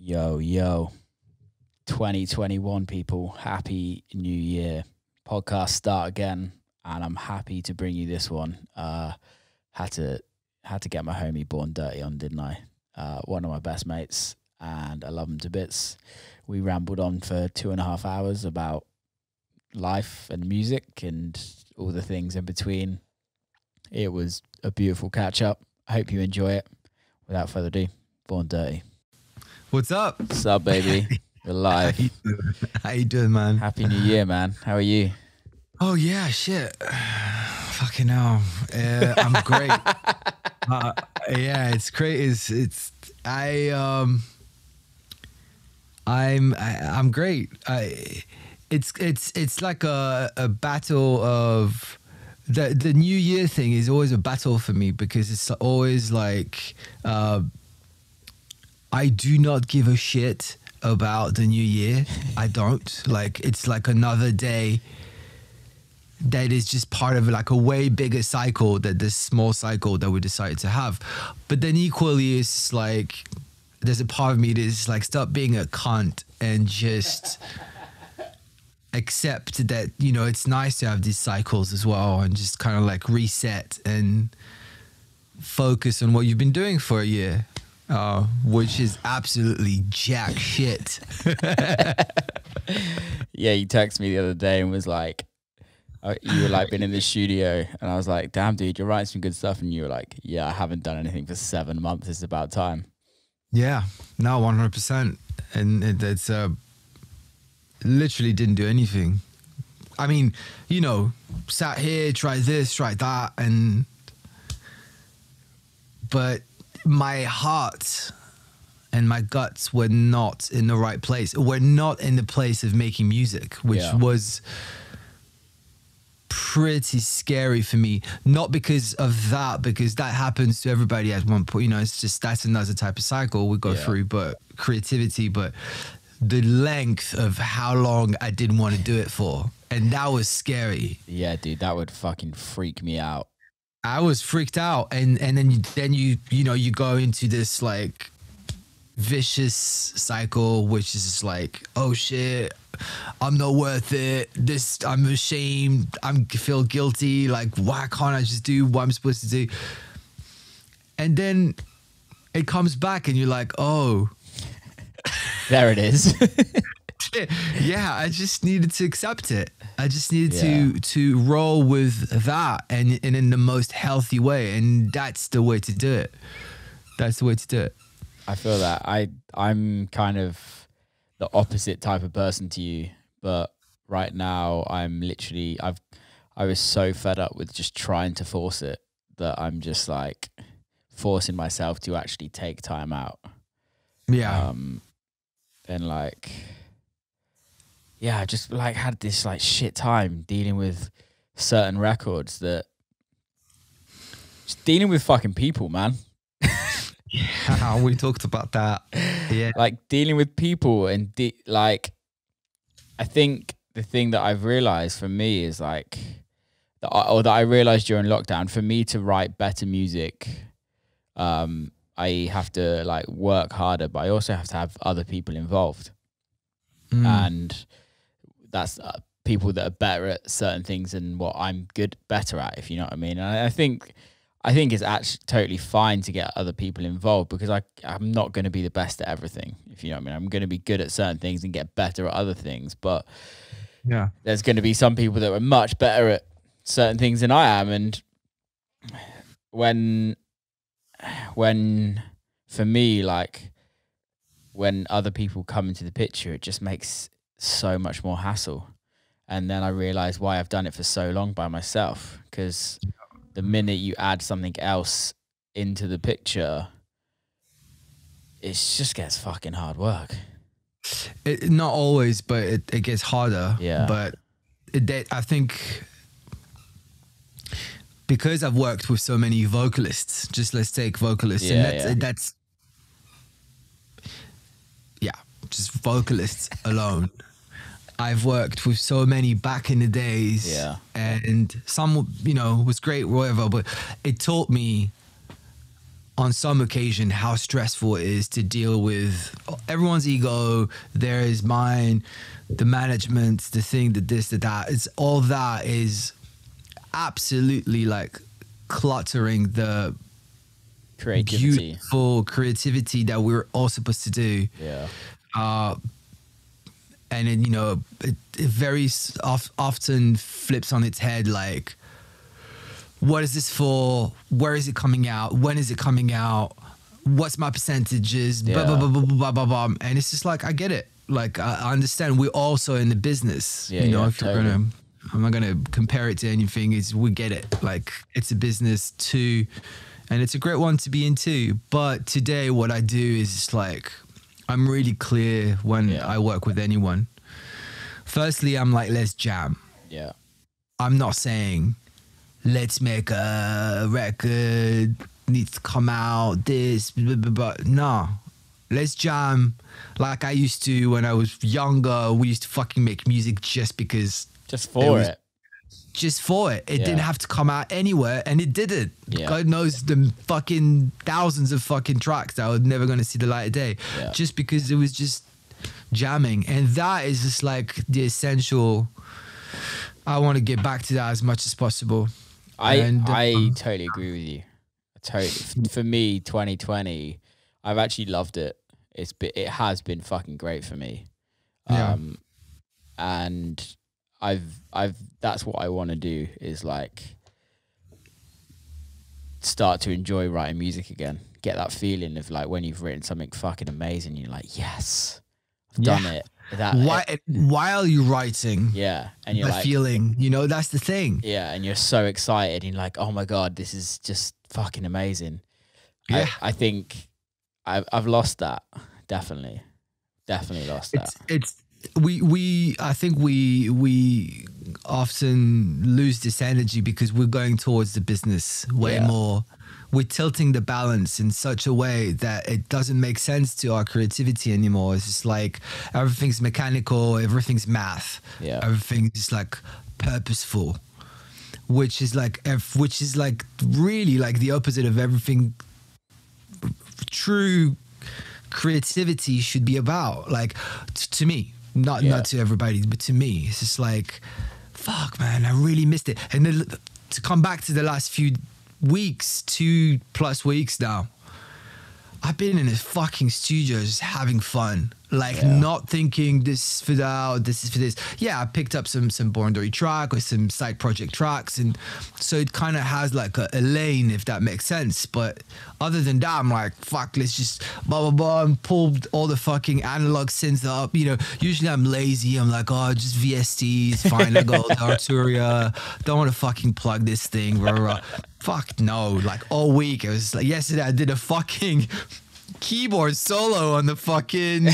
Yo, 2021 people, happy new year. Podcast start again, and I'm happy to bring you this one. Had to get my homie Born Dirty on, didn't I? One of my best mates, and I love him to bits. We rambled on for 2.5 hours about life and music and all the things in between. It was a beautiful catch up. I hope you enjoy it. Without further ado, Born Dirty. What's up? What's up, baby? We're live. How you doing, man? Happy New Year, man. How are you? Oh yeah, shit. Fucking hell. I'm great. Yeah, it's great. I'm great. It's like a battle of the New Year thing is always a battle for me because it's always like I do not give a shit about the new year. I don't. Like, it's like another day that is just part of like a way bigger cycle than this small cycle that we decided to have. But then equally, it's like there's a part of me that is like, stop being a cunt and just accept that, you know, it's nice to have these cycles as well and just kind of like reset and focus on what you've been doing for a year. Which is absolutely jack shit. Yeah, you texted me the other day and was like, you were like been in the studio, and I was like, damn, dude, you're writing some good stuff. And you were like, yeah, I haven't done anything for 7 months. It's about time. Yeah, no, 100%. And it's literally didn't do anything. I mean, you know, sat here, tried this, tried that, but my heart and my guts were not in the right place. We're not in the place of making music, which was pretty scary for me. Not because of that, because that happens to everybody at one point. You know, it's just that's another type of cycle we go through, but creativity, but the length of how long I didn't want to do it for. And that was scary. Yeah, dude, that would fucking freak me out. I was freaked out, and then you go into this like vicious cycle, which is just like, oh shit, I'm not worth it. I'm ashamed. I feel guilty. Like, why can't I just do what I'm supposed to do? And then it comes back, and you're like, oh, there it is. Yeah, I just needed to accept it. I just needed to roll with that and in the most healthy way. And that's the way to do it. That's the way to do it. I feel that. I'm kind of the opposite type of person to you. But right now, I'm literally, I was so fed up with just trying to force it that I'm just like forcing myself to actually take time out. Yeah. And like... yeah, I just like had this like shit time dealing with certain records that just dealing with fucking people, man. Yeah, we talked about that. Yeah. Like dealing with people and like, I think the thing that I've realized for me is like, that I realized during lockdown, for me to write better music, I have to like work harder, but I also have to have other people involved. And that's people that are better at certain things than what I'm better at, if you know what I mean. And I think it's actually totally fine to get other people involved because I'm not going to be the best at everything, if you know what I mean. I'm going to be good at certain things and get better at other things, but yeah, there's going to be some people that are much better at certain things than I am. And when for me, like when other people come into the picture, it just makes so much more hassle. And then I realized why I've done it for so long by myself, because the minute you add something else into the picture, it just gets fucking hard work. Not always, but it gets harder. Yeah. But I think because I've worked with so many vocalists, just let's take vocalists, and that's just vocalists alone. I've worked with so many back in the days, and some, you know, was great, whatever, but it taught me on some occasion how stressful it is to deal with everyone's ego. There is mine, the management, the thing, the this, the that. It's all that is absolutely like cluttering the beautiful creativity that we're all supposed to do. Yeah. And then, you know, it very often flips on its head, like, what is this for? Where is it coming out? When is it coming out? What's my percentages? Yeah. Blah, blah, blah, blah, blah, blah, blah. And it's just like, I get it. Like, I understand we're also in the business. Yeah, you know, yeah, if you're I'm not going to compare it to anything. We get it. Like, it's a business too. And it's a great one to be into. But today, what I do is just like, I'm really clear when I work with anyone. Firstly, I'm like, let's jam. Yeah. I'm not saying, let's make a record, needs to come out, this, blah, blah, blah. No. Let's jam like I used to when I was younger. We used to fucking make music just because. Just for it. Just for it. It didn't have to come out anywhere, and it didn't. Yeah. God knows the fucking thousands of fucking tracks that were never going to see the light of day. Yeah. Just because it was just jamming. And that is just like the essential. I want to get back to that as much as possible. I totally agree with you. For me, 2020, I've actually loved it. It has been fucking great for me. And I've that's what I want to do, is like start to enjoy writing music again. Get that feeling of like when you've written something fucking amazing, you're like, yes, I've done it. While you're writing, and you're like feeling, you know, that's the thing. And you're so excited, and you're like, oh my god, this is just fucking amazing. I think I've lost that. Definitely lost that. I think we often lose this energy because we're going towards the business way more. We're tilting the balance in such a way that it doesn't make sense to our creativity anymore. It's just like everything's mechanical, everything's math, everything's just like purposeful, which is like really like the opposite of everything true creativity should be about. Like to me, not to everybody, but to me, it's just like, fuck, man, I really missed it. And then to come back to the last few weeks, 2+ weeks now, I've been in this fucking studio just having fun, like not thinking this is for that or this is for this. Yeah, I picked up some Born Dirty track or some side project tracks, and so it kind of has like a lane, if that makes sense. But other than that, I'm like, fuck, let's just blah blah blah, and pulled all the fucking analog synths up. You know, usually I'm lazy. I'm like, oh, just VST is fine. I got the Arturia. Don't want to fucking plug this thing. Rah, rah. Fuck no. Like all week, it was like yesterday I did a fucking keyboard solo on the fucking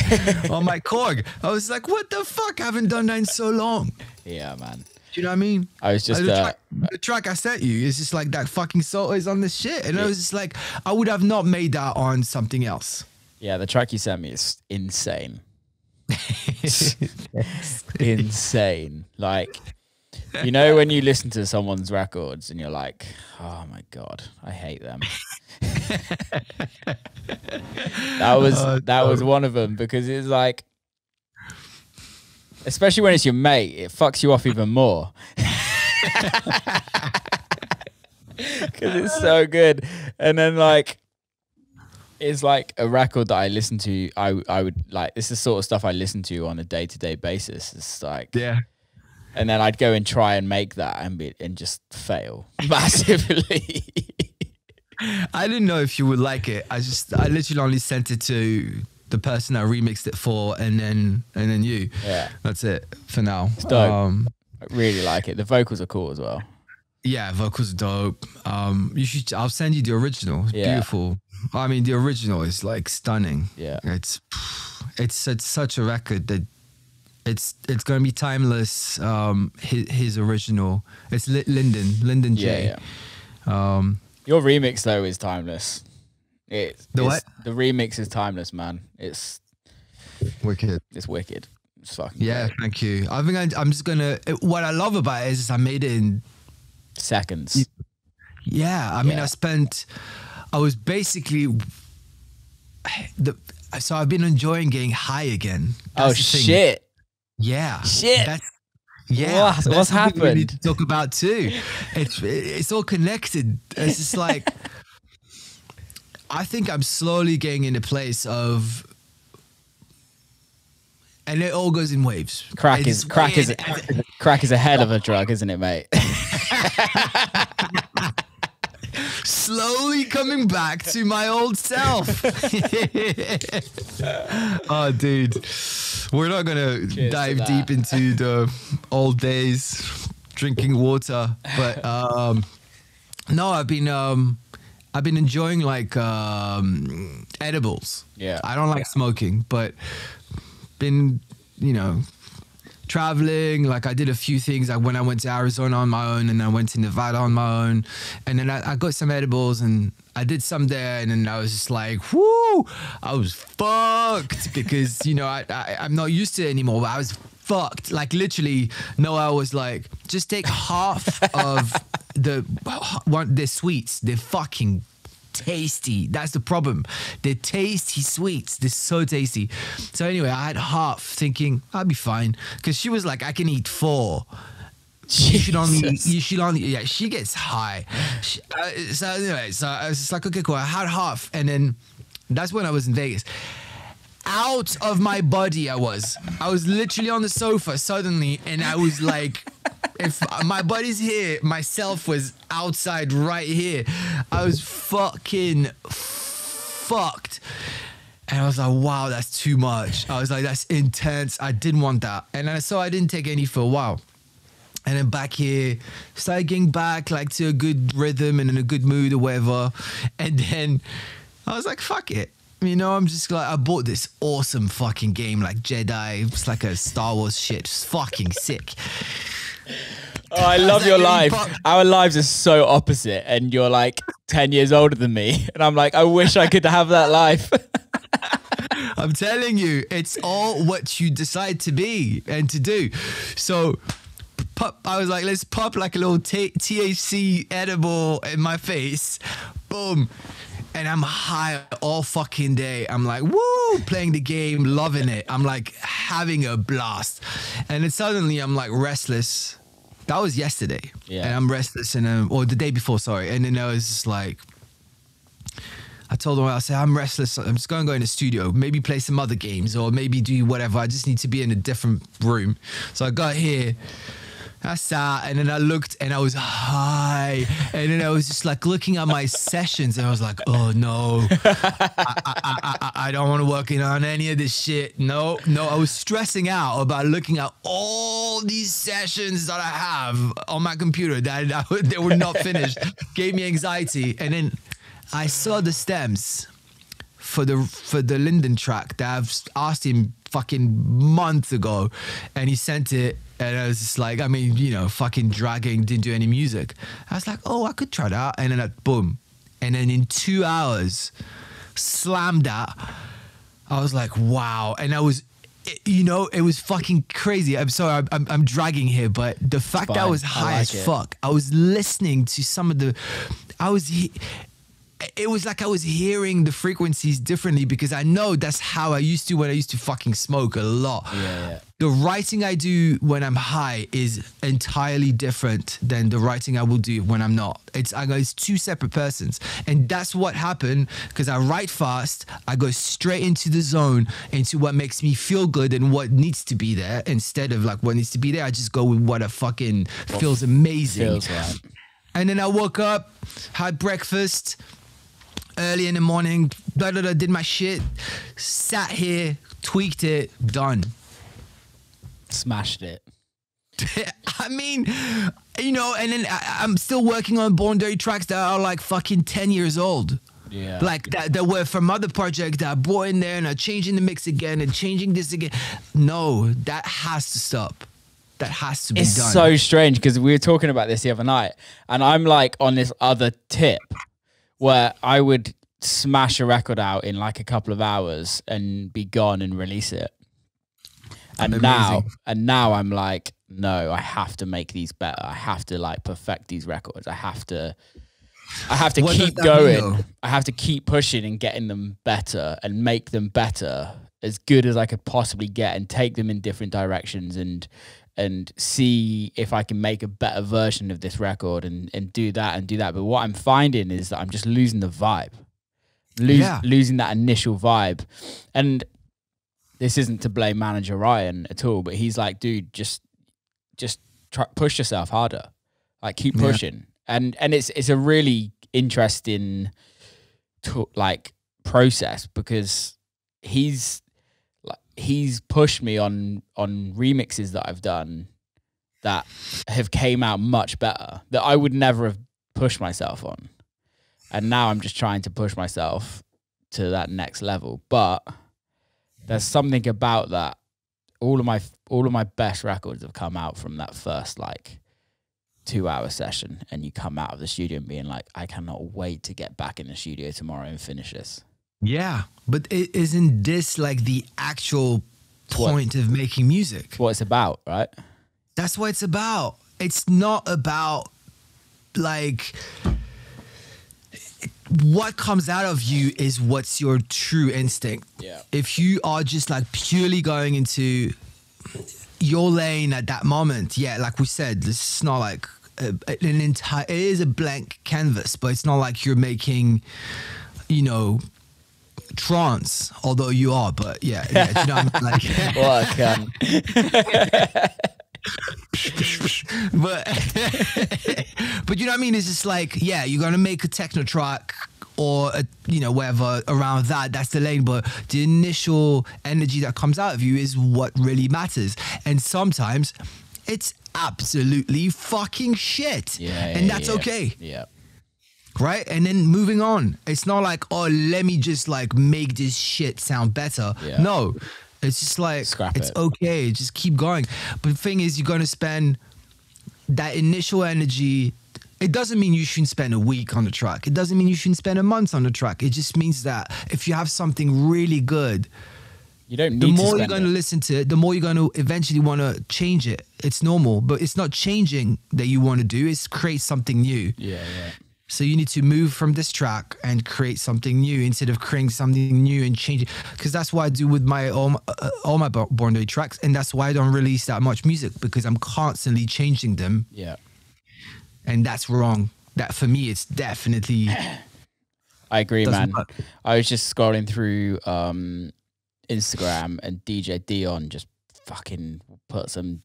on my Korg. I was like, what the fuck? I haven't done that in so long. Yeah, man. Do you know what I mean? I was just the track I sent you is just like that fucking solo is on this shit, and I was just like, I would have not made that on something else. Yeah, the track you sent me is insane. Insane. Like, you know when you listen to someone's records and you're like, oh my god, I hate them. that was one of them, because it's like, especially when it's your mate, it fucks you off even more. Because it's so good. And then like, it's like a record that I listen to, I would like, this is the sort of stuff I listen to on a day-to-day basis. It's like, and then I'd go and try and make that and just fail massively. I didn't know if you would like it. I literally only sent it to the person I remixed it for, and then you. Yeah, that's it for now. It's dope. I really like it. The vocals are cool as well. Yeah, vocals are dope. You should. I'll send you the original. It's beautiful. I mean, the original is like stunning. Yeah, it's such a record that it's gonna be timeless. His original. It's Lyndon J. Your remix though is timeless. The remix is timeless, man. It's wicked. It's wicked. It's fucking great. Thank you. I think I'm just gonna. What I love about it is I made it in seconds. Yeah, I mean, I spent I was basically so I've been enjoying getting high again. That's the thing. Shit. Yeah. Shit. Yeah. What's happened? We need to talk about too. It's all connected. It's just like, I think I'm slowly getting in a place of, and it all goes in waves. Crack is a hell of a drug, isn't it, mate? Slowly coming back to my old self. Oh, dude. We're not going to dive deep into the old days drinking water. But no, I've been enjoying like edibles. Yeah. I don't like smoking, but been, traveling. Like I did a few things, like when I went to Arizona on my own and I went to Nevada on my own, and then I got some edibles and I did some there, and then I was just like, whoo, I was fucked because I'm not used to it anymore, but I was fucked. Like literally, Noah was like, just take half of the sweets. They're fucking tasty. That's the problem. They're tasty sweets. They're so tasty. So anyway, I had half, thinking I'll be fine, because she was like, I can eat 4. You should only, yeah, she gets high. So anyway, so I was just like, okay, cool. I had half, and then that's when I was in Vegas. Out of my body I was literally on the sofa suddenly, and I was like, if my body's here, myself was outside right here. I was fucking fucked. And I was like, wow, that's too much. I was like, that's intense. I didn't want that. And so I didn't take any for a while. And then back here, started getting back like to a good rhythm and in a good mood or whatever. And then I was like, fuck it. I'm just like, I bought this awesome fucking game like Jedi. It's like a Star Wars shit. It's fucking sick. Oh, I love your life. Our lives are so opposite, and you're like 10 years older than me. And I'm like, I wish I could have that life. I'm telling you, it's all what you decide to be and to do. So I was like, let's pop like a little THC edible in my face. Boom. And I'm high all fucking day. I'm like, woo, playing the game, loving it. I'm like having a blast. And then suddenly I'm like restless. That was yesterday. Yeah. And I'm restless, or the day before, sorry. And then I was just like, I told him, I said, I'm restless. I'm just going to go in the studio, maybe play some other games or maybe do whatever. I just need to be in a different room. So I got here. I sat, and then I looked, and I was high, and then I was just like looking at my sessions, and I was like, oh no, I don't want to work on any of this shit. No, I was stressing out about looking at all these sessions that I have on my computer that they were not finished. Gave me anxiety. And then I saw the stems for the Linden track that I've asked him fucking months ago, and he sent it. And I was just like, fucking dragging, didn't do any music. I was like, oh, I could try that. And then boom. And then in 2 hours, slammed that. I was like, wow. And I was, it was fucking crazy. I'm sorry, I'm dragging here, but the fact that I was high as fuck, I was listening to some of it was like I was hearing the frequencies differently, because I know that's how I used to when I used to fucking smoke a lot. Yeah. The writing I do when I'm high is entirely different than the writing I will do when I'm not. It's two separate persons. And that's what happened, because I write fast. I go straight into the zone, into what makes me feel good and what needs to be there. Instead of like what needs to be there, I just go with what feels amazing. Feels right. And then I woke up, had breakfast early in the morning, did my shit, sat here, tweaked it, done. Smashed it. I mean, and then I'm still working on Born Dirty tracks that are like fucking 10 years old. Yeah. Like that were from other projects that I brought in there, and I'm changing the mix again and changing this again. No, that has to stop. That has to be done. It's so strange, because we were talking about this the other night, and I'm like on this other tip where I would smash a record out in like a couple of hours and be gone and release it. And now I'm like, no, I have to make these better. I have to like perfect these records. I have to I have to What does keep that going. mean, though? I have to keep pushing and getting them better and make them better, as good as I could possibly get, and take them in different directions and see if I can make a better version of this record and do that. But what I'm finding is that I'm just losing the vibe, losing that initial vibe. And this isn't to blame manager Ryan at all, but he's like, dude, just try, push yourself harder, like keep pushing. And it's a really interesting process, because he's pushed me on remixes that I've done that have came out much better, that I would never have pushed myself on. And now I'm just trying to push myself to that next level. But there's something about that. All of my best records have come out from that first 2-hour session, and you come out of the studio and being like, I cannot wait to get back in the studio tomorrow and finish this. Yeah, but isn't this like the actual point of making music? It's what it's about, right? That's what it's about. It's not about what comes out of you is what's your true instinct. Yeah. If you are just purely going into your lane at that moment, like we said, this is not like an entire, it is a blank canvas, but it's not like you're making, trance, although you are, but do you know what I mean? What a cunt. but you know what I mean? It's just you're gonna make a techno track or whatever around that's the lane, but the initial energy that comes out of you is what really matters. And sometimes it's absolutely fucking shit, and that's okay. Yeah. Right? And then moving on. It's not like, oh, let me just make this shit sound better. Yeah. No. It's just Scrap it's it. okay. Just keep going. But the thing is, you're going to spend that initial energy. It doesn't mean you shouldn't spend a week on the track. It doesn't mean you shouldn't spend a month on the track. It just means that if you have something really good, you don't need the more to you're going to listen to it, the more you're going to eventually want to change it. It's normal, but it's not changing that you want to do. It's create something new. Yeah. So you need to move from this track and create something new instead of creating something new and change it. Because that's what I do with all my Born Day tracks, and that's why I don't release that much music, because I'm constantly changing them. Yeah. And that's wrong. That for me, it's definitely. I agree, man. Work. I was just scrolling through Instagram, and DJ Dion just fucking put some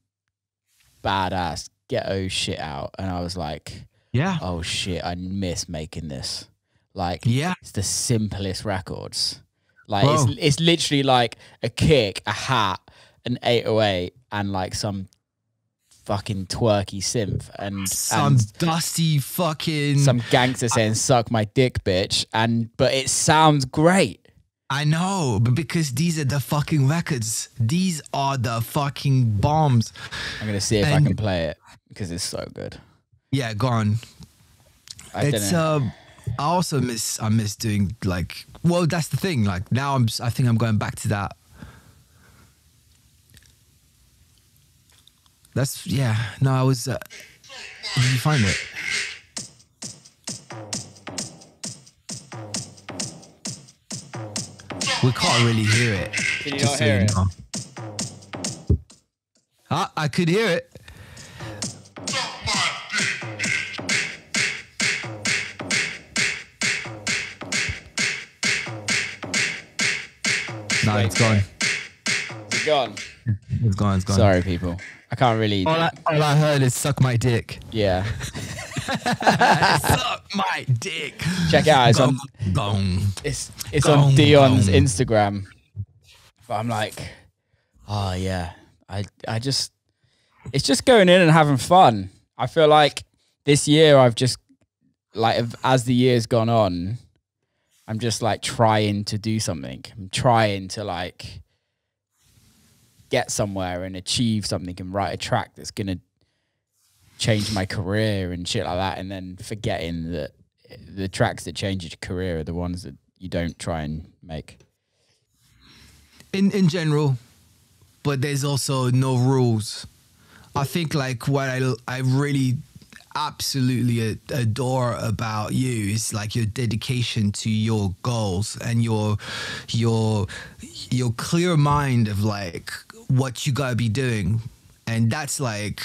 badass ghetto shit out, and I was like, yeah. Oh shit, I miss making this. It's the simplest records. It's literally like a kick, a hat, an 808, and some fucking twerky synth and some dusty fucking some gangster saying "suck my dick, bitch," but it sounds great. I know, but because these are the fucking records. These are the fucking bombs. I'm gonna see if I can play it because it's so good. Yeah, go on. I also miss doing that's the thing. Now I think I'm going back to that. That's no, I was where did you find it? We can't really hear it. Can you not hear it? I could hear it. No, it's gone. Is it gone? It's gone. Sorry, people. I can't really. All I heard is "suck my dick." Yeah. Suck my dick. Check it out. It's on. It's on Dion's Instagram. But I'm like, oh yeah. I just. It's just going in and having fun. I feel like this year I've just as the year's gone on, I'm just trying to do something. I'm trying to get somewhere and achieve something and write a track that's going to change my career and shit like that. And then forgetting that the tracks that change your career are the ones that you don't try and make. In general, but there's also no rules. I think what I really absolutely adore about you is like your dedication to your goals and your clear mind of like what you gotta be doing. And that's like,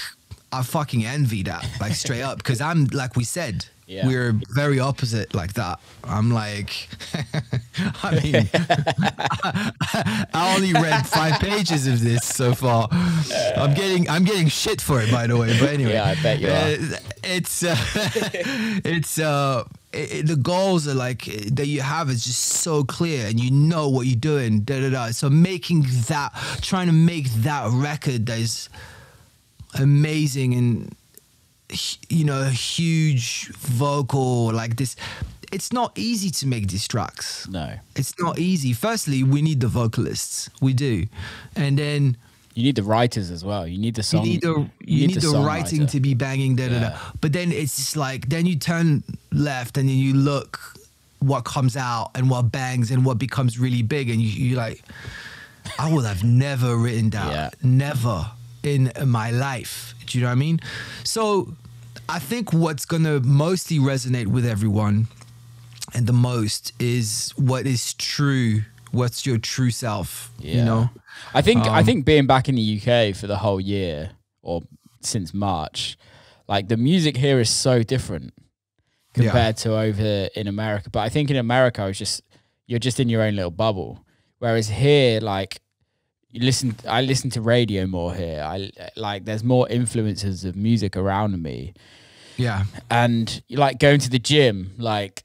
I fucking envy that, like straight up, because I'm, like we said, we're very opposite like that. I'm like, I mean, I only read 5 pages of this so far. I'm getting shit for it, by the way. But anyway, Yeah, I bet you are. The goals are like that you have is just so clear, and you know what you're doing. Da da da. So trying to make that record that is amazing and, you know, a huge vocal like this. It's not easy to make these tracks. No, it's not easy. Firstly, we need the vocalists. We do. And then you need the writers as well. You need the song. You need the writing to be banging. Da, da, da. But then it's just like, then you turn left and then you look what comes out and what bangs and what becomes really big. And you like, I would have never written that. Yeah. Never in my life. Do you know what I mean? So I think what's going to mostly resonate with everyone and the most is what is true. What's your true self, you know? I think being back in the UK for the whole year or since March, like the music here is so different compared to over in America. But I think in America, you're just in your own little bubble. Whereas here, like, I listen to radio more here. There's more influences of music around me. Yeah. And like going to the gym, like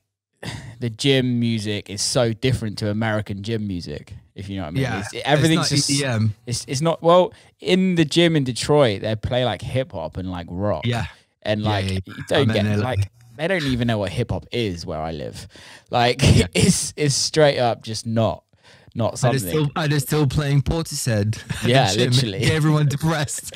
the gym music is so different to American gym music, if you know what I mean. Yeah. Everything's it's not EDM. It's not, well, in the gym in Detroit, they play like hip hop and like rock. Yeah. And like, you don't get like, they don't even know what hip hop is where I live. Like it's straight up just not something. And they're still playing Portishead. Yeah, literally. Get everyone depressed.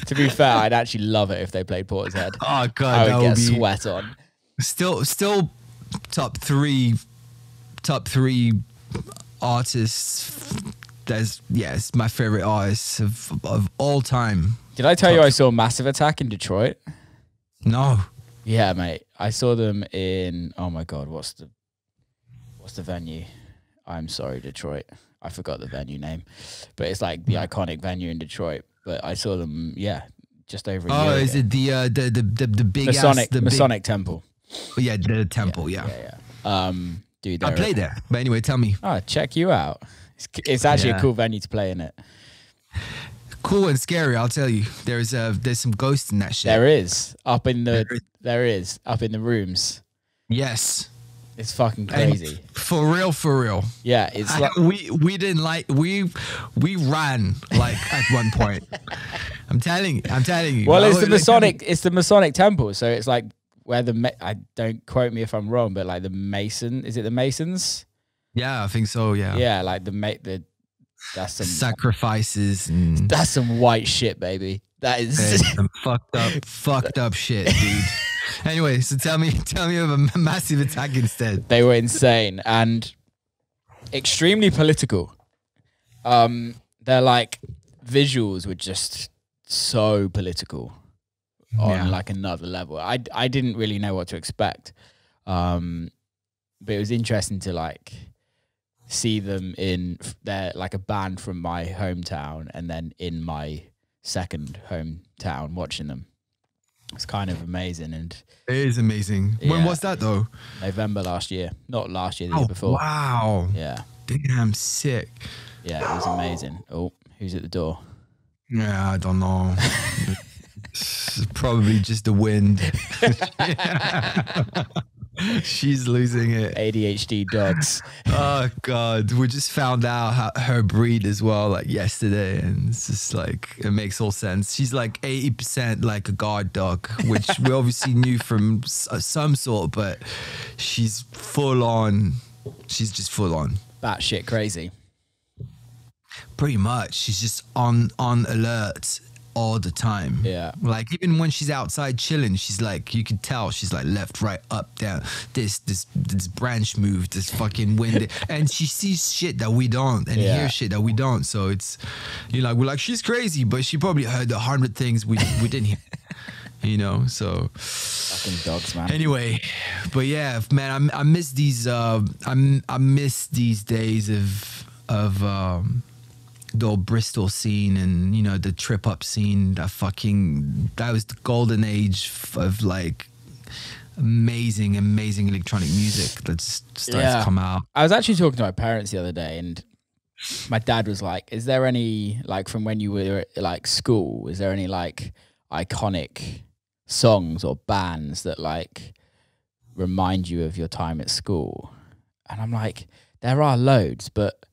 To be fair, I'd actually love it if they played Portishead. Oh god, I that would would get be sweat on. Still top three artists. It's my favorite artists of all time. Did I tell you I saw Massive Attack in Detroit? No. Yeah, mate. I saw them in, oh my God, what's the venue? I'm sorry, Detroit. I forgot the venue name. But it's like the iconic venue in Detroit. But I saw them, just over a year ago. Is it the big Masonic Temple. Yeah, the temple, yeah. Dude, I played there. But anyway, tell me. Oh, check you out. It's actually a cool venue to play in it. Cool and scary, I'll tell you. There's some ghosts in that shit. There is up in the rooms. Yes, it's fucking crazy. And for real. Yeah, it's like we didn't like we ran like at one point. I'm telling you. Well, it's the Masonic temple, so it's like where I don't quote me if I'm wrong, but like is it the Masons? Yeah, I think so. Yeah. Yeah, like that's some sacrifices. And that's some white shit, baby. That is some fucked up shit, dude. Anyway, so tell me of a Massive Attack instead. They were insane and extremely political. Their like visuals were just so political on like another level. I didn't really know what to expect, but it was interesting to like see them in their like a band from my hometown and then in my second hometown watching them. It's kind of amazing. And it is amazing. When was that though? November last year. Not last year, the year before. Wow. Yeah. Damn sick. Yeah, it was amazing. Oh, who's at the door? Yeah, I don't know. It's probably just the wind. She's losing it. ADHD dogs. Oh God, we just found out her breed as well, like yesterday, and it's just like it makes all sense. She's like 80% like a guard dog, which we obviously knew from some sort, but she's full on. She's just full on. Batshit crazy. Pretty much, she's just on alert all the time. Yeah. Like even when she's outside chilling, she's like, you could tell she's like left, right, up, down, this branch move, this fucking wind. And she sees shit that we don't and hears shit that we don't. So it's, we're like, she's crazy, but she probably heard 100 things we didn't hear. So fucking dogs, man. Anyway, but yeah, man, I miss these I miss these days of the old Bristol scene and the trip up scene. That was the golden age of like amazing electronic music that started to come out. I was actually talking to my parents the other day, and my dad was like, is there any, like, from when you were at like school, is there any like iconic songs or bands that like remind you of your time at school? And I'm like, there are loads, but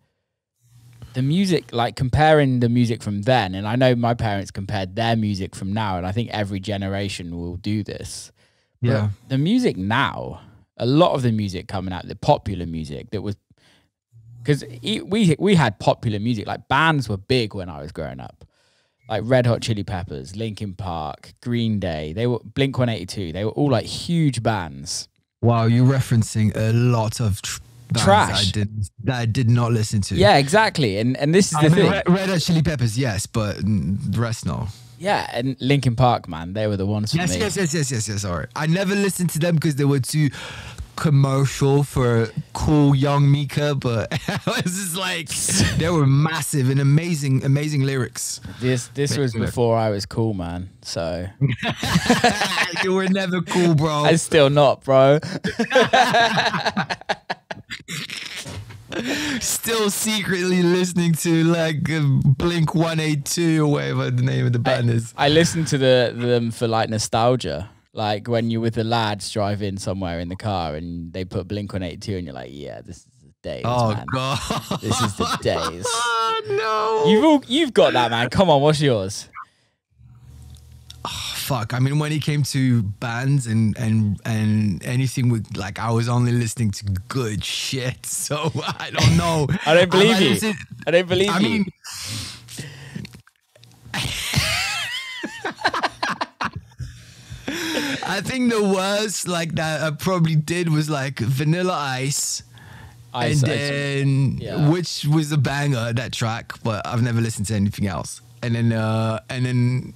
the music, like comparing the music from then, and I know my parents compared their music from now, and I think every generation will do this. Yeah. But the music now, a lot of the music coming out, the popular music that was, because we had popular music, like bands were big when I was growing up. Like Red Hot Chili Peppers, Linkin Park, Green Day, they were Blink-182. They were all like huge bands. Wow, you're referencing a lot of bands trash that I did not listen to. Yeah, exactly. And this is the thing. Red Hot Chili Peppers, yes, but the rest no. Yeah, and Linkin Park, man, they were the ones for me. Yes. All right. I never listened to them because they were too commercial for cool young Mika, but it was just like they were massive and amazing lyrics. This was before I was cool, man. So you were never cool, bro. I'm still not, bro. Still secretly listening to like Blink-182 or whatever the name of the band is. I listened to them for like nostalgia. Like when you're with the lads driving somewhere in the car and they put Blink-182 and you're like, yeah, this is the days, man. God. This is the days. No. You've got that, man. Come on, what's yours? Oh, fuck. I mean, when it came to bands and anything with like, I was only listening to good shit. So I don't know. I don't believe you. I don't believe you. I mean, I think the worst like that I probably did was like Vanilla Ice. Which was a banger, that track, but I've never listened to anything else. And then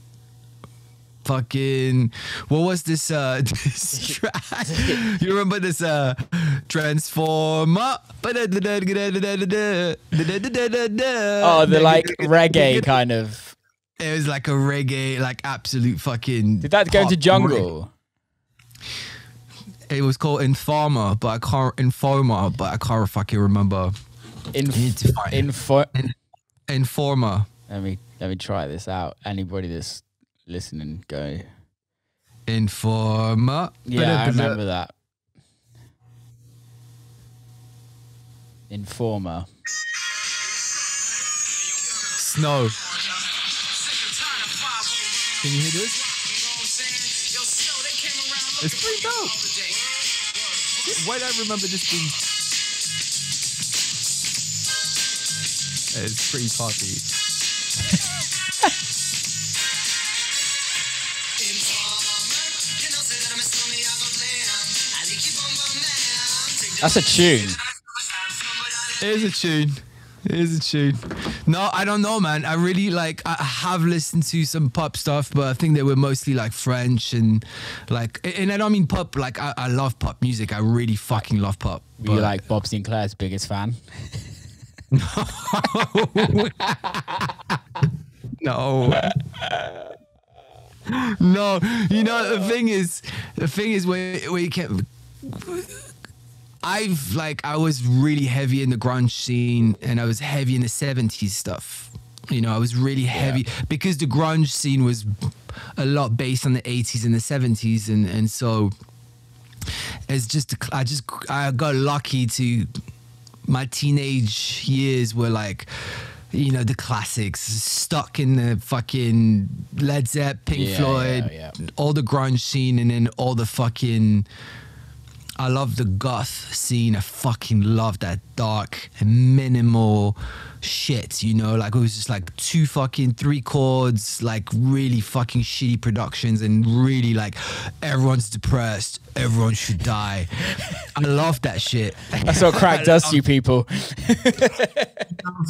fucking, what was this track? You remember this Transformer? Oh, the like reggae kind of. It was like a reggae, like absolute fucking. Did that go into jungle? It was called Informer, but I can't fucking remember. Informer. Let me try this out. Anybody that's listening, go. Informer. Yeah, I remember that. Informer. Snow. Can you hear this? It's pretty dope. Why do I remember this being? It's pretty party. That's a tune. It is a tune. It is a tune. No, I don't know, man. I really like, I have listened to some pop stuff, but I think they were mostly like French and like, and I don't mean pop, like I love pop music. I really fucking love pop. Were you like Bob Sinclair's biggest fan? No. No. You know, the thing is where you can't, I was really heavy in the grunge scene and I was heavy in the 70s stuff. You know, I was really heavy because the grunge scene was a lot based on the 80s and the 70s. And so it's just, I got lucky to, my teenage years were like, you know, the classics, stuck in the fucking Led Zeppelin, Pink Floyd, all the grunge scene, and then all the fucking I love the goth scene. I fucking love that dark and minimal shit, you know, like it was just like 3 chords, like really fucking shitty productions, and really like everyone's depressed, everyone should die. I love that shit. That's what crack does to you people.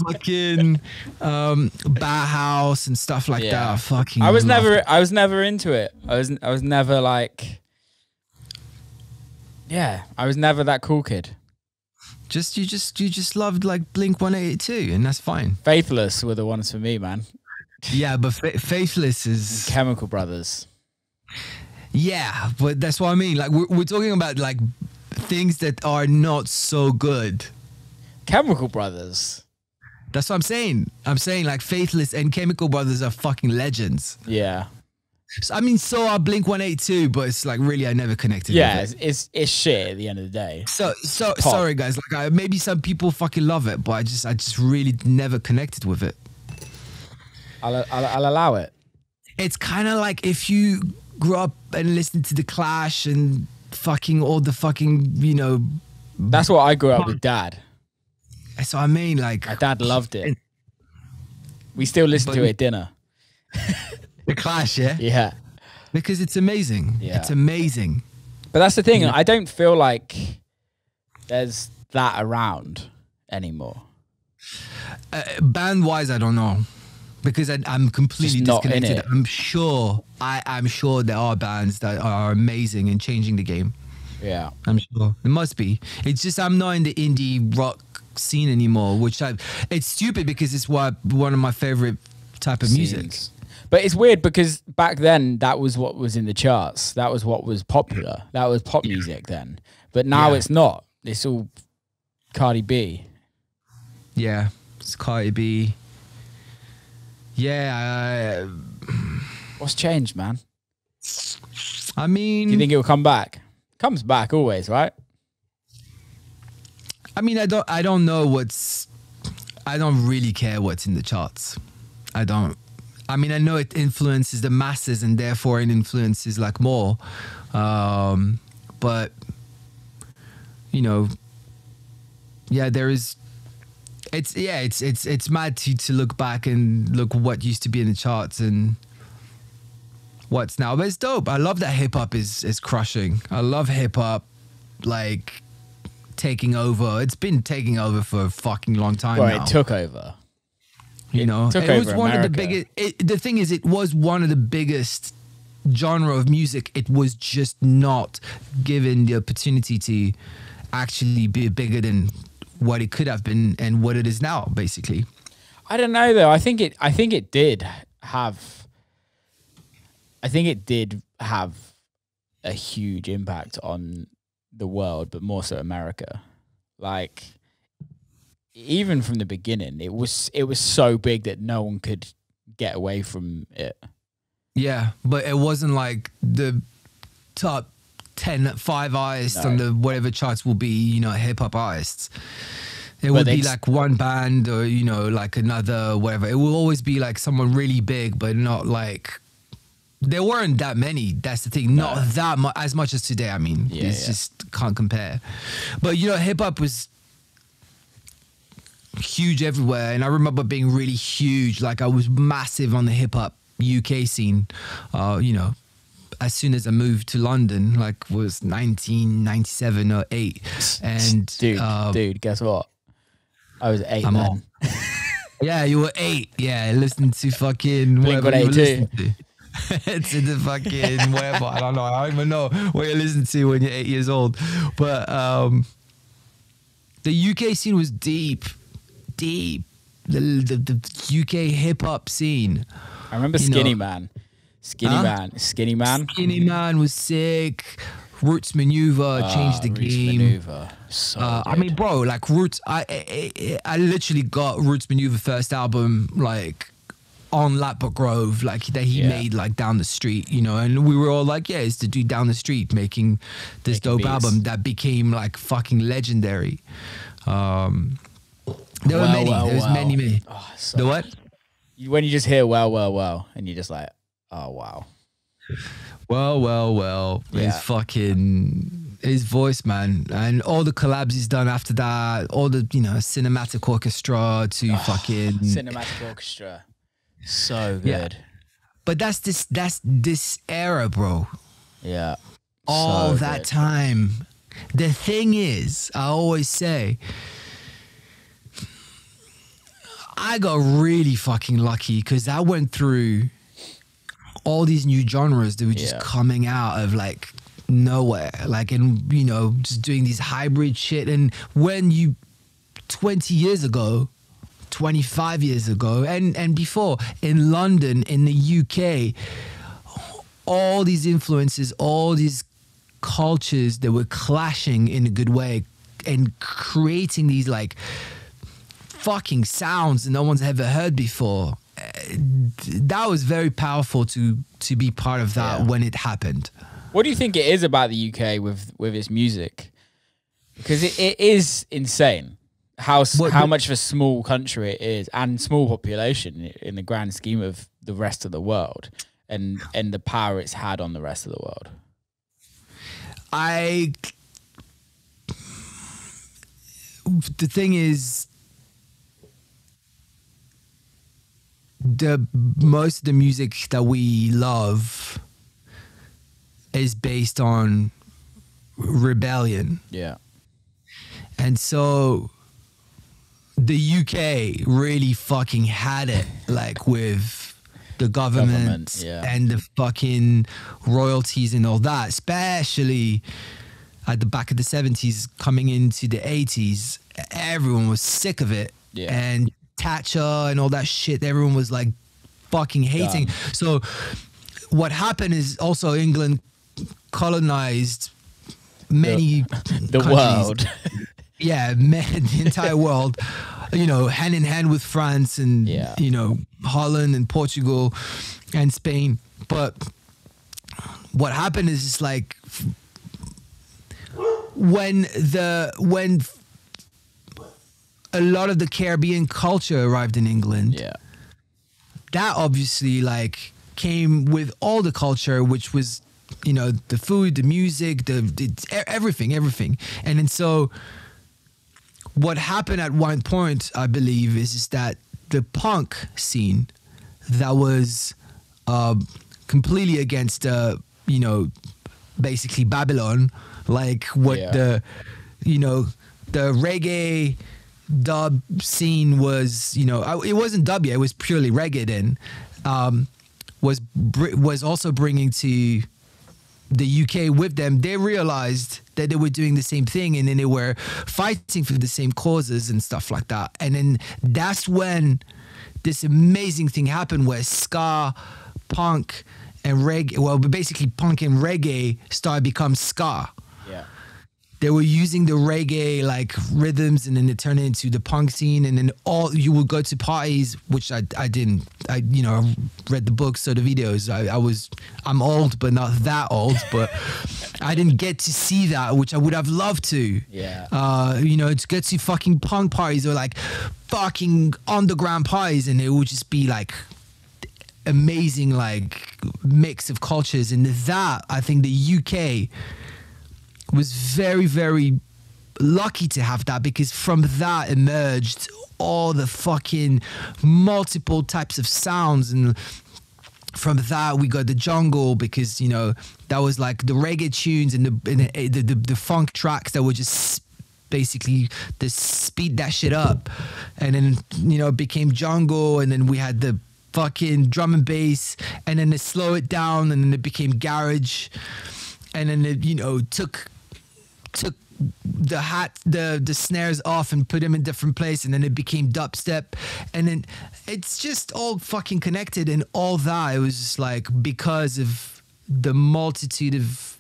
Fucking Bauhaus and stuff like that. I fucking I was never into it. I was never like, I was never that cool kid. You just loved like Blink-182, and that's fine. Faithless were the ones for me, man. Yeah, but Faithless is Chemical Brothers. Yeah, but that's what I mean. Like we're talking about like things that are not so good. Chemical Brothers. That's what I'm saying. I'm saying like Faithless and Chemical Brothers are fucking legends. Yeah. I mean, so are Blink-182, but it's like really I never connected with it. It's shit at the end of the day. So sorry guys, like maybe some people fucking love it, but I just really never connected with it. I'll allow it. It's kind of like if you grew up and listened to The Clash and fucking all the fucking, you know. That's what I grew up with, Dad. That's what I mean. Like my dad loved it. We still listen to it at dinner. The Clash, yeah? Yeah. Because it's amazing. Yeah. It's amazing. But that's the thing. Yeah. I don't feel like there's that around anymore. Band-wise, I don't know. Because I'm completely disconnected. I'm sure there are bands that are amazing and changing the game. Yeah. I'm sure. There must be. It's just I'm not in the indie rock scene anymore, it's stupid because it's one of my favorite type of music. But it's weird because back then that was what was in the charts. That was what was popular. That was pop music then. But now it's not. It's all Cardi B. Yeah, it's Cardi B. Yeah. What's changed, man? I mean, do you think it will come back? Comes back always, right? I mean, I don't know I don't really care what's in the charts. I don't. I mean, I know it influences the masses and therefore it influences like more. But, you know, there is, it's mad to look back and look what used to be in the charts and what's now. But it's dope. I love that hip hop is crushing. I love hip hop, like, taking over. It's been taking over for a fucking long time now. It took over. You know, it was one of the biggest. The thing is, it was one of the biggest genre of music. It was just not given the opportunity to actually be bigger than what it could have been and what it is now, basically. I don't know though. I think it did have a huge impact on the world, but more so America. Like, even from the beginning, it was so big that no one could get away from it. Yeah, but it wasn't like the top 5 artists on the whatever charts will be, you know, hip hop artists. It would be like one band or, you know, like another whatever. It will always be like someone really big, but not like. There weren't that many. That's the thing. Not that much, as much as today. I mean, just can't compare. But you know, hip hop was huge everywhere, and I remember being really huge. Like I was massive on the hip hop UK scene. You know, as soon as I moved to London, like was 1997 or 8. And dude, guess what? I was 8 then. Yeah, you were 8. Yeah, listening to fucking whatever you were listening to. To the fucking whatever. I don't know. I don't even know what you listen to when you're 8 years old. But the UK scene was deep. The UK hip hop scene. I remember Skinny Man. Skinny Man was sick. Roots Maneuver changed the game. Maneuver. So I mean, bro, like Roots. I literally got Roots Maneuver first album like on Lapbook Grove, like that he made like down the street, you know, and we were all like, yeah, it's the dude down the street making this dope album that became like fucking legendary. There were many. There was many. Oh, so the what? When you just hear well, and you're just like, oh wow. Well. It's fucking. His voice, man, and all the collabs he's done after that, all the cinematic orchestra to fucking cinematic orchestra, so good. But that's this era, bro. Yeah, All so that good. time. The thing is, I always say, I got really fucking lucky because I went through all these new genres that were just coming out of like nowhere, like, and just doing these hybrid shit. And when 20 years ago, 25 years ago, and before, in London, in the UK, all these influences, all these cultures that were clashing in a good way and creating these like fucking sounds that no one's ever heard before. That was very powerful to be part of that when it happened. What do you think it is about the UK with its music? Because it is insane how much of a small country it is and small population in the grand scheme of the rest of the world, and the power it's had on the rest of the world. The thing is, most of the music that we love is based on rebellion. Yeah. And so the UK really fucking had it, like, with the government and the fucking royalties and all that, especially at the back of the 70s coming into the 80s. Everyone was sick of it. Yeah. And Thatcher and all that shit, everyone was like fucking hating. So what happened is also England colonized many the countries. world. Yeah, the entire world, hand in hand with France and, Holland and Portugal and Spain. But what happened is it's like when a lot of the Caribbean culture arrived in England, that obviously like came with all the culture, which was, the food, the music, the everything. And then so what happened at one point, I believe, is that the punk scene that was completely against, basically Babylon, like what the reggae dub scene was, it wasn't dub yet, it was purely reggae then, was also bringing to the UK with them. They realized that they were doing the same thing, and then they were fighting for the same causes and stuff like that. And then that's when this amazing thing happened where ska, punk, and reggae, well, basically punk and reggae started to become ska. Yeah. They were using the reggae like rhythms, and then they turned it into the punk scene. And then you would go to parties, which I didn't. I read the books, so the videos. I'm old, but not that old. But I didn't get to see that, which I would have loved to. Yeah. To get to fucking punk parties or like fucking underground parties, and it would just be like amazing like mix of cultures. And that, I think, the UK was very, very lucky to have that, because from that emerged all the fucking multiple types of sounds. And from that we got the jungle, because that was like the reggae tunes and the funk tracks that were just basically to speed that shit up. And then it became jungle, and then we had the fucking drum and bass, and then they slow it down, and then it became garage, and then it took the snares off and put them in different place, and then it became dubstep, and then it's just all fucking connected. And all that, it was just like because of the multitude of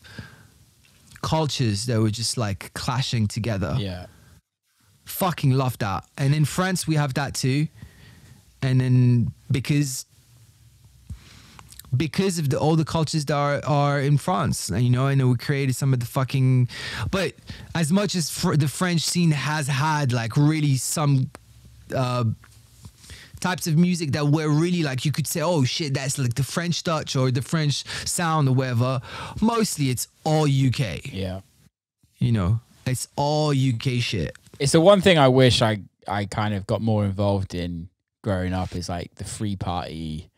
cultures that were just like clashing together. Yeah. Fucking love that. And in France we have that too. And then because of all the cultures that are in France, and we created some of the fucking. But as much as the French scene has had like really some types of music that were really like, you could say, oh shit, that's like the French touch or the French sound or whatever. Mostly it's all UK. Yeah. it's all UK shit. It's the one thing I wish I kind of got more involved in growing up is like the free party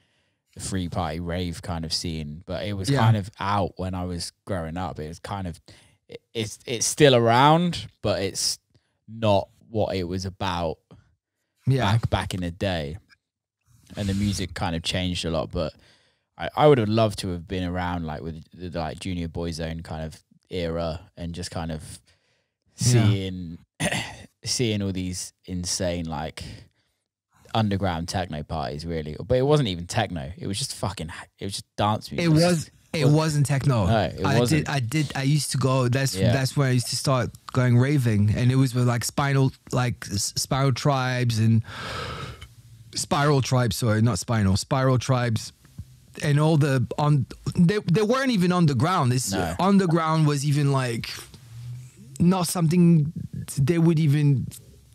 rave kind of scene. But it was kind of out when I was growing up. It was kind of, it's still around, but it's not what it was about back in the day. And the music kind of changed a lot, but I would have loved to have been around like with the like Junior Boyzone kind of era and just kind of seeing all these insane like underground techno parties, really. But it wasn't even techno. It was just dance music. It wasn't techno. No, it wasn't. I used to go. That's where I used to start going raving, and it was with like Spiral Tribes and Spiral Tribes. Sorry, not Spinal. Spiral Tribes. And all they weren't even underground. Underground was even like not something they would even.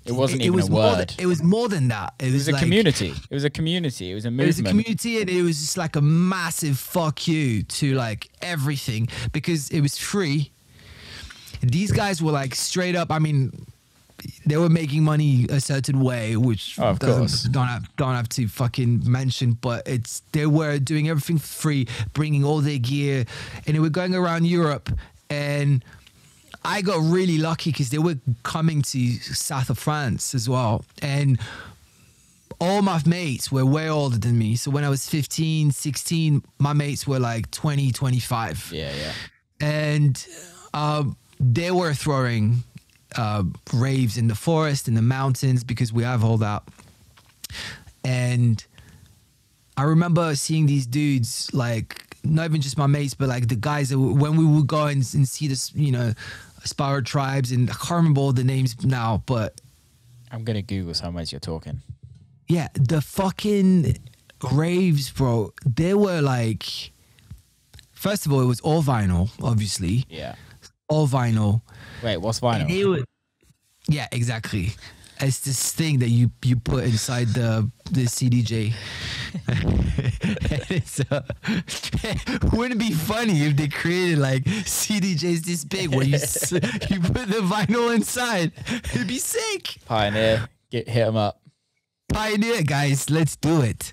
It wasn't even a word. It was more than that. It was a like, community. It was a community. It was a movement. It was a community, and it was just like a massive fuck you to like everything because it was free. These guys were like straight up. I mean, they were making money a certain way, which don't have to fucking mention. But they were doing everything for free, bringing all their gear, and they were going around Europe. And I got really lucky because they were coming to south of France as well, and all my mates were way older than me. So when I was 15, 16, my mates were like 20, 25. Yeah. And they were throwing raves in the forest, in the mountains, because we have all that. And I remember seeing these dudes, like, not even just my mates, but like the guys that when we would go and see this, Spiral Tribes, and I can't remember all the names now, but I'm gonna Google some as you're talking. Yeah, the fucking raves, bro. They were like, first of all, it was all vinyl, obviously. Yeah. All vinyl. Wait, what's vinyl? Yeah, exactly. It's this thing that you put inside the CDJ. Wouldn't it be funny if they created like CDJs this big where you put the vinyl inside? It'd be sick. Pioneer, hit them up. Pioneer, guys, let's do it.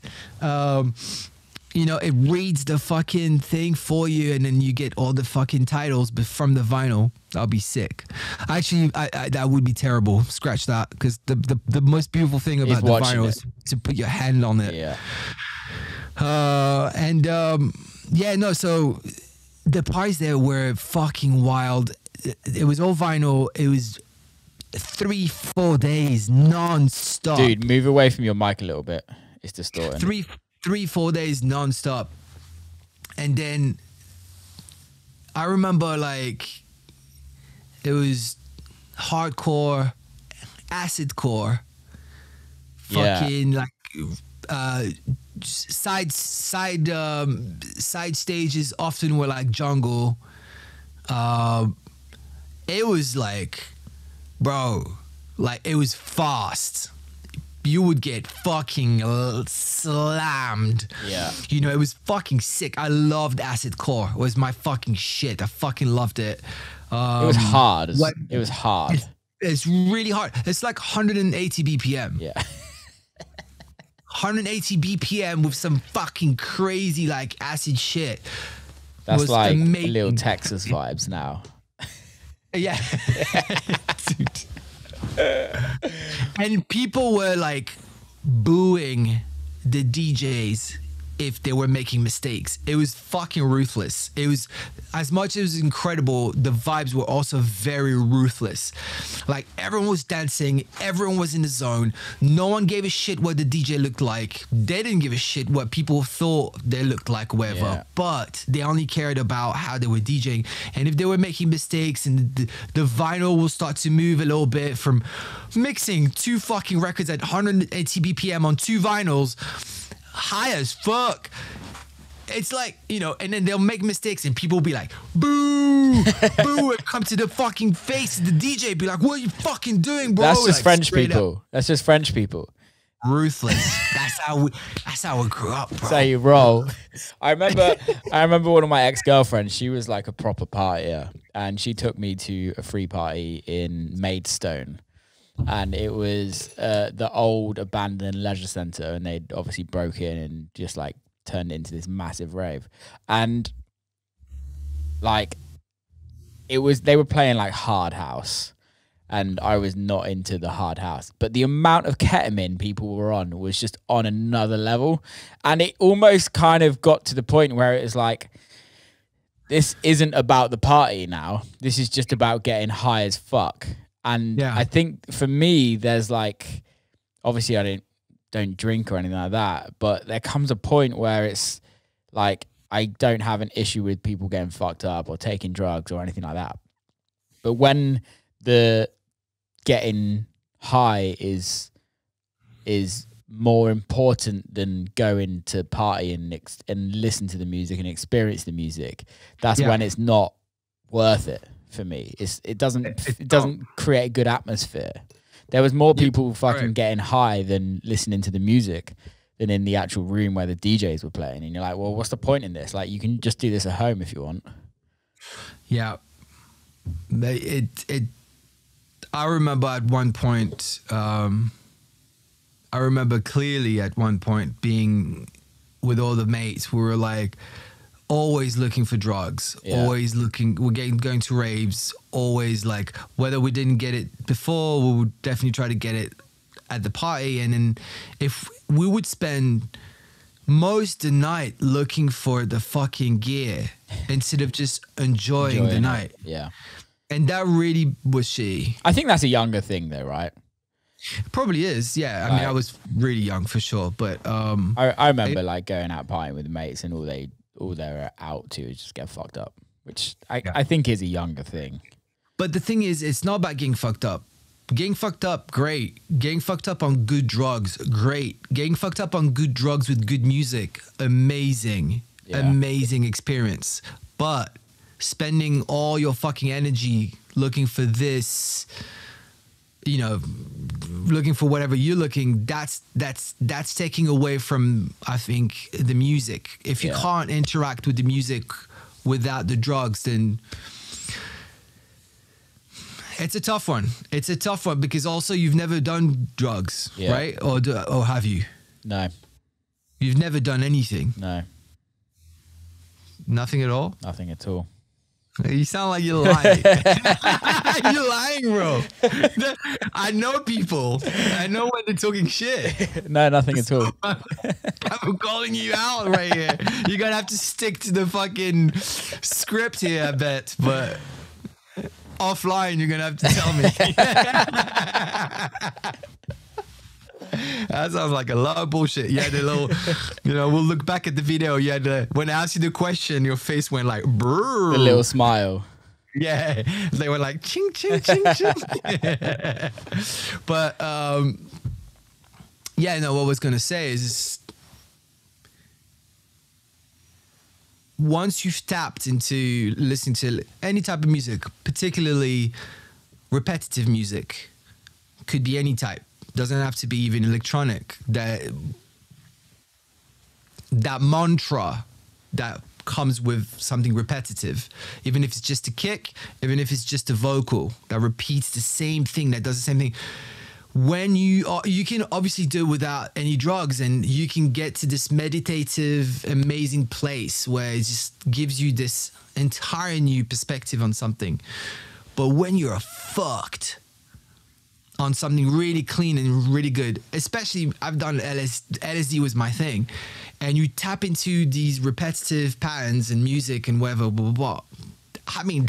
It reads the fucking thing for you, and then you get all the fucking titles from the vinyl. That'll be sick. Actually, I that would be terrible. Scratch that, because the most beautiful thing about the vinyl is to put your hand on it. Yeah. So the parties there were fucking wild. It was all vinyl. It was 3-4 days non-stop. Dude, move away from your mic a little bit. It's distorting. 3-4 days non-stop. And then I remember like it was hardcore, acidcore, fucking like side stages often were like jungle. It was like, bro, like it was fast. You would get fucking slammed. Yeah. It was fucking sick. I loved acid core. It was my fucking shit. I fucking loved it. It was hard. It was hard. It's really hard. It's like 180 BPM. Yeah. 180 BPM with some fucking crazy like acid shit. That's like amazing. Little Texas vibes now. Yeah. Dude. And people were like booing the DJs if they were making mistakes. It was fucking ruthless. It was, as much as it was incredible, the vibes were also very ruthless. Like everyone was dancing, everyone was in the zone. No one gave a shit what the DJ looked like. They didn't give a shit what people thought they looked like, whatever. Yeah. But they only cared about how they were DJing. And if they were making mistakes and the vinyl will start to move a little bit from mixing 2 fucking records at 180 BPM on 2 vinyls, high as fuck. It's like, and then they'll make mistakes and people will be like, boo, boo, and come to the fucking face of the DJ, be like, what are you fucking doing, bro? That's just like, French people. That's just French people. ruthless. That's how we grew up, bro. So you roll. I remember one of my ex-girlfriends, she was like a proper partier, and she took me to a free party in Maidstone. And it was the old abandoned leisure centre, and they'd obviously broke in and just like turned it into this massive rave. And like they were playing like hard house, and I was not into the hard house, but the amount of ketamine people were on was just on another level. And it almost kind of got to the point where it was like, this isn't about the party now. This is just about getting high as fuck. And I think for me, there's like, obviously I don't drink or anything like that, but there comes a point where it's like, I don't have an issue with people getting fucked up or taking drugs or anything like that. But when the getting high is more important than going to party and listen to the music and experience the music, that's when it's not worth it for me. It doesn't create a good atmosphere. There was more people fucking getting high than listening to the music than in the actual room where the DJs were playing. And you're like, well, what's the point in this? Like, you can just do this at home if you want. Yeah. I remember at one point, I remember clearly at one point being with all the mates, we were like always looking for drugs, always looking, going to raves, always like, whether we didn't get it before, we would definitely try to get it at the party. And then if we would spend most of the night looking for the fucking gear instead of just enjoying the night. Yeah. And that really was shitty. I think that's a younger thing though, right? It probably is, yeah. I mean, I was really young for sure, but I remember like going out partying with mates, and all they were out to is just get fucked up, which I think is a younger thing. But the thing is, it's not about getting fucked up. Getting fucked up, great. Getting fucked up on good drugs, great. Getting fucked up on good drugs with good music, amazing. Amazing experience. But spending all your fucking energy looking for this, you know, looking for whatever you're looking, that's taking away from, I think, the music. If you can't interact with the music without the drugs, then it's a tough one. It's a tough one because also you've never done drugs, right? Or have you? No. You've never done anything? No. Nothing at all? Nothing at all. You sound like you're lying. You're lying, bro. I know people. I know when they're talking shit. No, nothing at all. I'm calling you out right here. You're going to have to stick to the fucking script here, I bet. But offline, you're going to have to tell me. That sounds like a lot of bullshit. You had a little, you know, we'll look back at the video. You had when I asked you the question, your face went like, brrr. A little smile. Yeah. They were like, ching, ching, ching, ching. But, yeah, no, what I was going to say is once you've tapped into listening to any type of music, particularly repetitive music, could be any type. Doesn't have to be even electronic. That mantra that comes with something repetitive, even if it's just a kick, even if it's just a vocal that repeats the same thing, that does the same thing. When you can obviously do it without any drugs, and you can get to this meditative, amazing place where it just gives you this entire new perspective on something. But when you're fucked on something really clean and really good, especially I've done LSD was my thing, and you tap into these repetitive patterns and music and whatever, blah, blah, blah. I mean,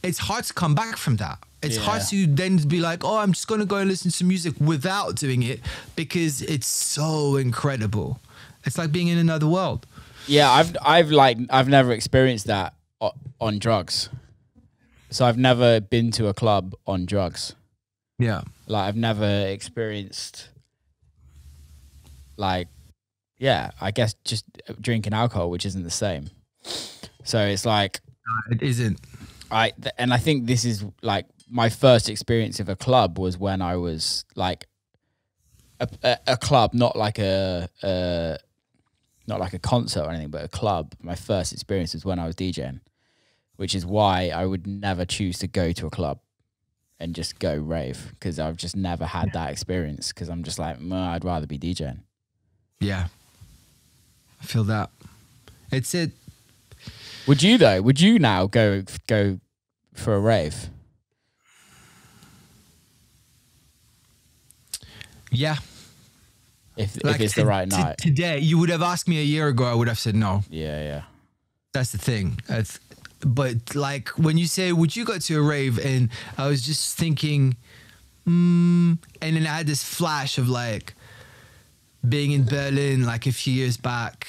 it's hard to come back from that. It's hard to then be like, oh, I'm just going to go and listen to music without doing it, because it's so incredible. It's like being in another world. Yeah, I've never experienced that on drugs. So I've never been to a club on drugs. Yeah. Like I've never experienced like, I guess just drinking alcohol, which isn't the same. So it's like, it isn't. And I think this is like my first experience of a club was when I was like a club, not like a concert or anything, but a club. My first experience was when I was DJing, which is why I would never choose to go to a club and just go rave, because I've just never had that experience, because I'm just like, I'd rather be DJing. Yeah. I feel that. It's it. Would you though? Would you now go for a rave? Yeah. If it's the right night. Today, you would have asked me a year ago, I would have said no. Yeah. That's the thing. But like when you say, would you go to a rave? And I was just thinking, and then I had this flash of like being in Berlin like a few years back.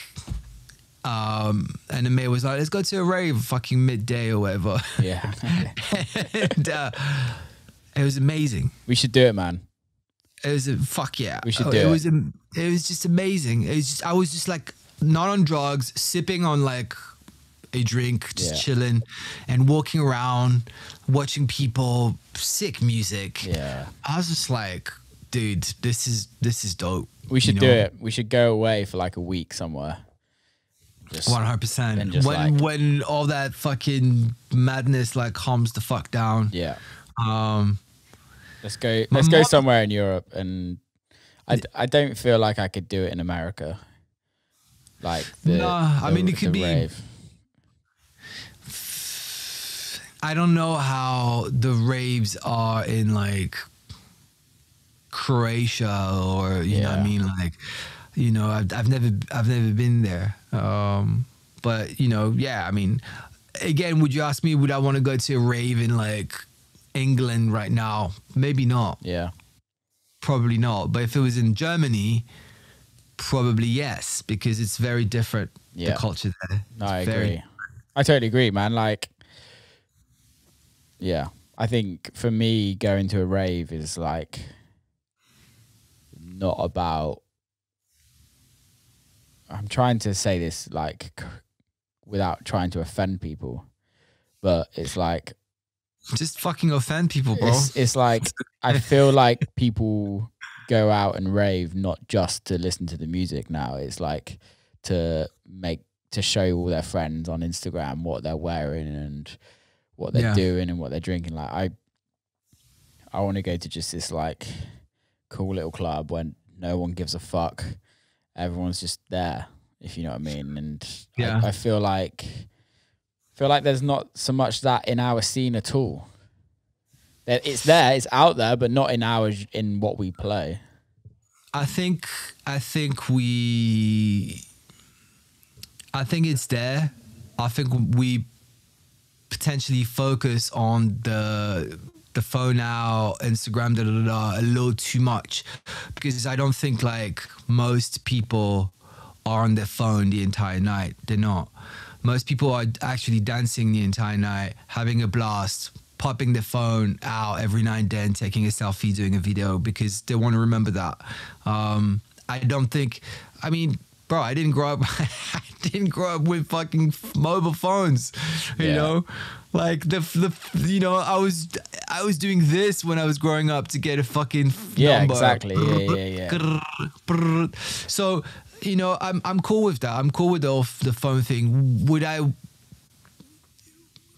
And the mate was like, let's go to a rave fucking midday or whatever. Yeah. And it was amazing. We should do it, man. It was fuck yeah. We should do it. It was just amazing. I was just like not on drugs, sipping on like a drink, just chilling and walking around, watching people, sick music. Yeah. I was just like, dude, this is dope. We should do it. We should go away for like a week somewhere. 100%. When all that fucking madness like calms the fuck down. Yeah. Let's go somewhere in Europe, and I don't feel like I could do it in America. Like it could be rave. I don't know how the raves are in like Croatia or you know what I mean, like, you know, I've never been there. But you know, I mean, again, would you ask me, would I want to go to a rave in like England right now? Maybe not. Yeah. Probably not. But if it was in Germany, probably yes, because it's very different. Yeah. The culture there. No, I agree. I totally agree, man. Like, yeah, I think for me, going to a rave is like not about, I'm trying to say this like without trying to offend people, but it's like, just fucking offend people, bro. It's like, I feel like people go out and rave not just to listen to the music now. It's like to show all their friends on Instagram what they're wearing and what they're doing and what they're drinking. Like I want to go to just this like cool little club when no one gives a fuck. Everyone's just there, if you know what I mean. And I feel like there's not so much that in our scene at all. It's there, it's out there, but not in what we play. I think it's there. I think we potentially focus on the phone now, Instagram, a little too much, because I don't think like most people are on their phone the entire night. They're not. Most people are actually dancing the entire night, having a blast, popping their phone out every now and then, taking a selfie, doing a video, because they want to remember that. I don't think, I mean, bro, I didn't grow up with fucking mobile phones, you know, like you know, I was doing this when I was growing up to get a fucking number. Exactly. Yeah. So, you know, I'm cool with that. I'm cool with the phone thing.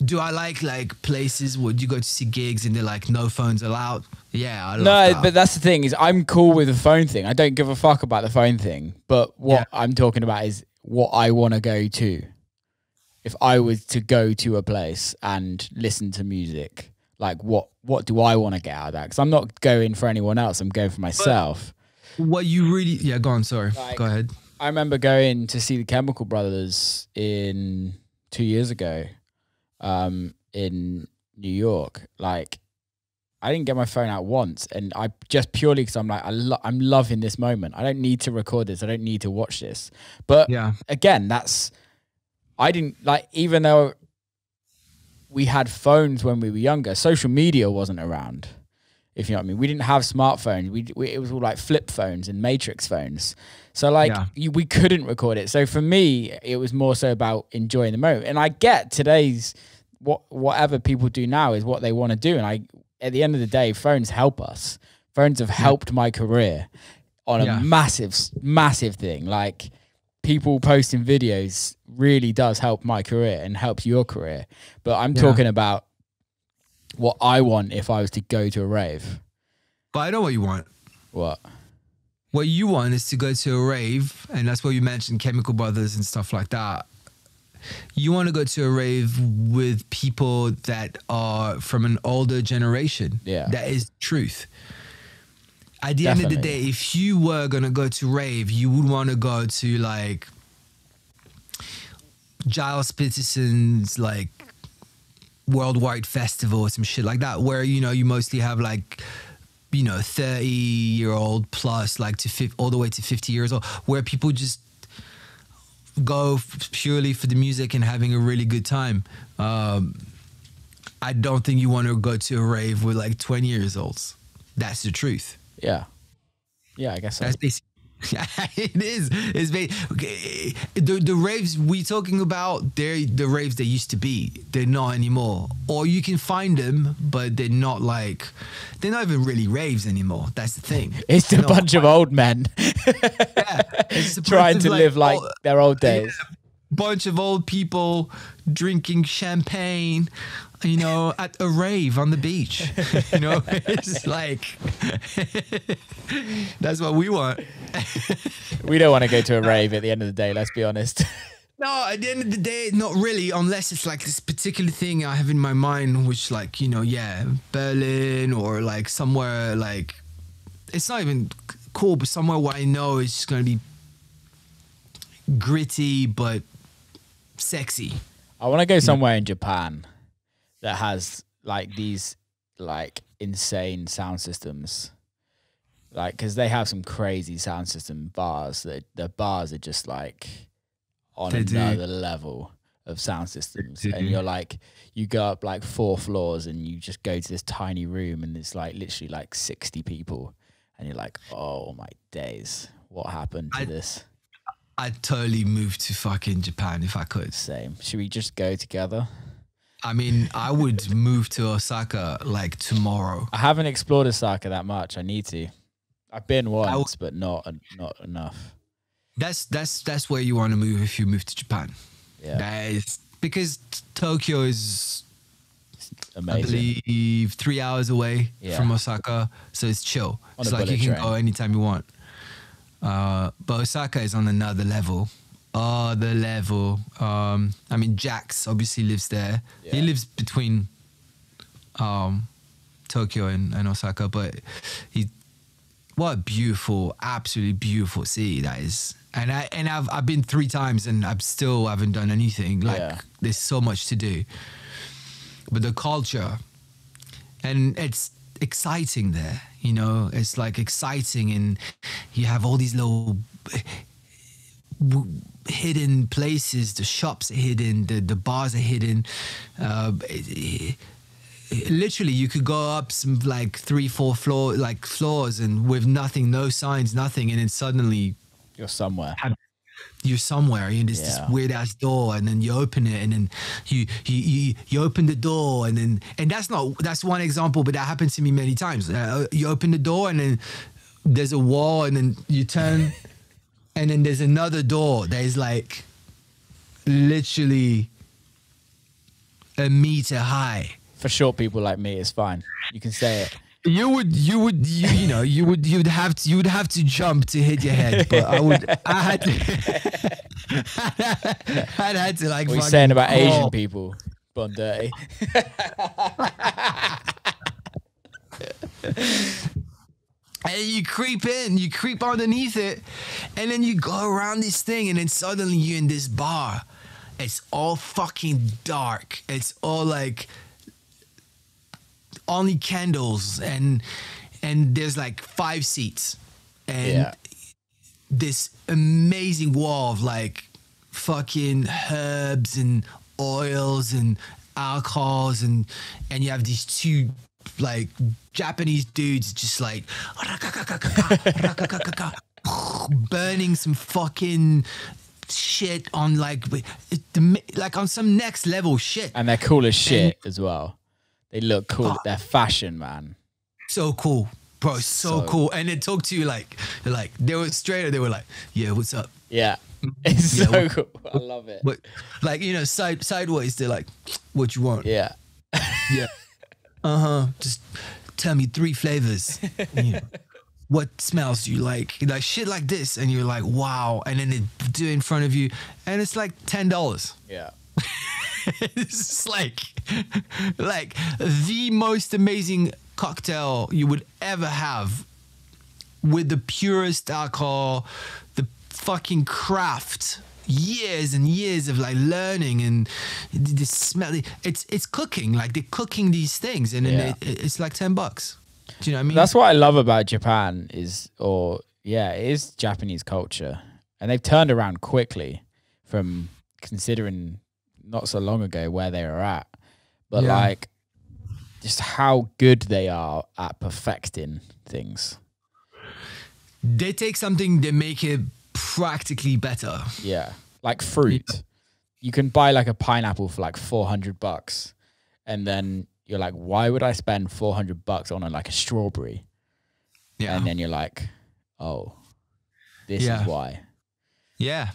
Do I like places? Would you go to see gigs and they're like no phones allowed? Yeah, I love that. But that's the thing, is I'm cool with the phone thing. I don't give a fuck about the phone thing. But what I'm talking about is what I want to go to. If I was to go to a place and listen to music, like what do I want to get out of that? Because I'm not going for anyone else. I'm going for myself. But what you really... Yeah, go on. Sorry. Go ahead. I remember going to see the Chemical Brothers 2 years ago in New York. Like, I didn't get my phone out once, and I just purely because I'm like, I'm loving this moment. I don't need to record this. I don't need to watch this. But again, I didn't like, even though we had phones when we were younger, social media wasn't around. If you know what I mean, we didn't have smartphones. It was all like flip phones and matrix phones. So like we couldn't record it. So for me, it was more so about enjoying the moment. And I get today's whatever people do now is what they want to do. And at the end of the day, phones help us. Phones have helped my career on a massive thing. Like, people posting videos really does help my career and helps your career. But I'm talking about what I want if I was to go to a rave. But I know what you want. What? What you want is to go to a rave, and that's what you mentioned, Chemical Brothers and stuff like that. You want to go to a rave with people that are from an older generation. Yeah. That is truth. At the end of the day, if you were going to go to rave, you would want to go to like Giles Peterson's like worldwide festival or some shit like that, where, you know, you mostly have like, you know, 30-year-old plus like all the way to 50 years old, where people just go purely for the music and having a really good time. I don't think you want to go to a rave with like 20 years olds. That's the truth. Yeah. Yeah, I guess so. That's basically, it is. It's okay. The raves we talking about, they're the raves they used to be. They're not anymore. Or you can find them, but they're not even really raves anymore. That's the thing. It's a bunch of old men trying to live like their old days. Bunch of old people drinking champagne, you know, at a rave on the beach. You know, it's like that's what we want. We don't want to go to a rave at the end of the day, let's be honest. No, at the end of the day, not really, unless it's like this particular thing I have in my mind, which, like, you know, Berlin or like somewhere like, it's not even cool, but somewhere where I know it's just going to be gritty but sexy. I want to go somewhere in Japan that has like these like insane sound systems, like, because they have some crazy sound system bars. The bars are just like on another level of sound systems, and you're like, you go up like 4 floors and you just go to this tiny room and it's like literally like 60 people, and you're like, oh my days, what happened to this? I'd totally move to fucking Japan if I could. Same. Should we just go together? I mean, I would move to Osaka like tomorrow. I haven't explored Osaka that much. I need to. I've been once, but not enough. That's where you want to move if you move to Japan. Yeah. That is, because Tokyo is amazing. I believe 3 hours away from Osaka, so it's chill. It's like you can go anytime you want. But Osaka is on another level. I mean, Jax obviously lives there. Yeah. He lives between Tokyo and Osaka, but what a beautiful, absolutely beautiful city that is. And I've been 3 times and I still haven't done anything. Like, there's so much to do. But the culture, and it's exciting there, you know, it's like exciting, and you have all these little hidden places. The shops are hidden, the bars are hidden. Literally, you could go up some like 3-4 floors and with nothing, no signs, nothing, and then suddenly you're somewhere. You're somewhere. You're in this weird ass door, and then you open it, and then you open the door, and that's one example, but that happened to me many times. You open the door, and then there's a wall, and then you turn, and then there's another door that is like literally a meter high. For short people like me, it's fine. You can say it. You would have to jump to hit your head, but I had to like. What are you saying about Asian people? Born dirty. And you creep underneath it, and then you go around this thing, and then suddenly you're in this bar. It's all fucking dark. It's all like only candles, and there's like 5 seats, and this amazing wall of like fucking herbs and oils and alcohols, and you have these 2 like Japanese dudes just like burning some fucking shit on like on some next level shit, and they're cool as shit as well. They look cool. They're fashion, man. So cool. Bro, so cool. And they talk to you like they were straight. They were like, "Yeah, what's up?" Yeah, it's Yeah, so cool. I love it. What, like, you know, sideways. They're like, "What you want?" Yeah, Yeah. Just tell me 3 flavors. You know, what smells do you like? Like shit like this, and you're like, wow. And then they do it in front of you, and it's like $10. yeah. It's like the most amazing cocktail you would ever have, with the purest alcohol, the fucking craft, years and years of like learning and the smell. It's cooking, like they're cooking these things, and then it's like $10. Do you know what I mean? That's what I love about Japan it is Japanese culture, and they've turned around quickly from considering not so long ago where they were at, but like just how good they are at perfecting things. They take something, they make it practically better. Yeah, like fruit. Yeah. You can buy like a pineapple for like $400, and then you're like, why would I spend $400 on like a strawberry? Yeah, and then you're like, oh, this is why. Yeah.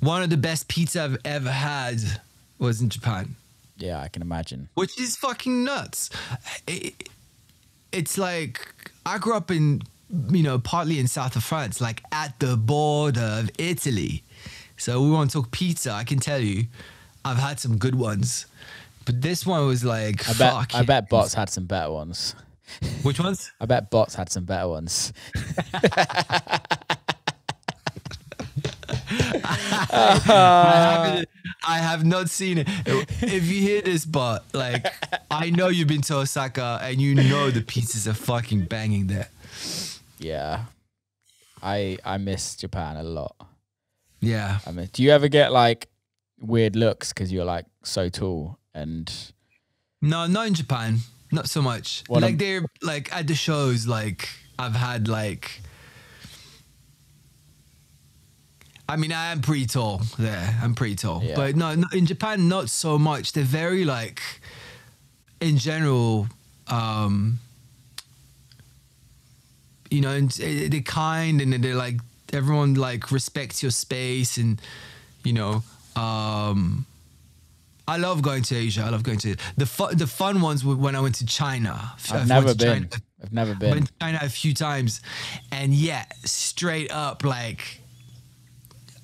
One of the best pizza I've ever had was in Japan. Yeah, I can imagine. Which is fucking nuts. It's like, I grew up in, you know, partly in south of France, like at the border of Italy. So we want to talk pizza. I can tell you, I've had some good ones. But this one was like, I bet Bots had some better ones. Which ones? I bet Bots had some better ones. I have not seen it. If you hear this, Bot, like, I know you've been to Osaka and you know the pizzas are fucking banging there. Yeah. I miss Japan a lot. Yeah. I mean, do you ever get like weird looks because you're like so tall? And no, not in Japan, not so much. Like they're like at the shows, like I've had like, I mean, I am pretty tall there. I'm pretty tall, but no, in Japan, not so much. They're very like, in general, you know, and they're kind, and they're like, everyone like respects your space, and you know, I love going to Asia. I love going to the fun ones were when I went to China. I've never been. I've never been. I've been to China a few times, and straight up, like,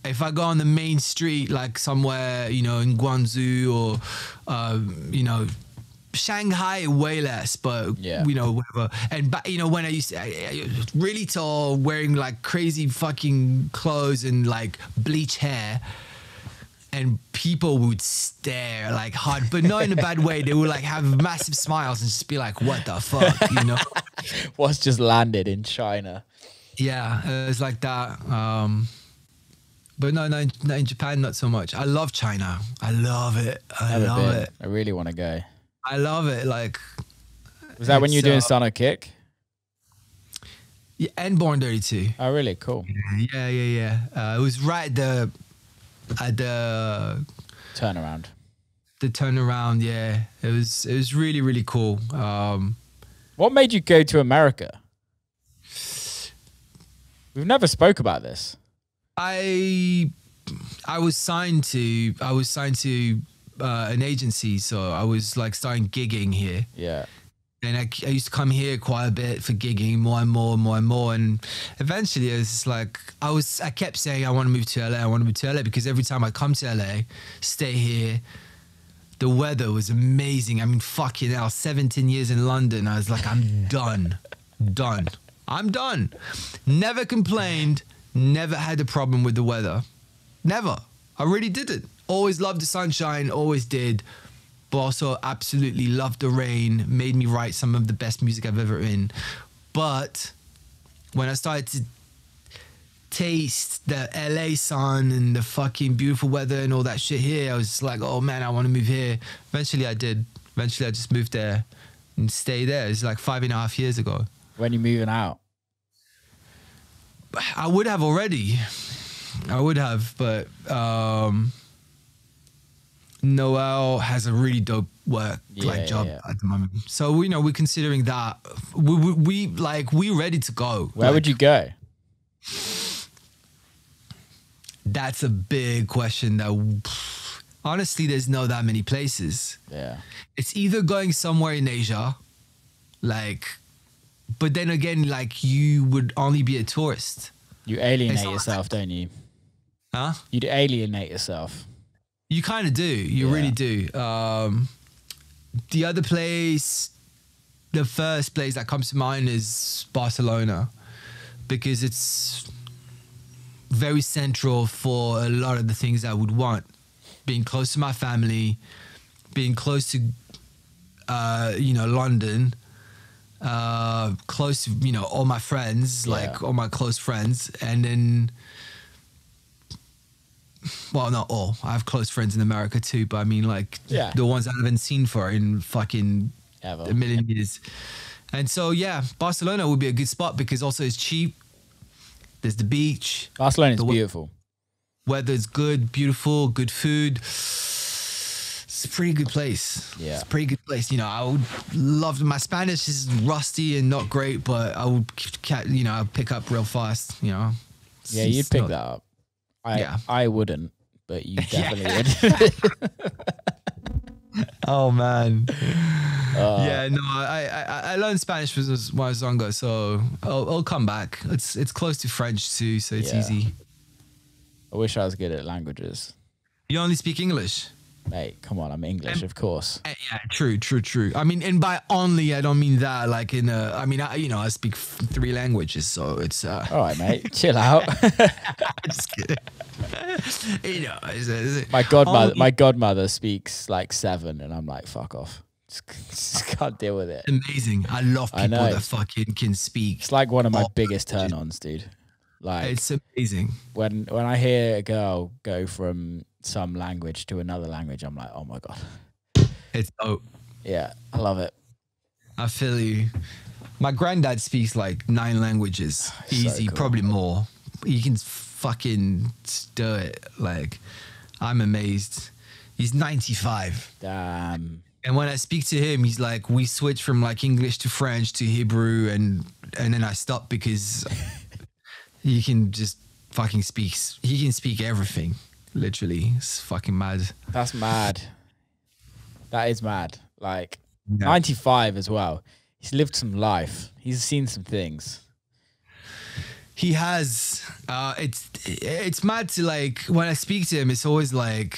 if I go on the main street, like somewhere, you know, in Guangzhou or, you know, Shanghai, way less, but you know, whatever. And you know, when I used to, really tall, wearing like crazy fucking clothes and like bleach hair, and people would stare like hard, but not in a bad way. They would like have massive smiles and just be like, "What the fuck," you know? What's just landed in China? Yeah, it was like that. But no, in Japan, not so much. I love China. I love it. I love it. I really want to go. I love it. Like, was that when you were doing Sonic Kick? Yeah, and Born 32. Oh, really? Cool. Yeah. It was right at the turnaround. The turnaround, yeah. It was really, really cool. What made you go to America? We've never spoke about this. I was signed to an agency, so I was like starting gigging here. Yeah. And I used to come here quite a bit for gigging, more and more. And eventually it was like, I kept saying, I want to move to LA, because every time I come to LA, stay here, the weather was amazing. I mean, fucking hell, 17 years in London, I was like, I'm done. I'm done. Never complained, never had a problem with the weather. Never. I really didn't. Always loved the sunshine, always did. But also absolutely loved the rain, made me write some of the best music I've ever written. But when I started to taste the LA sun and the fucking beautiful weather and all that shit here, I was just like, oh man, I want to move here. Eventually I did. Eventually I just moved there and stayed there. It's like 5.5 years ago. When you moving out? I would have already. But Noel has a really dope job at the moment. So we're considering that. We ready to go. Where would you go? That's a big question. That honestly, there's not that many places. Yeah, it's either going somewhere in Asia, but then again, you would only be a tourist. You alienate yourself, don't you? Huh? You'd alienate yourself. You kind of do. You really do. The other place, the first place that comes to mind is Barcelona, because it's very central for a lot of the things I would want. Being close to my family, being close to, London, close to, all my friends, all my close friends. And then, well, not all. I have close friends in America too, but I mean, the ones I haven't seen for in fucking a million years. And so, Barcelona would be a good spot because also it's cheap. There's the beach. Barcelona's beautiful. Weather's good, beautiful, good food. It's a pretty good place. Yeah. It's a pretty good place. I would love, my Spanish is rusty and not great, but I would, I'll pick up real fast, Yeah, you'd pick that up. I wouldn't, but you definitely would. Oh man. I learned Spanish when I was younger, so I'll come back. It's close to French too, so it's easy. I wish I was good at languages. You only speak English? Mate, come on, I'm English, of course. Yeah, true. I mean, and by only, I don't mean that I speak 3 languages, so it's... All right, mate, chill out. Just kidding. My godmother speaks 7, and I'm like, fuck off. Just can't deal with it. Amazing. I love people that fucking can speak. It's like one of my biggest turn-ons, dude. It's amazing. When I hear a girl go from some language to another language, I'm like, oh my God. It's dope. Yeah, I love it. I feel you. My granddad speaks 9 languages. Easy, so cool. Probably more. He can fucking do it. I'm amazed. He's 95. Damn. And when I speak to him, he's like, we switch from English to French to Hebrew, and then I stop because he can just fucking speak. He can speak everything. Literally, it's fucking mad. That's mad. That is mad. 95 as well. He's lived some life. He's seen some things. He has. It's mad to when I speak to him, it's always to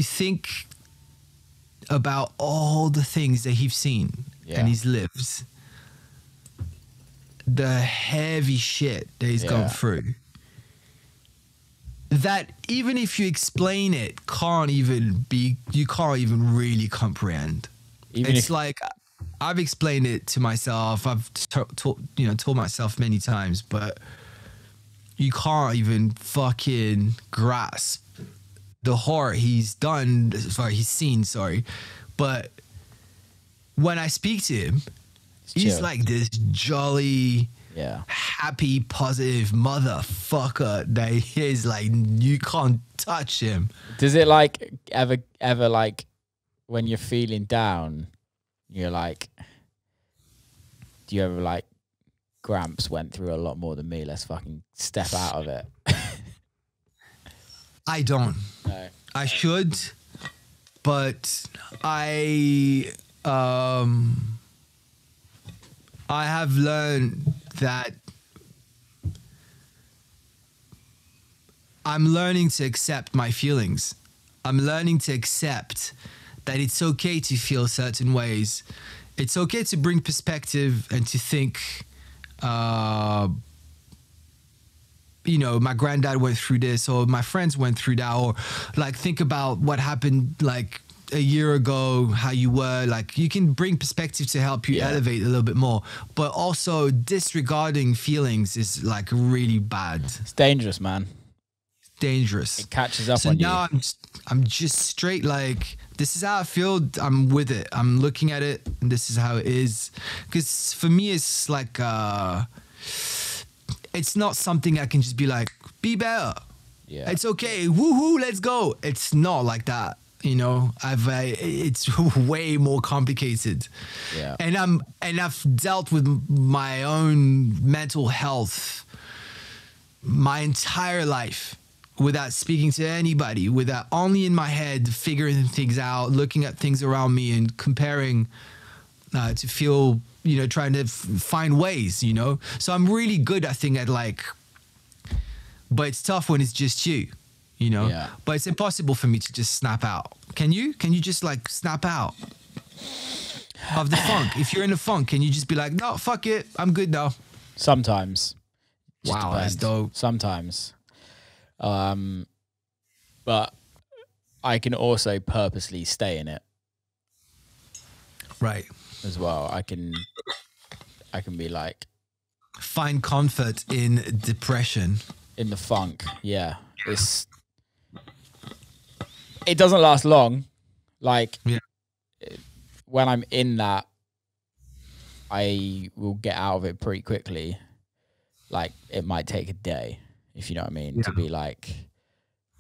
think about all the things that he's seen and he's lived. The heavy shit that he's gone through. That even if you explain it, you can't even really comprehend. It's I've explained it to myself. I've told myself many times, but you can't even fucking grasp the horror he's seen. But when I speak to him, he's like this jolly, happy, positive motherfucker that he is you can't touch him. Does it ever when you're feeling down, you're do you ever Gramps went through a lot more than me, let's fucking step out of it? I don't. No. I should, but I have learned that I'm learning to accept my feelings. I'm learning to accept that it's okay to feel certain ways. It's okay to bring perspective and to think, my granddad went through this, or my friends went through that, or think about what happened a year ago, how you were. You can bring perspective to help you elevate a little bit more, but also disregarding feelings is really bad. It's dangerous, man. Dangerous. It catches up on you. So now I'm just straight this is how I feel. I'm with it. I'm looking at it, and this is how it is. Because for me, it's it's not something I can just be better. Yeah. It's okay. Woohoo, let's go. It's not like that. You know, it's way more complicated. Yeah. And I've dealt with my own mental health my entire life without speaking to anybody, without only in my head figuring things out, looking at things around me and comparing to feel, you know, trying to find ways, you know. So I'm really good, I think, at like, but it's tough when it's just you, you know. Yeah. But it's impossible for me to just snap out. Can you just like snap out of the funk? If you're in a funk, can you just be like, no, fuck it, I'm good now? Sometimes. Just Wow, depends. that's dope. Sometimes. But I can also purposely stay in it Right. as well. I can be like Find comfort in depression. in the funk. Yeah. It doesn't last long. Like Yeah. when I'm in that, I will get out of it pretty quickly. Like it might take a day, if you know what I mean, to be like.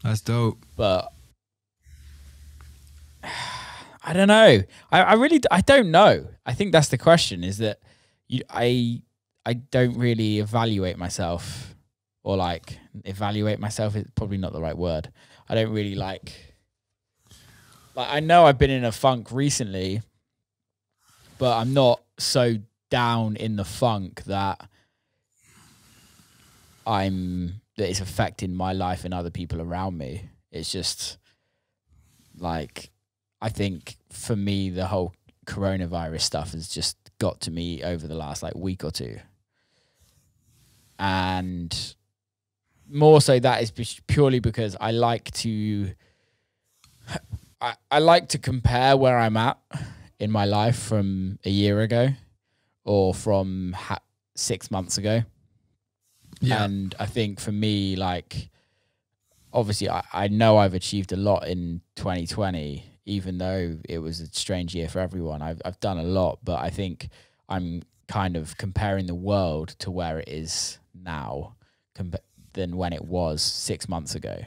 That's dope. But I don't know. I don't know. I think that's the question. Is that I don't really evaluate myself, or like evaluate myself is probably not the right word. I don't really like I know I've been in a funk recently, but I'm not so down in the funk that it's affecting my life and other people around me. It's just like, I think for me, the whole coronavirus stuff has just got to me over the last like week or two. And more so that is purely because I like to compare where I'm at in my life from a year ago or from 6 months ago. Yeah. And I think for me, like, obviously I know I've achieved a lot in 2020, even though it was a strange year for everyone. I've done a lot, but I think I'm kind of comparing the world to where it is now than when it was 6 months ago.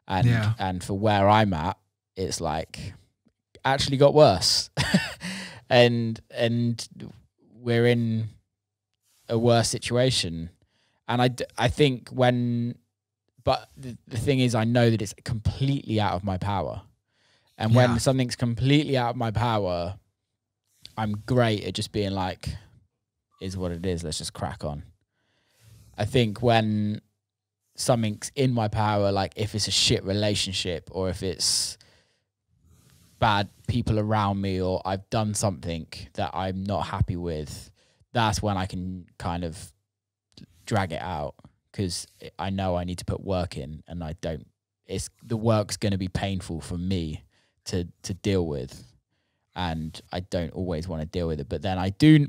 And for where I'm at, it's like actually got worse. and we're in a worse situation. And I think but the thing is, I know that it's completely out of my power. And when something's completely out of my power, I'm great at just being like, is what it is, let's just crack on. I think when something's in my power, like if it's a shit relationship or if it's bad people around me or I've done something that I'm not happy with, that's when I can kind of drag it out, because I know I need to put work in, and the work's going to be painful for me to deal with, and I don't always want to deal with it. But then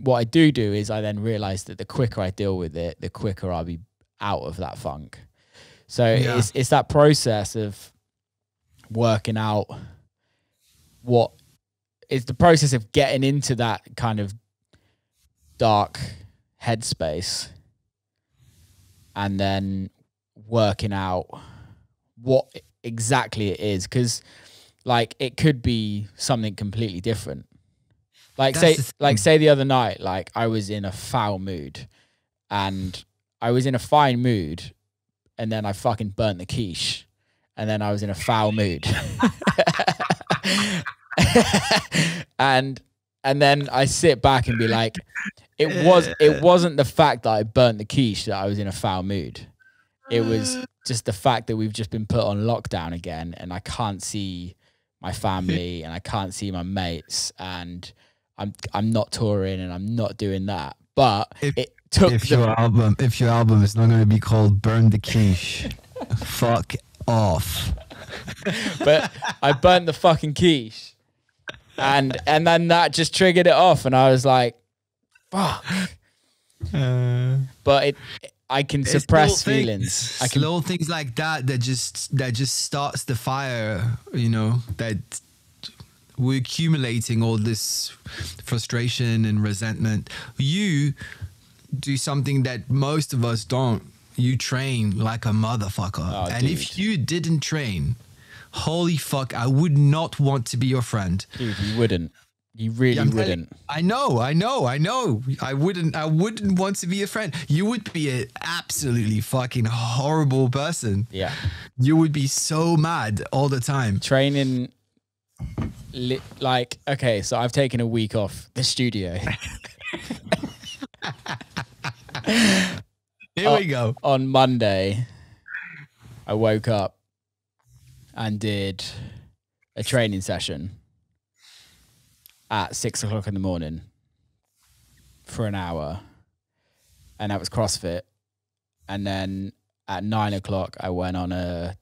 what I do is I then realize that the quicker I deal with it, the quicker I'll be out of that funk. So it's that process of working out what is the process of getting into that kind of dark headspace, and then working out what exactly it is. Because like it could be something completely different. Like say the other night, like I was in a foul mood and I was in a fine mood, and then I fucking burnt the quiche, and then I was in a foul mood. and then I sit back and be like, it wasn't the fact that I burnt the quiche that I was in a foul mood. It was just the fact that we've just been put on lockdown again, and I can't see my family and I can't see my mates, and I'm not touring and I'm not doing that. But if your album is not going to be called Burn the Quiche, fuck off. But I burnt the fucking quiche, and then that just triggered it off, and I was like, fuck. But I can suppress feelings. Little things like that just starts the fire, you know, that we're accumulating all this frustration and resentment. You do something that most of us don't. you train like a motherfucker. Oh, and dude. if you didn't train, holy fuck, I would not want to be your friend. Dude, you wouldn't. You really wouldn't. I know. I wouldn't want to be a friend. You would be an absolutely fucking horrible person. Yeah. You would be so mad all the time. Training, like, okay, so I've taken a week off the studio. Here we go. On Monday, I woke up and did a training session at 6 o'clock in the morning for an hour. And that was CrossFit. And then at 9 o'clock, I went on a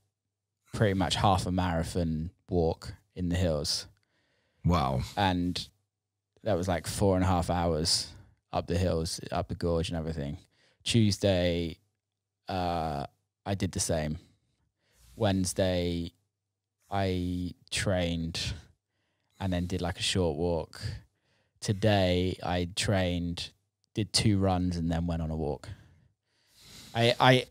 pretty much half a marathon walk in the hills. Wow. And that was like 4.5 hours up the hills, up the gorge and everything. Tuesday, I did the same. Wednesday, I trained and then did like a short walk. Today, I trained, did 2 runs and then went on a walk. I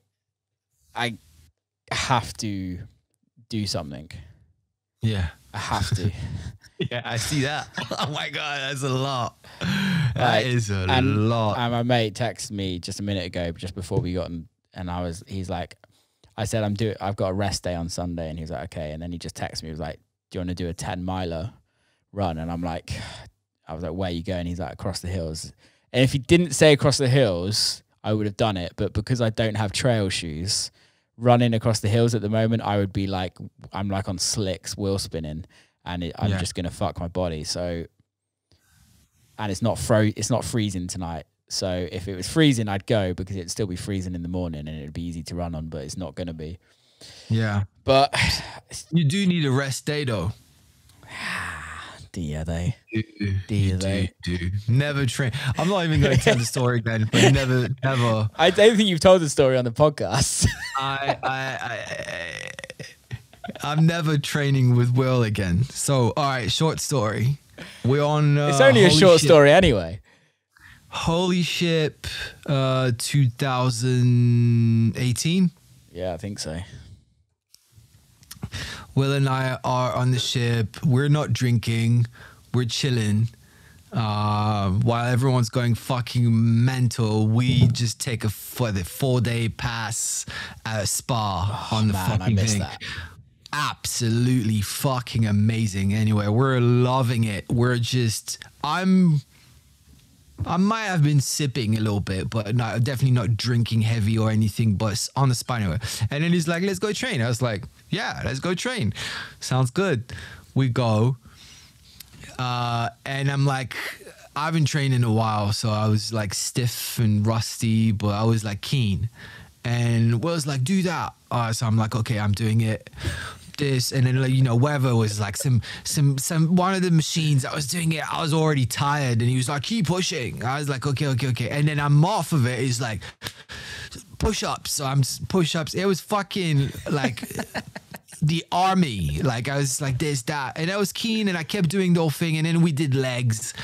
have to do something. Yeah. I have to. Yeah, I see that. Oh my God, that's a lot. That Like, is a lot. And my mate texted me just a minute ago, just before we got in, and he's like, I said, I've got a rest day on Sunday, and he's like, okay. And then he just texted me, he was like, do you want to do a 10-miler run? And I was like, where are you going? He's like, across the hills. And if he didn't say across the hills, I would have done it. But because I don't have trail shoes, running across the hills at the moment, I would be like, I'm like on slicks, wheel spinning, and I'm just going to fuck my body. So, and it's not freezing tonight. So if it was freezing, I'd go because it'd still be freezing in the morning and it'd be easy to run on, but it's not going to be. Yeah. But you do need a rest day though. Do you do. Never train. I'm not even going to tell the story again, but never. I don't think you've told the story on the podcast. I'm never training with Will again. So, all right, short story. We're on. It's only a short story anyway. Holy ship, 2018. Yeah, I think so. Will and I are on the ship. We're not drinking. We're chilling. While everyone's going fucking mental, we just take a 4-day pass at a spa on the fucking thing. That. Absolutely fucking amazing. Anyway, we're loving it. We're just, I might have been sipping a little bit, but no, definitely not drinking heavy or anything, but on the spot anyway. And then he's like, let's go train. I was like, yeah, let's go train. Sounds good. We go. And I'm like, I haven't trained in a while, so I was like stiff and rusty, but I was like keen. And Will's like, do that. So I'm like, okay, I'm doing it. This, and then, like, you know, whether it was like some one of the machines I was doing it, I was already tired, and he was like, keep pushing. I was like, okay. And then I'm off of it. He's like, push-ups. So I'm push-ups. It was fucking like the army. Like I was like this, that, and I was keen, and I kept doing the whole thing. And then we did legs.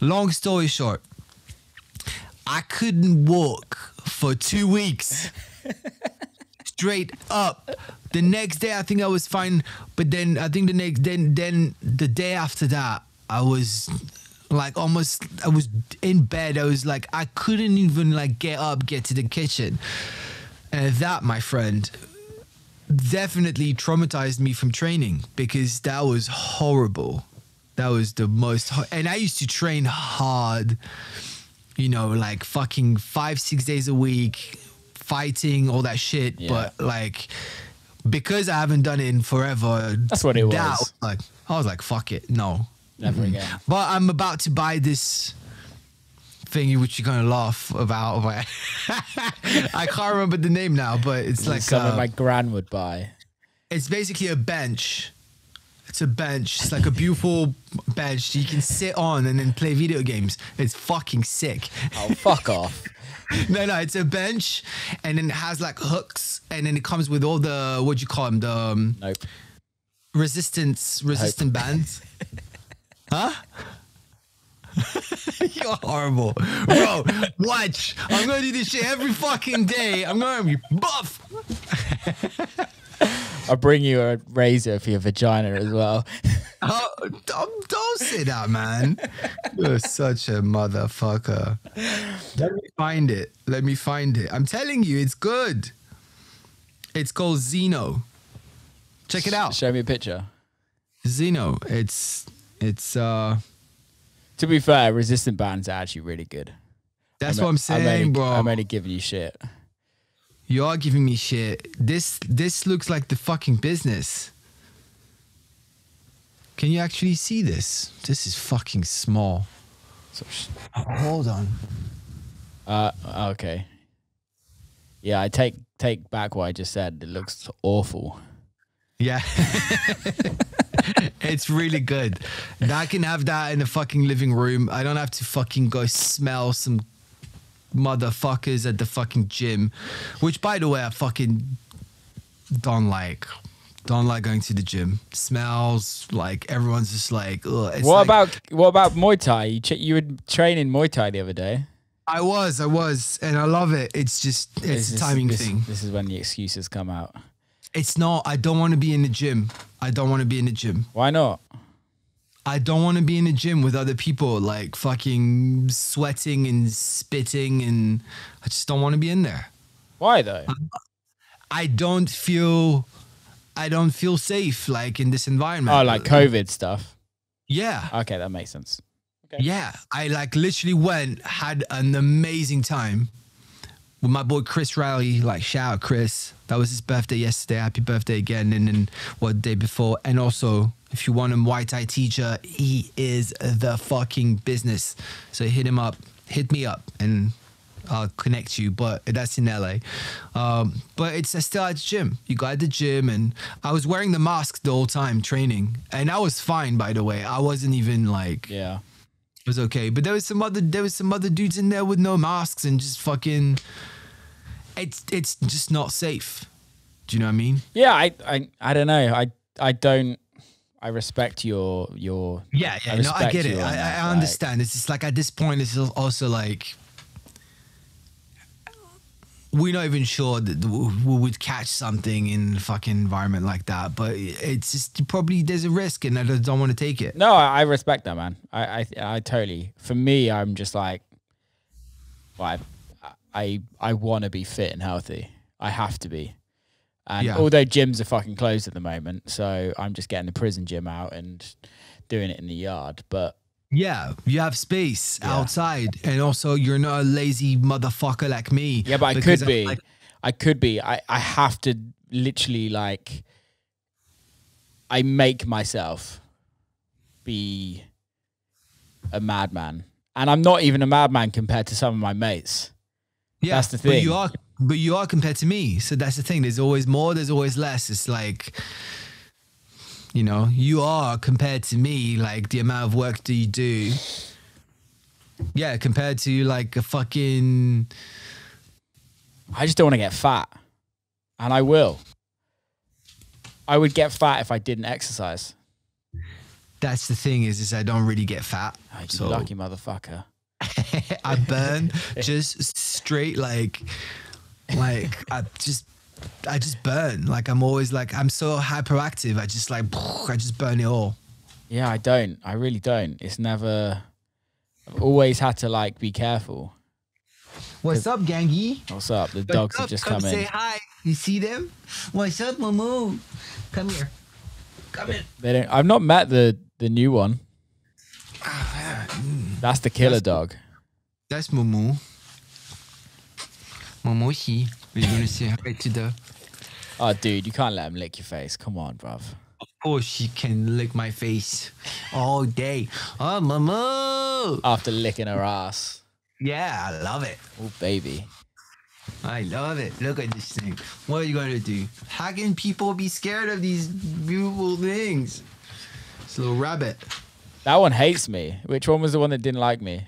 Long story short, I couldn't walk for 2 weeks. Straight up. The next day, I think I was fine, but then I think then the day after that, I was like I was in bed. I was like, I couldn't even like get up, get to the kitchen. And that, my friend, definitely traumatized me from training, because that was horrible. That was the most, and I used to train hard, you know, like fucking 5-6 days a week, fighting, all that shit. Yeah. But like, because I haven't done it in forever, that's what it was. Like, I was like, fuck it, no, never again. But I'm about to buy this thingy, which you're gonna laugh about. I can't remember the name now, but it's like something my gran would buy. It's basically a bench. It's a bench. It's like a beautiful bench you can sit on and then play video games. It's fucking sick. Oh, fuck off. No, it's a bench, and then it has like hooks, and then it comes with all the, what do you call them? The nope. resistant bands. Huh? You're horrible. Bro, watch. I'm going to do this shit every fucking day. I'm going to be buff. I'll bring you a razor for your vagina as well. Oh, don't say that, man. You're such a motherfucker. Let me find it. I'm telling you, it's good. It's called Zeno. Check it out. Show me a picture. Zeno. It's To be fair, resistant bands are actually really good. That's what I'm saying, bro. I'm only giving you shit. You are giving me shit. This looks like the fucking business. Can you actually see this? This is fucking small. Hold on. Okay. Yeah, I take back what I just said. It looks awful. Yeah. It's really good. I can have that in the fucking living room. I don't have to fucking go smell some motherfuckers at the fucking gym, which, by the way, I fucking don't like. Don't like going to the gym. Smells like everyone's just like, ugh. What about Muay Thai? You were training Muay Thai the other day. I was, and I love it. It's a timing thing. This is when the excuses come out. It's not. I don't want to be in the gym. Why not? I don't want to be in the gym with other people like fucking sweating and spitting, and I just don't want to be in there. Why though? I don't feel safe like in this environment. Oh, like COVID stuff. Yeah. Okay, that makes sense. Okay. Yeah, I like literally had an amazing time with my boy Chris Riley. Like, shout out Chris. That was his birthday yesterday. Happy birthday again. And then the day before. And also, if you want a Muay Thai teacher, he is the fucking business. So hit me up, and I'll connect you. But that's in LA. But it's still at the gym. You go at the gym, and I was wearing the mask the whole time training, and I was fine, by the way. I wasn't even like, yeah, it was okay. But there was some other dudes in there with no masks and just fucking. It's just not safe. Do you know what I mean? Yeah, I don't know. I respect your yeah. No, I get it. I understand. It's just like at this point, it's also like we're not even sure that we would catch something in a fucking environment like that. But it's just probably there's a risk, and I don't want to take it. No, I respect that, man. I totally. For me, I'm just like, well, I want to be fit and healthy. I have to be. And although gyms are fucking closed at the moment, so I'm just getting the prison gym out and doing it in the yard. But yeah, you have space outside, and also you're not a lazy motherfucker like me. Yeah, but I could be. I have to literally like, I make myself be a madman, and I'm not even a madman compared to some of my mates. Yeah, that's the thing. But you are compared to me. So that's the thing. There's always more. There's always less. It's like, you know, you are compared to me, like the amount of work that you do. Yeah, compared to like a fucking. I just don't want to get fat. And I will. I would get fat if I didn't exercise. That's the thing is I don't really get fat. Oh, you lucky motherfucker. I burn just straight like I just burn. Like I'm always like I'm so hyperactive. I just burn it all. Yeah, I don't. I really don't. It's never. I've always had to like be careful. What's up, Gangy? What's up? The dogs have just come in. Say hi. You see them? What's up, Momo? Come here. Come in. They don't. I've not met the new one. That's the killer dog. That's Momo. Momoshi. We're gonna say hi to the. Oh, dude, you can't let him lick your face. Come on, bruv. Of course, she can lick my face all day. Oh, Momo. After licking her ass. Yeah, I love it. Oh, baby. I love it. Look at this thing. What are you gonna do? How can people be scared of these beautiful things? It's a little rabbit. That one hates me. Which one was the one that didn't like me?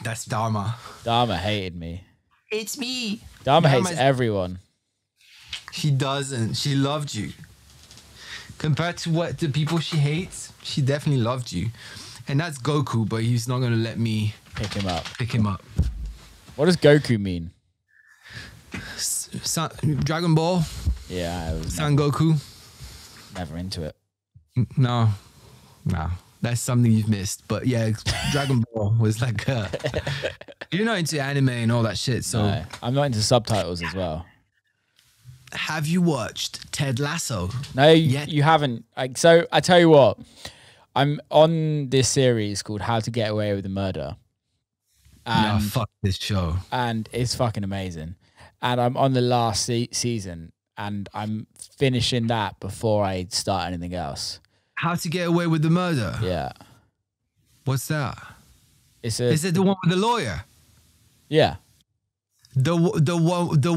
That's Dharma. Dharma hated me. It's me. Dharma hates everyone. She doesn't. She loved you. Compared to what the people she hates, she definitely loved you. and that's Goku, but he's not gonna let me Pick him up. pick him up. What does Goku mean? Dragon Ball, Yeah, I was Son Goku. never into it. No, that's something you've missed. But yeah, Dragon Ball was like, you're not into anime and all that shit. So, No, I'm not into subtitles as well. have you watched Ted Lasso? No, Yet? you haven't. So I tell you what, I'm on this series called How to Get Away with the Murder. No, fuck this show. And it's fucking amazing. And I'm on the last season, and I'm finishing that before I start anything else. How to Get Away with the Murder? Yeah. What's that? Is it the one with the lawyer? Yeah. The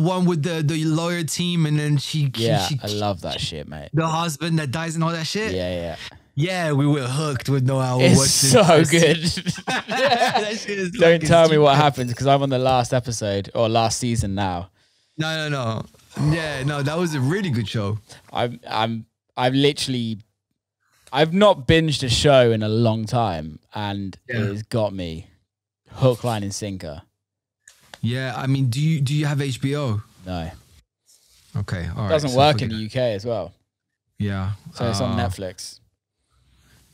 one with the lawyer team, and then she I love that shit, mate. the husband that dies and all that shit. Yeah. Yeah, we were hooked with Noah. It's so good. That shit is Don't fucking tell me what stupid. happens, because I'm on the last episode or last season now. No. Yeah, no, that was a really good show. I've not binged a show in a long time, and it has got me hook, line, and sinker. Yeah, I mean, do you have HBO? No, Okay, all right. it doesn't so work in forget- the UK as well. Yeah, So it's on Netflix.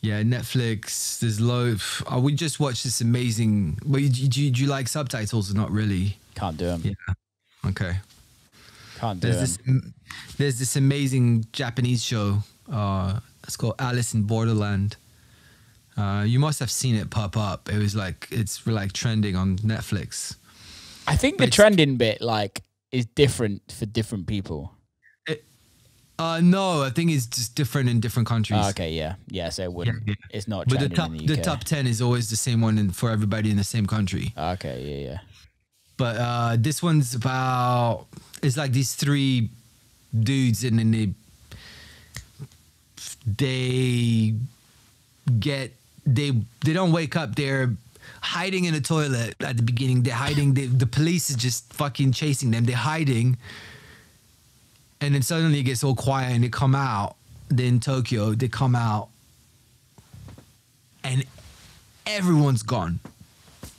Yeah, Netflix. There's loads. We just watched this amazing. Well, do you like subtitles or not really? Can't do them. Yeah. Okay. Can't do them. There's this amazing Japanese show. It's called Alice in Borderland. You must have seen it pop up. It's like trending on Netflix. I think the trending bit is different for different people. No, I think it's just different in different countries. Oh, okay, yeah. So it wouldn't. Yeah. It's not But trending in the UK. the top 10 is always the same one for everybody in the same country. Okay, yeah. But this one's about, it's like these three dudes, and then they don't wake up. They're hiding in a toilet at the beginning. They're hiding. The police is just fucking chasing them. They're hiding. And then suddenly it gets all quiet, and they come out. They're in Tokyo. They come out, and everyone's gone.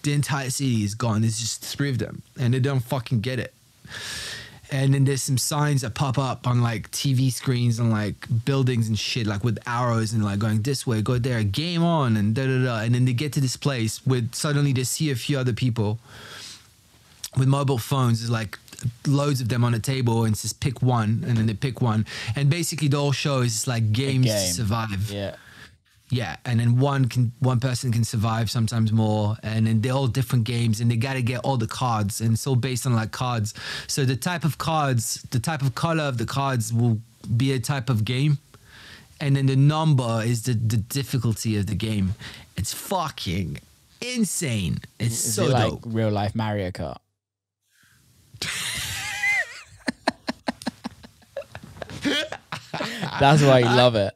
The entire city is gone. There's just three of them, and they don't fucking get it. And then there's some signs that pop up on like TV screens and like buildings and shit, like with arrows and like going this way, go there, game on, and da da da. And then they get to this place with suddenly they see a few other people with mobile phones. There's like loads of them on a table, and it says pick one, and then they pick one. And basically the whole show is just like games to survive. Yeah, and then one person can survive, sometimes more, and then they're all different games, and they got to get all the cards, and it's all based on like cards. So the type of cards, the type of color of the cards will be a type of game, and then the number is the difficulty of the game. It's fucking insane. It's Is so it like dope. real life Mario Kart? That's why you love it.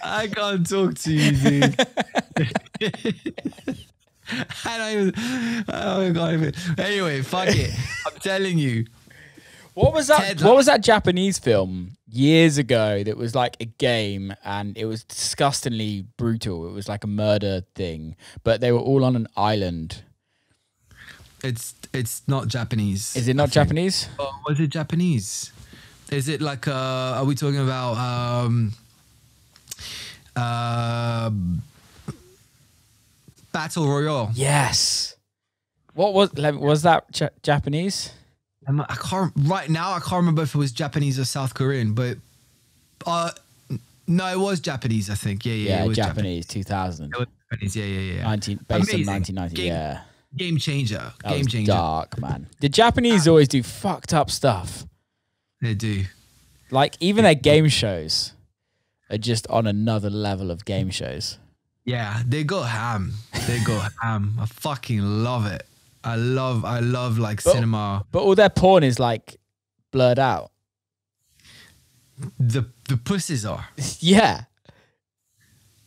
I can't talk to you, dude. I can't even. Anyway, fuck it. I'm telling you. What was that? What was that Japanese film years ago that was like a game, and it was disgustingly brutal? It was like a murder thing, but they were all on an island. It's not Japanese. Is it not Japanese? Oh, was it Japanese? Is it like are we talking about Battle Royale? Yes. What was that Japanese? I can't right now. I can't remember if it was Japanese or South Korean, but no, it was Japanese. I think. Yeah, Yeah, it was Japanese 2000. It was Japanese. Yeah. 19 based in Amazing. 1990. Yeah. Game changer. That Game was changer. dark, man. The Japanese always do fucked up stuff. They do. Like even their game shows are just on another level of game shows. Yeah, they go ham. They go ham. I fucking love it. I love like cinema. But all their porn is like blurred out. The pussies are. Yeah.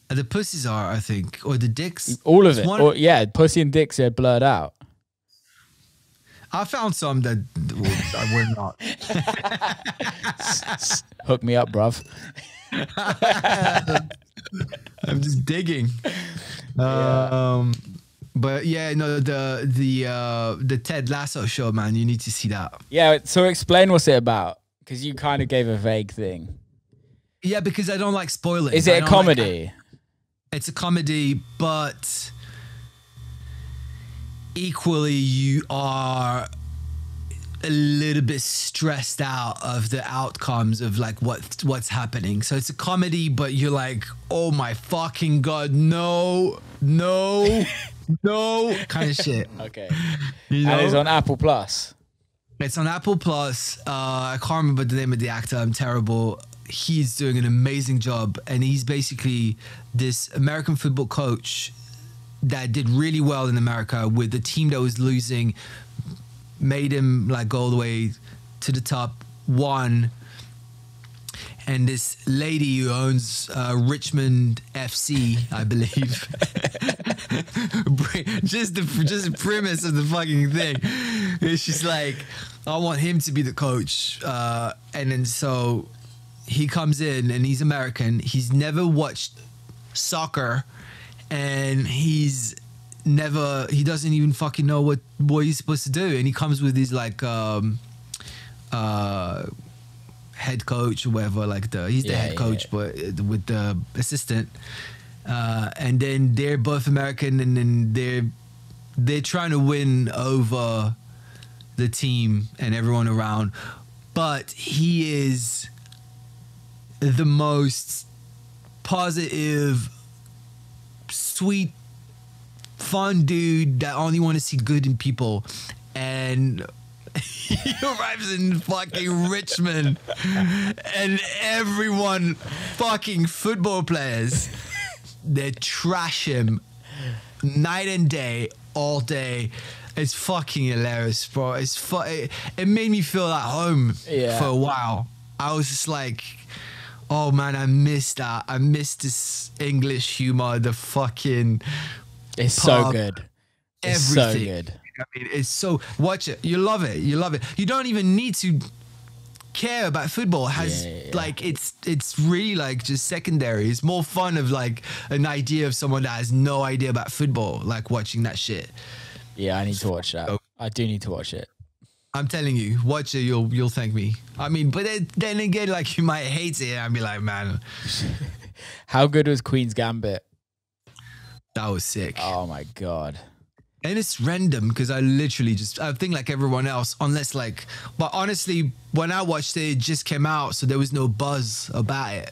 The pussies are, I think, or the dicks. All of It's it. Yeah, pussy and dicks are blurred out. I found some that were not. Hook me up, bruv. I'm just digging. But yeah, no, the Ted Lasso show, man, you need to see that. Yeah, so explain what's it about, because you kind of gave a vague thing. Yeah, because I don't like spoiling. Is it a comedy? It's a comedy, but equally you are a little bit stressed out of the outcomes of like what's happening. So it's a comedy, but you're like, oh my fucking God, no, kind of shit. Okay. You know? And it's on Apple Plus. It's on Apple Plus. I can't remember the name of the actor. I'm terrible. He's doing an amazing job. And he's basically this American football coach that did really well in America with the team that was losing, made him like go all the way to the top, won. And this lady who owns Richmond FC, I believe, just the premise of the fucking thing. She's like, I want him to be the coach. And then so he comes in and he's American. He's never watched soccer and he doesn't even fucking know what he's supposed to do. And he comes with his like head coach or whatever, like he's the head coach, but with the assistant. And then they're both American, and then they're trying to win over the team and everyone around. But he is the most positive, sweet, fun dude that only want to see good in people. And he arrives in fucking Richmond and everyone, fucking football players, they trash him night and day, all day. It's fucking hilarious, bro. It made me feel at home for a while. I was just like, oh man, I missed that. I missed this English humor, the fucking It's pub, so good. It's everything. so good. I mean, it's so, watch it. You love it. You love it. You don't even need to care about football. It has like, it's really like just secondary. It's more fun of like an idea of someone that has no idea about football, like watching that shit. Yeah, I need to watch that. I do need to watch it. I'm telling you, watch it. You'll thank me. I mean, but then again, like you might hate it. I'd be like, man. How good was Queen's Gambit? That was sick. Oh my God. And it's random because I think like everyone else, unless like, but honestly, when I watched it, it just came out. So there was no buzz about it.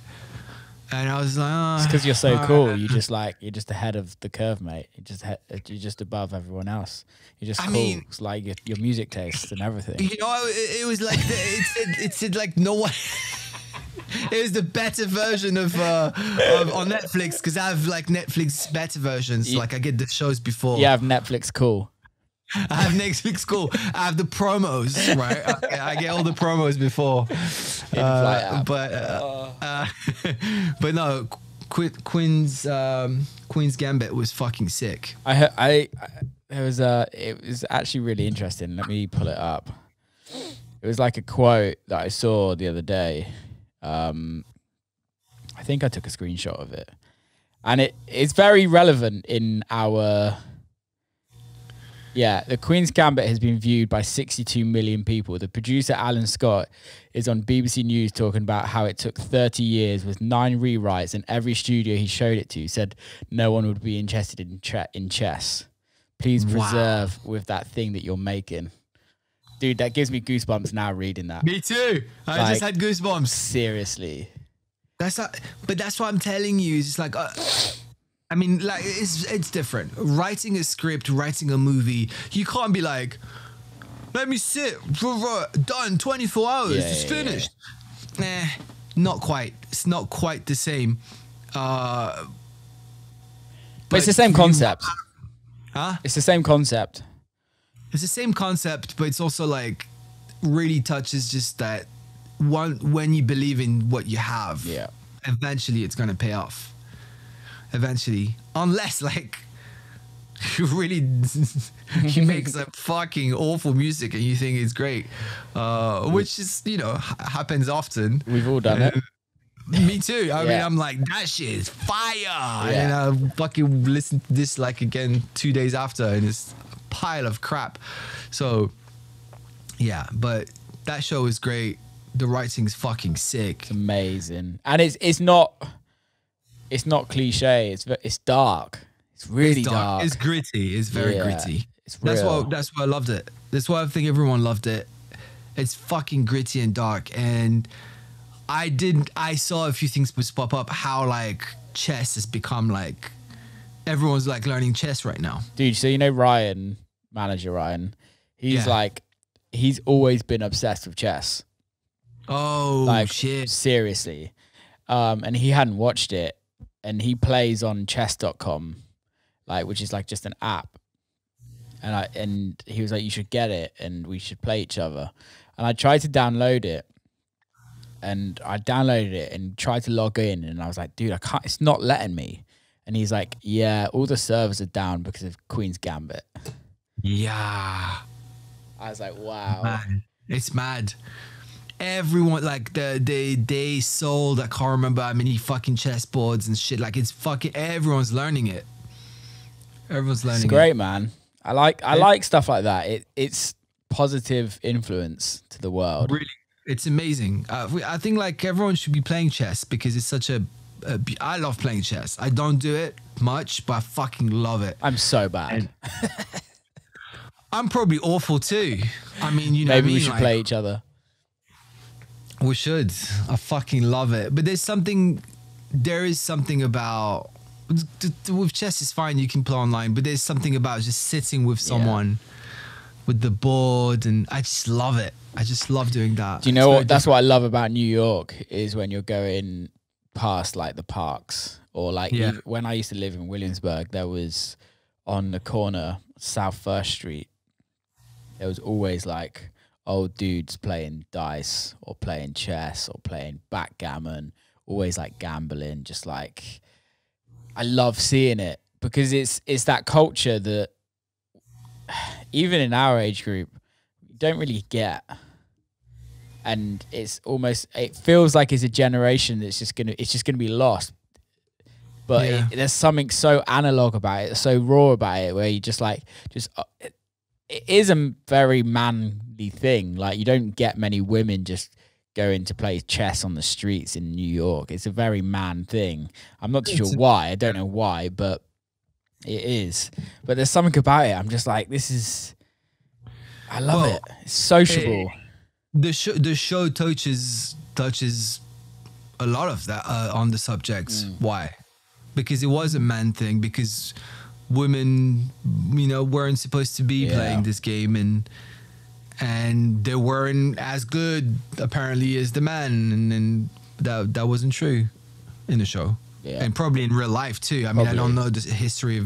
And I was like, it's because you're so cool. You're just ahead of the curve, mate. You're just above everyone else. You're just cool. mean, it's like your music taste and everything. You know, it was like, it said like no one. It was the better version of on Netflix because I have like Netflix better versions. Like I get the shows before. You have Netflix cool. I have Netflix cool. I have the promos, right? I get all the promos before. But no, Queen's Gambit was fucking sick. It was actually really interesting. Let me pull it up. It was like a quote that I saw the other day. I think I took a screenshot of it, and it's very relevant in our. Yeah, the Queen's Gambit has been viewed by 62 million people. The producer, Alan Scott, is on BBC News talking about how it took 30 years with 9 rewrites, and every studio he showed it to said no one would be interested in chess. Please preserve with that thing that you're making. Dude, that gives me goosebumps now reading that. Me too. I just had goosebumps. Seriously. But that's what I'm telling you. It's like... I mean, like it's different. Writing a script, writing a movie, you can't be like, let me sit, done, 24 hours, it's finished. Nah, not quite. It's not quite the same. But it's the same concept. Huh? It's the same concept. It's the same concept, but it's also like really touches just that when you believe in what you have, eventually it's going to pay off. Eventually, unless like you really you make some fucking awful music and you think it's great, which is happens often. We've all done it. Me too. I mean, Yeah. I'm like, that shit is fire. And I fucking listened to this like again 2 days after, and it's a pile of crap. So, yeah, but that show is great. The writing's fucking sick. It's amazing, and it's not cliche. It's dark. It's really dark. It's gritty. It's very gritty. It's real. That's why I loved it. That's why I think everyone loved it. It's fucking gritty and dark. And I saw a few things pop up, how like chess has become like, everyone's like learning chess right now. Dude, so you know Ryan, manager Ryan, he's he's always been obsessed with chess. Oh, like, shit. Seriously. And he hadn't watched it, and he plays on chess.com, like, which is like just an app. And he was like, you should get it and we should play each other. And I tried to download it, and I downloaded it and tried to log in, and I was like, dude, I can't, it's not letting me. And he's like, yeah, all the servers are down because of Queen's Gambit. Yeah. I was like, wow. Man, it's mad. Everyone, like, they sold, I can't remember how many fucking chessboards and shit. Like, it's fucking, everyone's learning it. Everyone's learning it. It's great, man. I like stuff like that. It's positive influence to the world. Really, it's amazing. I think like everyone should be playing chess because it's such I love playing chess. I don't do it much, but I fucking love it. I'm so bad. I'm probably awful too. I mean, you know, maybe we should play each other. We should. I fucking love it. But there is something about, with chess it's fine, you can play online, but there's something about just sitting with someone with the board, and I just love it. I just love doing that. Do you know what? That's what I love about New York, is when you're going past like the parks, or like when I used to live in Williamsburg, there was on the corner, South First Street, there was always like old dudes playing dice or playing chess or playing backgammon, always like gambling. Just like, I love seeing it because it's that culture that even in our age group we don't really get, and it's almost, it feels like it's a generation that's just gonna be lost. But there's something so analog about it, so raw about it, where you just it is a very manly thing. Like, you don't get many women just going to play chess on the streets in New York. It's a very man thing. I'm not too sure why. I don't know why, but it is. But there's something about it. I'm just like, I love it. It's sociable. The show touches a lot of that on the subjects. Why? Because it was a man thing. Because women, you know, weren't supposed to be playing this game, and they weren't as good apparently as the man, and that wasn't true in the show, and probably in real life too. I mean, I don't know the history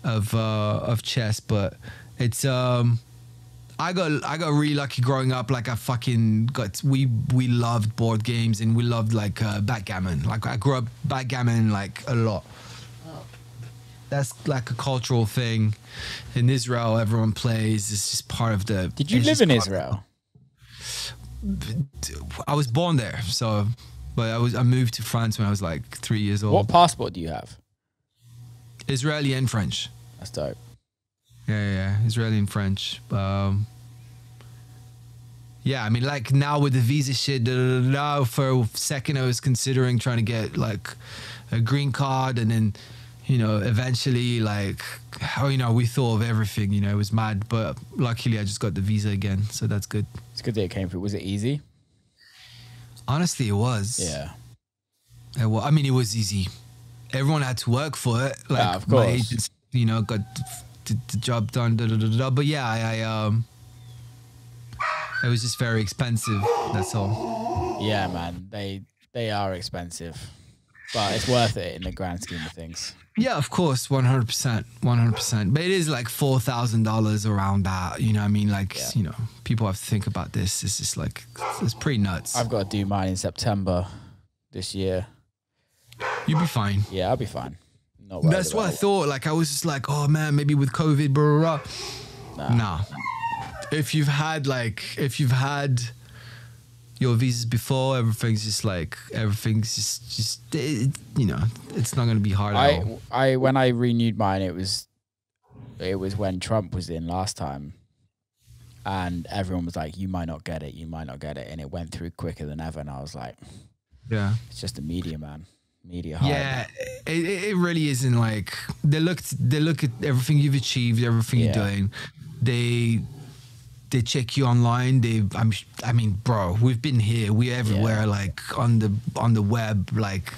of chess, but it's I got really lucky growing up. Like, we loved board games, and we loved like backgammon. Like, I grew up backgammon like a lot. That's like a cultural thing. In Israel, everyone plays. It's just part of the... Did you live in Israel? I was born there, so... But I moved to France when I was like 3 years old. What passport do you have? Israeli and French. That's dope. Yeah. Israeli and French. Yeah, I mean, like, now with the visa shit, for a second I was considering trying to get like a green card, and then... You know, eventually, like, you know, we thought of everything, you know, it was mad. But luckily, I just got the visa again. So that's good. It's good that it came through. Was it easy? Honestly, it was. Yeah. I mean, it was easy. Everyone had to work for it. Like, of course. My agents, you know, got the job done. But yeah, it was just very expensive. That's all. Yeah, man. They are expensive. But it's worth it in the grand scheme of things. Yeah, of course, 100%. But it is like $4,000 around that. You know what I mean? Like, you know, people have to think about this. It's just like, it's pretty nuts. I've got to do mine in September this year. You'll be fine. Yeah, I'll be fine. That's what I thought. Like, I was just like, oh man, maybe with COVID, blah, blah, blah. Nah. If you've had your visas before. Everything's just you know, it's not going to be hard at all. When I renewed mine, it was when Trump was in last time, and everyone was like, you might not get it, and it went through quicker than ever, and I was like, yeah, it's just the media, man. Media hype. Yeah, it really isn't. Like, they look at everything you've achieved, everything you're doing. They check you online. I mean, bro, we've been here. We're everywhere. Like on the web. Like,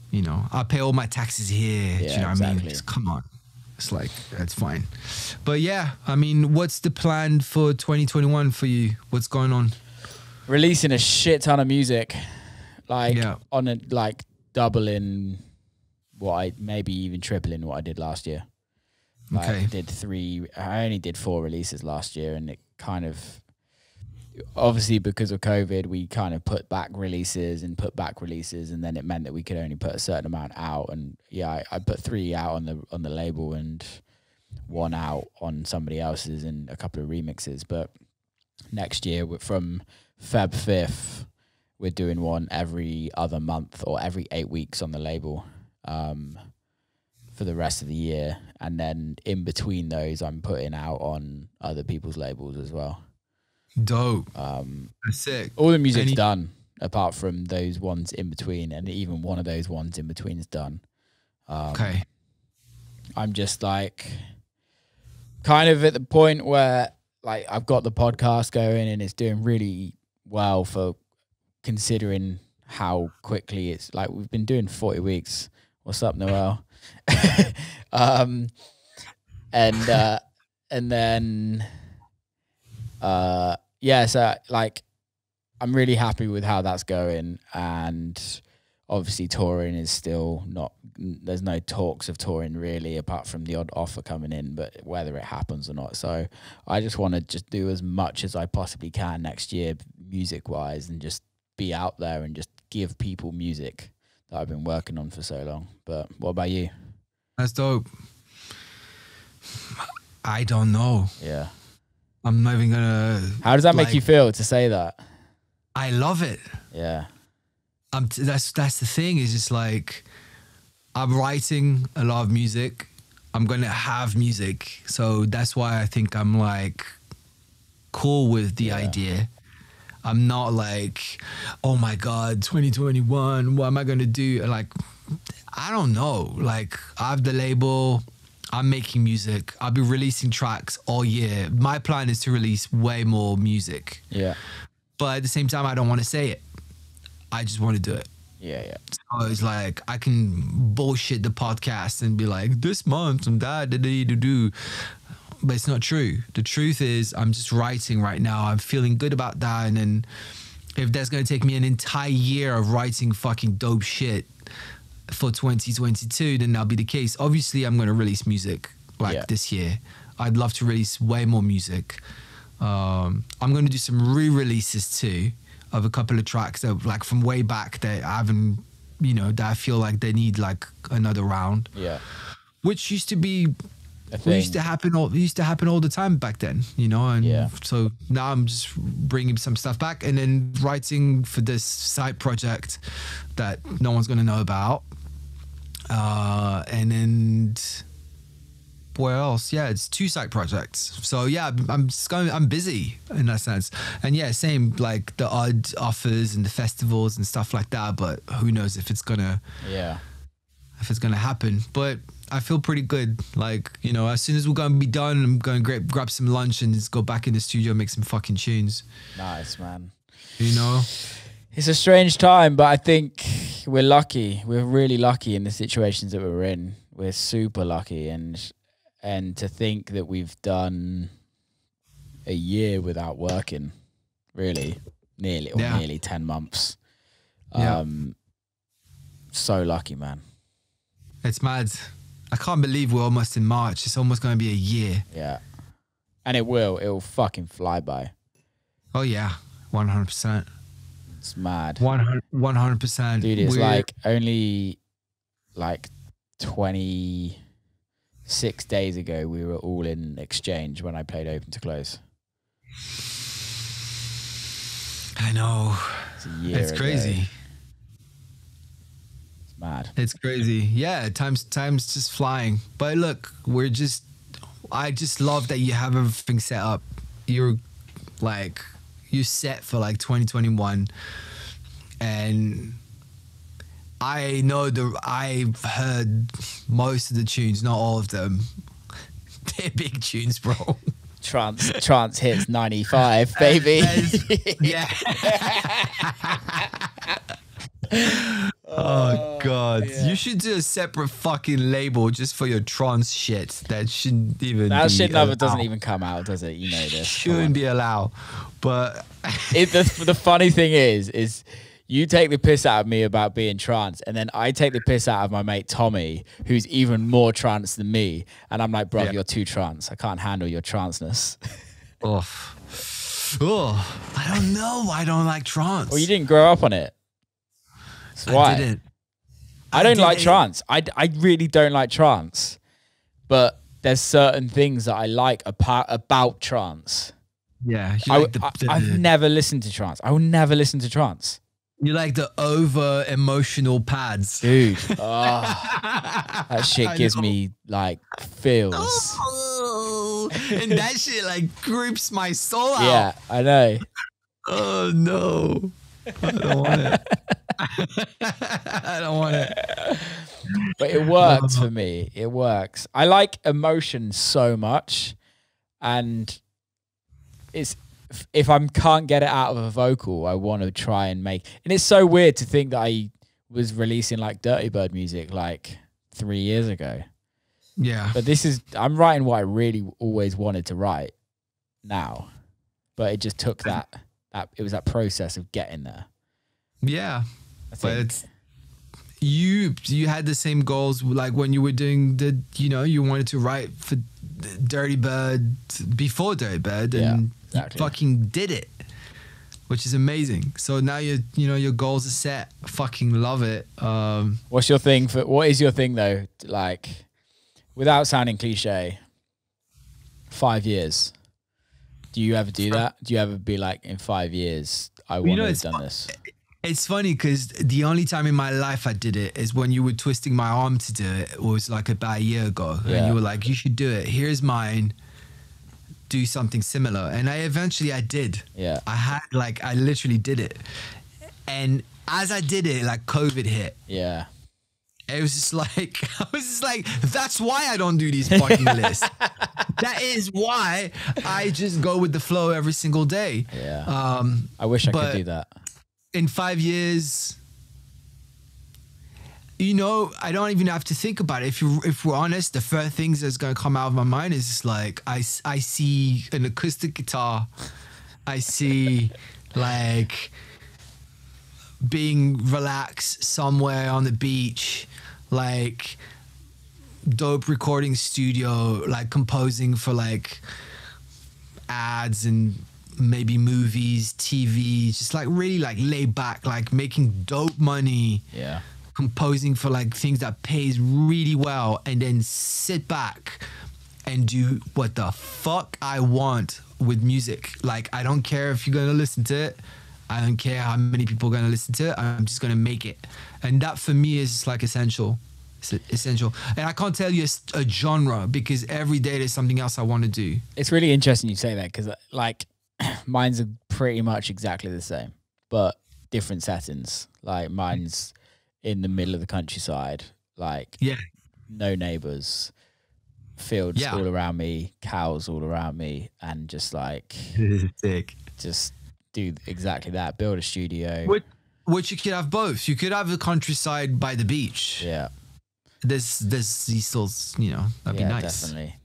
you know, I pay all my taxes here. Do you know what I mean? Just, come on. It's like, that's fine. But yeah, I mean, what's the plan for 2021 for you? What's going on? Releasing a shit ton of music. Like doubling maybe even tripling what I did last year. Okay. I only did 4 releases last year, and it kind of, obviously because of COVID, we kind of put back releases, and then it meant that we could only put a certain amount out. And yeah, I put 3 out on the label and 1 out on somebody else's and a couple of remixes. But next year, from Feb 5th, we're doing 1 every other month or every 8 weeks on the label for the rest of the year. And then in between those, I'm putting out on other people's labels as well. Dope. That's sick. All the music's done, apart from those ones in between. And even one of those ones in between is done. Okay. I'm just like kind of at the point where like I've got the podcast going and it's doing really well for considering how quickly it's like we've been doing 40 weeks. What's up, Noel? And then so like I'm really happy with how that's going, and obviously touring is still not, there's no talks of touring really, apart from the odd offer coming in, but whether it happens or not. So I just want to just do as much as I possibly can next year music wise, and just be out there and just give people music that I've been working on for so long. But what about you? That's dope. I don't know. Yeah. I'm not even gonna. How does that make you feel to say that? I love it. Yeah. That's the thing. Is just like I'm writing a lot of music. I'm gonna have music, so that's why I think I'm like cool with the idea. I'm not like, oh my God, 2021, what am I gonna do? Like, I don't know. Like, I have the label, I'm making music, I'll be releasing tracks all year. My plan is to release way more music. Yeah. But at the same time, I don't want to say it. I just want to do it. Yeah, yeah. So it's like, I can bullshit the podcast and be like, this month, I'm do. But it's not true. The truth is, I'm just writing right now. I'm feeling good about that. And then if that's going to take me an entire year of writing fucking dope shit for 2022, then that'll be the case. Obviously, I'm going to release music this year. I'd love to release way more music. I'm going to do some re-releases too of a couple of tracks that like from way back that I haven't, you know, that I feel like they need like another round. Yeah. Which used to be... It used to happen all the time back then, you know, and so now I'm just bringing some stuff back and then writing for this side project that no one's gonna know about, and then where else? Yeah, it's 2 side projects. So yeah, I'm busy in that sense, and yeah, same like the odd offers and the festivals and stuff like that. But who knows if it's gonna happen? But I feel pretty good. Like, you know, as soon as we're going to be done, I'm going to grab some lunch and just go back in the studio and make some fucking tunes. Nice, man. You know? It's a strange time, but I think we're lucky. We're really lucky in the situations that we're in. We're super lucky. And to think that we've done a year without working, really, nearly 10 months. So lucky, man. It's mad. I can't believe we're almost in March. It's almost going to be a year. Yeah. And it will fucking fly by. Oh, yeah. 100%. It's mad. 100%. Dude, it's like only like 26 days ago, we were all in exchange when I played Open to Close. I know. It's a year It's ago. crazy. It's mad. It's crazy. Yeah, time's just flying. But look, I just love that you have everything set up. You're set for like 2021. And I know I've heard most of the tunes, not all of them. They're big tunes, bro. Trance hits 95, baby. Yeah. Oh God! yeah. You should do a separate fucking label just for your trance shit. That shouldn't even. That be shit never allowed. doesn't even come out, does it? You know this. Shouldn't be allowed. But The funny thing is you take the piss out of me about being trance, and then I take the piss out of my mate Tommy, who's even more trance than me. And I'm like, bro, Yeah. you're too trance. I can't handle your tranceness. oh, I don't know. I don't like trance. Well, you didn't grow up on it. That's why. I didn't. I don't like didn't. trance. I really don't like trance. But there's certain things that I like about trance. Yeah, you like I've never listened to trance. I will never listen to trance. You like the over emotional pads, Dude. That shit gives me like feels. And that shit like creeps my soul out. Yeah, I know. Oh no, I don't want it. I don't want it. But it works for me. It works. I like emotion so much, and if I can't get it out of a vocal, I want to try and make. And it's so weird to think that I was releasing like Dirtybird music like 3 years ago. Yeah. But I'm writing what I really always wanted to write now, but it just took it was that process of getting there. Yeah. I But think. it's, you had the same goals like when you were doing you wanted to write for Dirtybird before Dirtybird, and exactly. you fucking did it, which is amazing. So now your goals are set. I fucking love it. What is your thing though? Like, without sounding cliche, 5 years. Do you ever do that? Do you ever be like, in 5 years, I want to have done this? It's funny because the only time in my life I did it is when you were twisting my arm to do it. It was like about a year ago. Yeah. And you were like, you should do it. Here's mine. Do something similar. And I did. Yeah. I literally did it. And as I did it, like COVID hit. Yeah. It was just like, I was just like, that's why I don't do these fucking lists. That is why I just go with the flow every single day. Yeah. I wish I could do that. In 5 years, I don't even have to think about it. If we're honest, the first things that's going to come out of my mind is just like, I see an acoustic guitar. I see like being relaxed somewhere on the beach, like dope recording studio, like composing for like ads and maybe movies, TV, just like really like laid back, like making dope money. Yeah. Composing for like things that pays really well, and then sit back and do what the fuck I want with music. Like, I don't care if you're gonna listen to it. I don't care how many people are gonna listen to it. I'm just gonna make it. And that for me is like essential. It's essential. And I can't tell you a genre because every day there's something else I want to do. It's really interesting you say that because like mine's are pretty much exactly the same, but different settings. Like mine's in the middle of the countryside, like no neighbors, fields all around me, cows all around me, and just like sick. Just do exactly that. Build a studio. Which you could have both. You could have the countryside by the beach. Yeah. There's these stalls, that'd be nice. Definitely.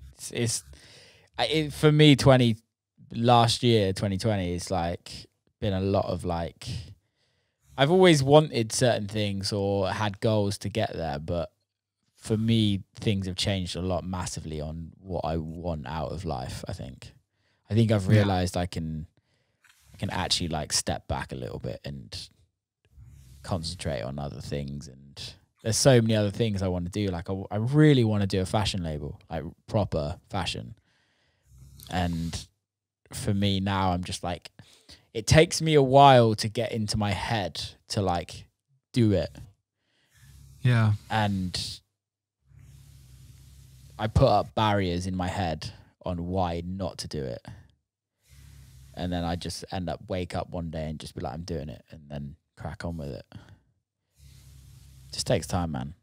For me, 2020, it's like been a lot of like, I've always wanted certain things or had goals to get there, but for me, things have changed a lot massively on what I want out of life. I think I've realized I can actually like step back a little bit and concentrate on other things. And there's so many other things I want to do. Like I really want to do a fashion label, like proper fashion. And for me now, I'm just like, it takes me a while to get into my head to like do it. Yeah. And I put up barriers in my head on why not to do it. And then I just wake up one day and just be like, I'm doing it, and then crack on with it. Just takes time, man.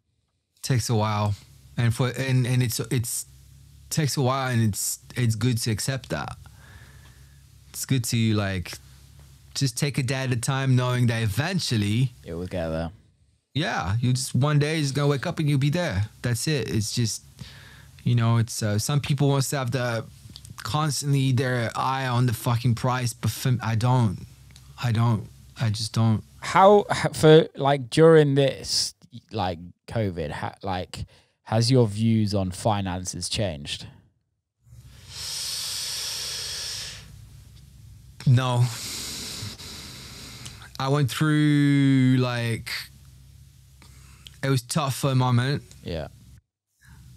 Takes a while. And it's takes a while, and it's good to accept that. It's good to like just take a day at a time, knowing that eventually it will get there. Yeah, you just one day you're just gonna wake up and you'll be there. That's it. It's just, you know, it's some people want to have the constantly their eye on the fucking price, but I just don't. How for like during this like COVID, like has your views on finances changed? No. I went through like, it was tough for a moment. Yeah.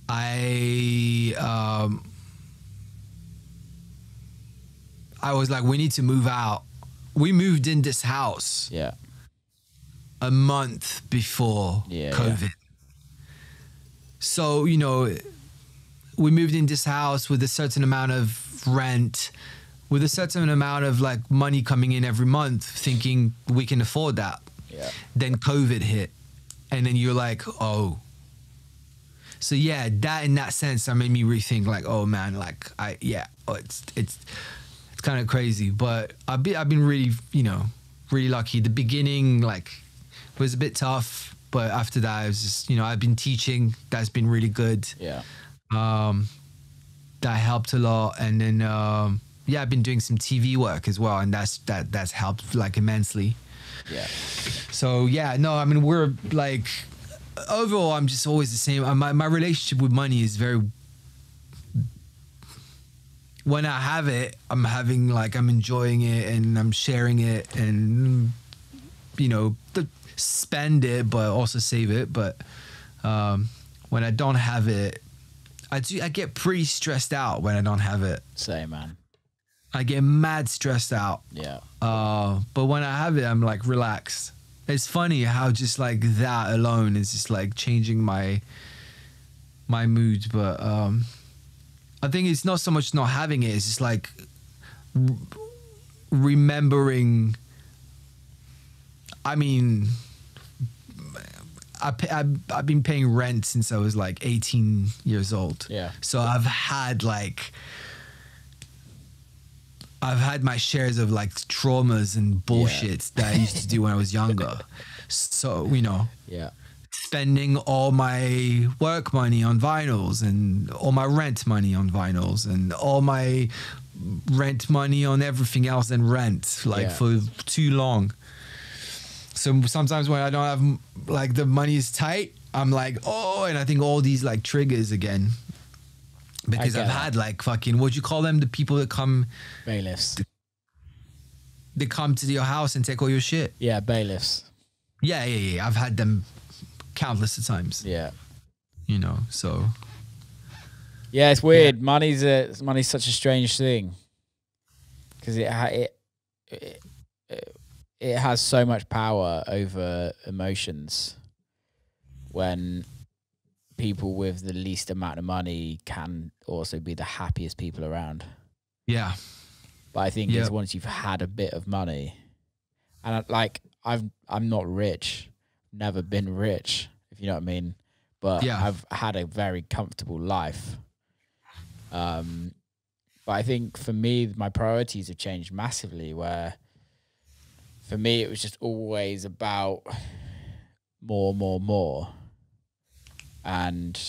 I was like, we need to move out. We moved in this house. Yeah. A month before COVID. Yeah. So, you know, we moved in this house with a certain amount of rent, with a certain amount of like money coming in every month, thinking we can afford that. Yeah. Then COVID hit. And then you're like, oh. So yeah, that in that sense, that made me rethink like, oh man, like it's kind of crazy. But I've been really, you know, really lucky. The beginning like was a bit tough, but after that, it was just, you know, I've been teaching. That's been really good. Yeah. That helped a lot. And then yeah, I've been doing some TV work as well, and that's helped like immensely. Yeah. So yeah, no, I mean, we're like, overall, I'm just always the same. My relationship with money is very, when I have it, I'm enjoying it and I'm sharing it, and, you know, spend it, but also save it. But when I don't have it, I get pretty stressed out when I don't have it. Same, man. I get mad stressed out. Yeah. But when I have it, I'm like relaxed. It's funny how just like that alone is just like changing my mood. But I think it's not so much not having it. It's just like remembering. I mean, I've been paying rent since I was like 18 years old. Yeah. So I've had my shares of like traumas and bullshit that I used to do when I was younger. So, you know, spending all my work money on vinyls and all my rent money on vinyls and all my rent money on everything else than rent, for too long. So sometimes when I don't have, like, the money is tight, I'm like, oh, and I think all these like triggers again. Because I've had like fucking, what do you call them? The people that come... Bailiffs. They come to your house and take all your shit. Yeah, bailiffs. Yeah. I've had them countless of times. Yeah. You know, so... Yeah, it's weird. Yeah. Money's such a strange thing. Because it has so much power over emotions when... people with the least amount of money can also be the happiest people around. Yeah. But I think it's once you've had a bit of money, and I'm not rich, never been rich, if you know what I mean, but I've had a very comfortable life. But I think for me, my priorities have changed massively, where for me, it was just always about more. And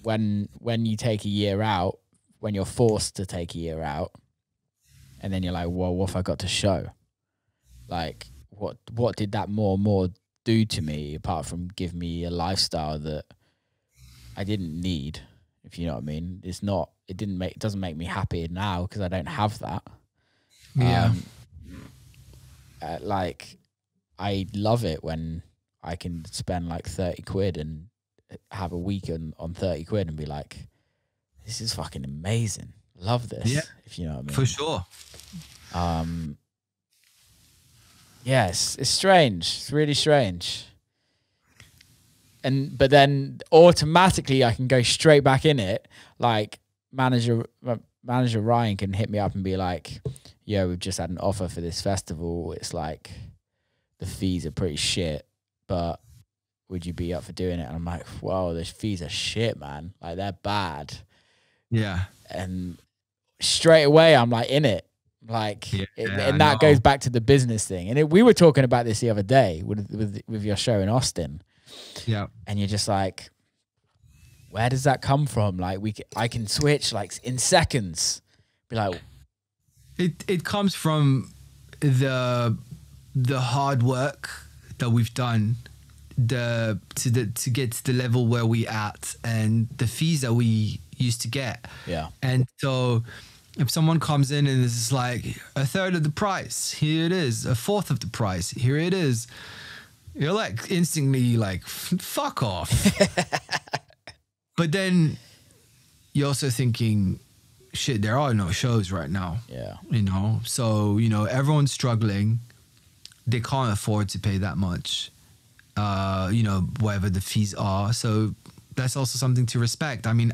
when you take a year out, when you're forced to take a year out, and then you're like, well, what have I got to show? Like, what did that more do to me apart from give me a lifestyle that I didn't need, if you know what I mean? It doesn't make me happy now because I don't have that. Yeah. Like, I love it when I can spend like 30 quid and have a weekend on 30 quid and be like, this is fucking amazing. love this. Yeah. If you know what I mean. For sure. Yeah, it's strange. It's really strange. But then automatically I can go straight back in it. Like manager Ryan can hit me up and be like, "Yo, we've just had an offer for this festival. It's like the fees are pretty shit, but would you be up for doing it?" And I'm like, "Whoa, the fees are shit, man. Like they're bad." Yeah. And straight away I'm like in it. Like, and that goes back to the business thing. And we were talking about this the other day with your show in Austin. Yeah. And you're just like, where does that come from? Like I can switch like in seconds. Be like, it comes from the hard work that we've done to get to the level where we at and the fees that we used to get. Yeah. And so if someone comes in and is like a third of the price, here it is, a fourth of the price, here it is, you're like instantly like, fuck off. But then you're also thinking, shit, there are no shows right now. Yeah. You know, so, you know, everyone's struggling. They can't afford to pay that much, you know, whatever the fees are. So that's also something to respect. I mean,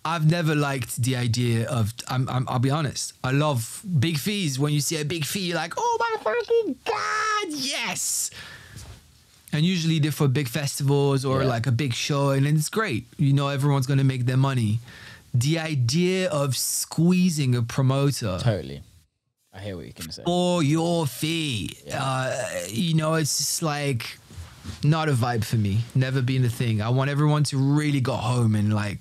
I've never liked the idea of, I'll be honest, I love big fees. When you see a big fee, you're like, oh my fucking God, yes. And usually they're for big festivals or like a big show, and it's great. You know, everyone's going to make their money. The idea of squeezing a promoter. Totally. I hear what you're going to say. For your fee. Yeah. You know, it's just like not a vibe for me. Never been a thing. I want everyone to really go home and like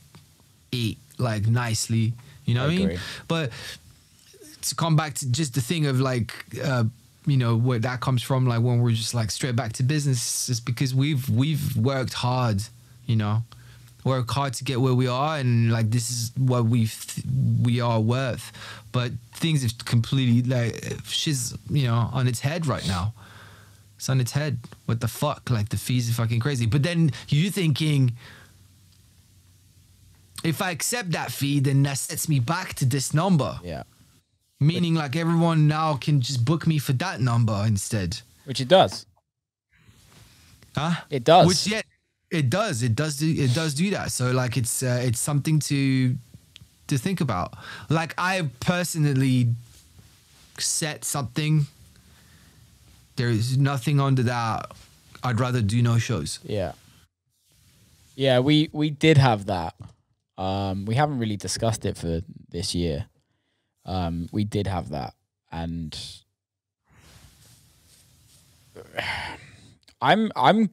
eat like nicely, you know what I mean? But to come back to just the thing of like, you know, where that comes from, like when we're just like straight back to business, is because we've worked hard, you know, work hard to get where we are, and like this is what we are worth. But things have completely like shit's, you know, on its head right now. It's on its head. What the fuck? Like the fees are fucking crazy. But then you thinking, if I accept that fee, then that sets me back to this number. Yeah. Meaning like everyone now can just book me for that number instead. Which it does. Huh? It does. Which, yeah, it does. It does do that. So like it's something to think about. Like I personally set something. There is nothing under that. I'd rather do no shows. Yeah. Yeah, we did have that. We haven't really discussed it for this year. We did have that, and I'm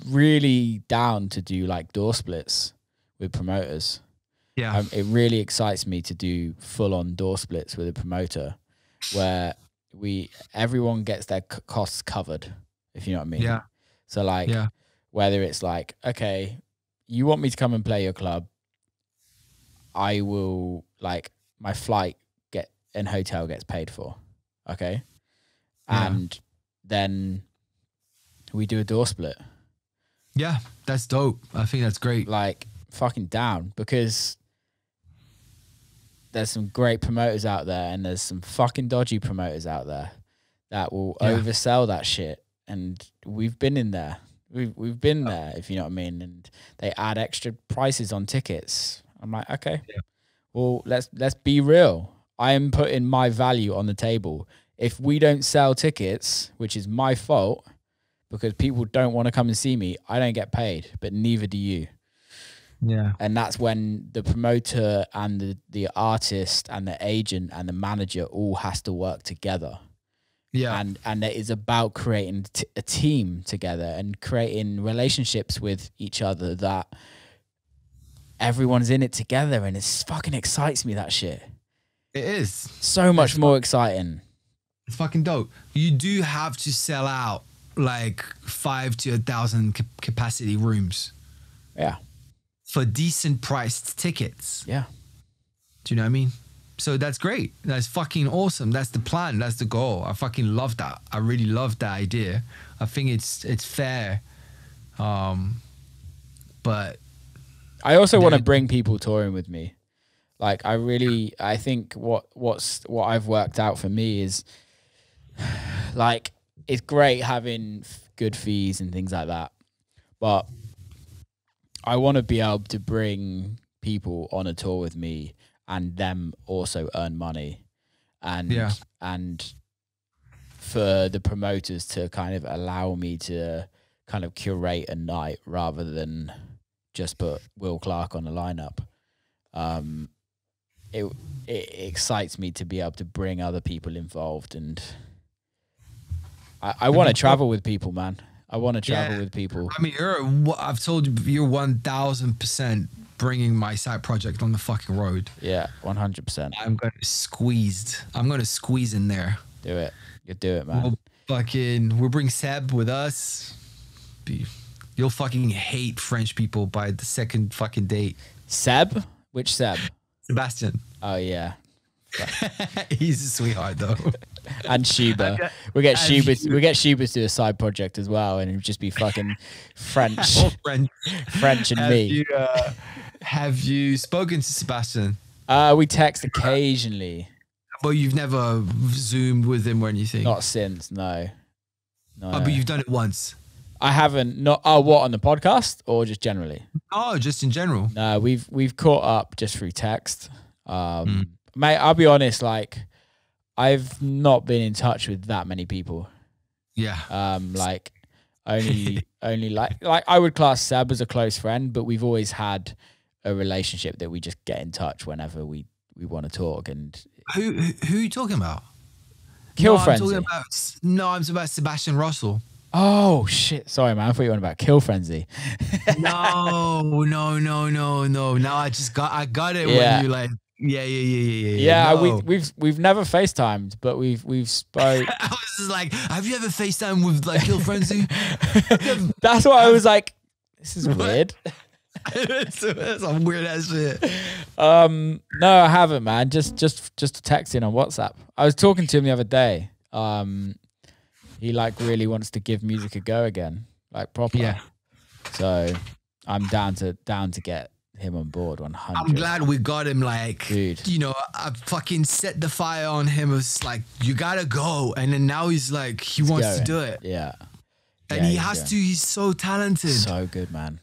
really down to do like door splits with promoters. Yeah, it really excites me to do full on door splits with a promoter, where everyone gets their costs covered, if you know what I mean. Yeah. So like, whether it's like, okay, you want me to come and play your club, I will, like, my flight and hotel gets paid for, okay? And then we do a door split. Yeah, that's dope. I think that's great. Like, fucking down, because there's some great promoters out there, and there's some fucking dodgy promoters out there that will oversell that shit. And we've been in there. We've been there, if you know what I mean. And they add extra prices on tickets. I'm like, okay, well, let's be real. I am putting my value on the table. If we don't sell tickets, which is my fault, because people don't want to come and see me, I don't get paid, but neither do you. Yeah. And that's when the promoter and the artist and the agent and the manager all has to work together. Yeah. And it is about creating a team together and creating relationships with each other that everyone's in it together, and it fucking excites me, that shit. It is. So much more exciting. It's fucking dope. You do have to sell out like 5 to 1,000 capacity rooms. Yeah. For decent priced tickets. Yeah. Do you know what I mean? So that's great. That's fucking awesome. That's the plan. That's the goal. I fucking love that. I really love that idea. I think it's fair. But I also want to bring people touring with me. Like I think what I've worked out for me is like it's great having good fees and things like that, but I want to be able to bring people on a tour with me and them also earn money, and for the promoters to kind of allow me to kind of curate a night rather than just put Will Clarke on the lineup. It excites me to be able to bring other people involved, and I want to travel with people, man. I want to travel with people. I mean, I've told you, you're 1,000% bringing my side project on the fucking road. Yeah, 100%. I'm going to squeeze in there. Do it. You do it, man. We'll bring Seb with us. You'll fucking hate French people by the second fucking date. Seb? Which Seb? Sebastian. Oh yeah. He's a sweetheart though. And Shuba. We get Shuba to do a side project as well, and it'd just be fucking French. French and me. Have you spoken to Sebastian? We text occasionally. But you've never Zoomed with him or anything? Not since, no. Oh, but you've done it once. I haven't. Not. Oh, what, on the podcast or just generally? Oh, just in general. No, we've caught up just through text. Mate, I'll be honest. Like, I've not been in touch with that many people. Yeah. Like only like I would class Seb as a close friend, but we've always had a relationship that we just get in touch whenever we want to talk. And who are you talking about? Kill Frenzy. I'm talking about Sebastian Russell. Oh shit! Sorry, man. I thought you were on about Kill Frenzy. No. Now I got it when you like. Yeah. Yeah, no. we've never FaceTimed, but we've spoke. I was just like, have you ever FaceTimed with like Kill Frenzy? That's what I was like. This is weird. That's some weird ass shit. No, I haven't, man. Just texting on WhatsApp. I was talking to him the other day. He like really wants to give music a go again, like proper. Yeah. So I'm down to get him on board 100. I'm glad we got him. Like, dude, you know, I fucking set the fire on him. It was like, you gotta go, and then now he's like, he wants to do it. Yeah. And he has to. He's so talented. So good, man.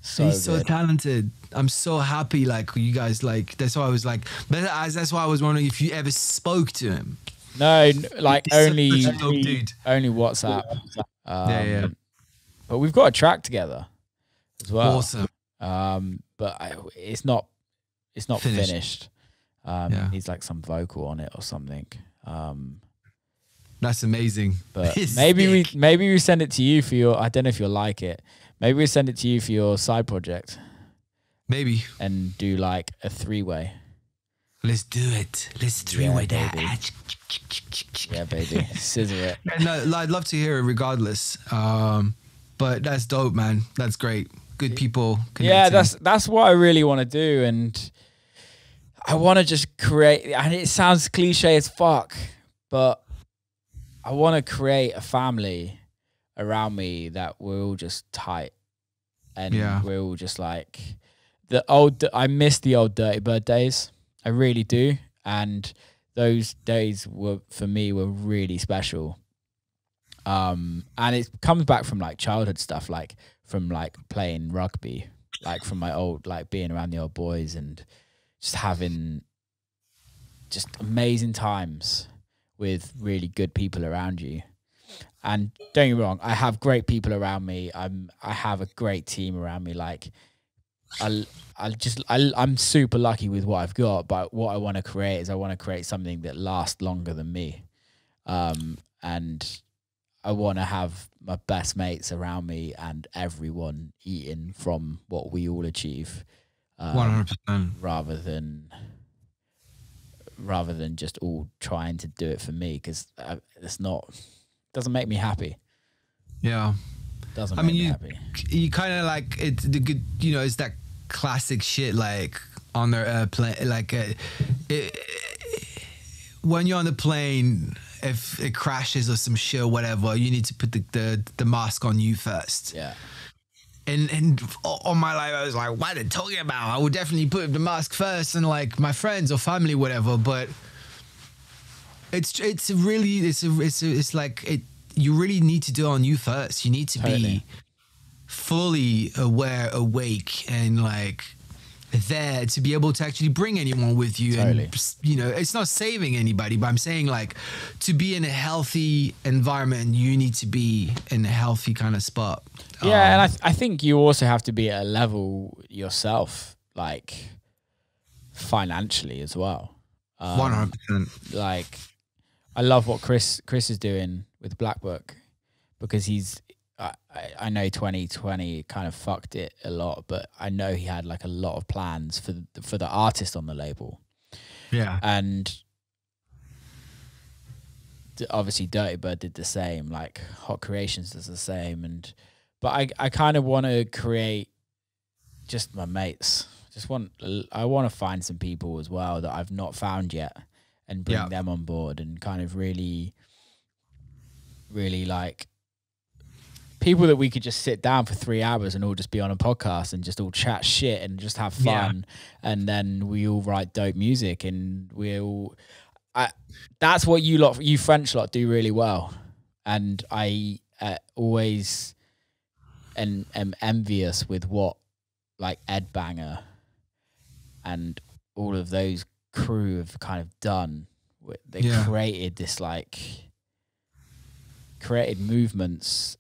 He's so talented. I'm so happy. Like you guys, like that's why I was like, that's why I was wondering if you ever spoke to him. No, like only WhatsApp. Yeah. But we've got a track together as well. Awesome. But it's not finished. Needs like some vocal on it or something. That's amazing. But maybe we send it to you for your. I don't know if you'll like it. Maybe we send it to you for your side project. Maybe. And do like a 3-way. Let's do it. Let's 3-way that. Yeah, baby. Scissor it. No, I'd love to hear it regardless. But that's dope, man. That's great. Good people. Yeah, that's what I really want to do. And I want to just create, and it sounds cliche as fuck, but I want to create a family around me that we're all just tight. And we're all just like I miss the old Dirtybird days. I really do. And those days were really special. And it comes back from like childhood stuff, like from like playing rugby, like from my old, like being around the old boys and just having just amazing times with really good people around you. And don't get me wrong, I have great people around me. I have a great team around me. Like I'm super lucky with what I've got, but what I want to create is I want to create something that lasts longer than me. And I want to have my best mates around me and everyone eating from what we all achieve. 100%. Rather than just all trying to do it for me, because doesn't make me happy. Yeah. Doesn't make me happy. You kind of like, it's the good, you know, it's that classic shit like on the plane, like when you're on the plane, if it crashes or some shit or whatever, you need to put the mask on you first. Yeah. and all my life I was like, what are they talking about? I would definitely put the mask first and like my friends or family, whatever. But it's like it. You really need to do it on you first. You need to be fully aware, awake, and like there to be able to actually bring anyone with you. And you know, it's not saving anybody, but I'm saying like to be in a healthy environment, you need to be in a healthy kind of spot. Yeah, and I think you also have to be at a level yourself, like financially as well. 100%. Like, I love what Chris is doing with Black Book, because I know 2020 kind of fucked it a lot, but I know he had like a lot of plans for the artist on the label. Yeah. And obviously Dirtybird did the same, like Hot Creations does the same. But I kind of want to create just my mates. I want to find some people as well that I've not found yet and bring them on board, and kind of really, really like people that we could just sit down for 3 hours and all just be on a podcast and just all chat shit and just have fun. Yeah. And then we all write dope music, and that's what you French lot do really well. And I always am envious with what like Ed Banger and all of those crew have kind of done. They created this created movements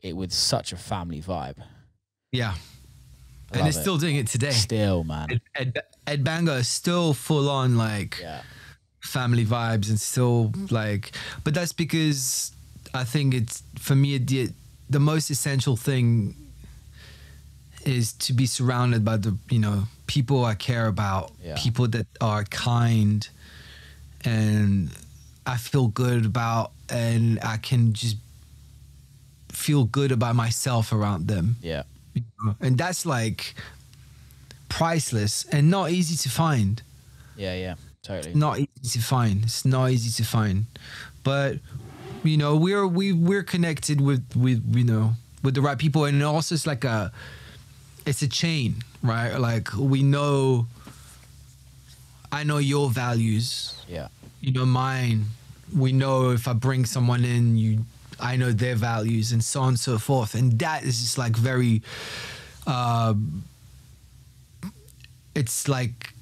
with such a family vibe. Yeah. And they're still doing it today. Still, man. Ed Banger is still full on like family vibes, and still like, but that's because I think it's, for me, the most essential thing is to be surrounded by the, you know, people I care about, people that are kind and I feel good about, and I can just feel good about myself around them. Yeah. You know? And that's like priceless and not easy to find. Yeah, totally. Not easy to find. It's not easy to find. But you know, we're connected with you know, with the right people, and also it's like it's a chain, right? Like I know your values. Yeah. You know mine. We know if I bring someone in, I know their values, and so on and so forth. And that is just like very, it's like,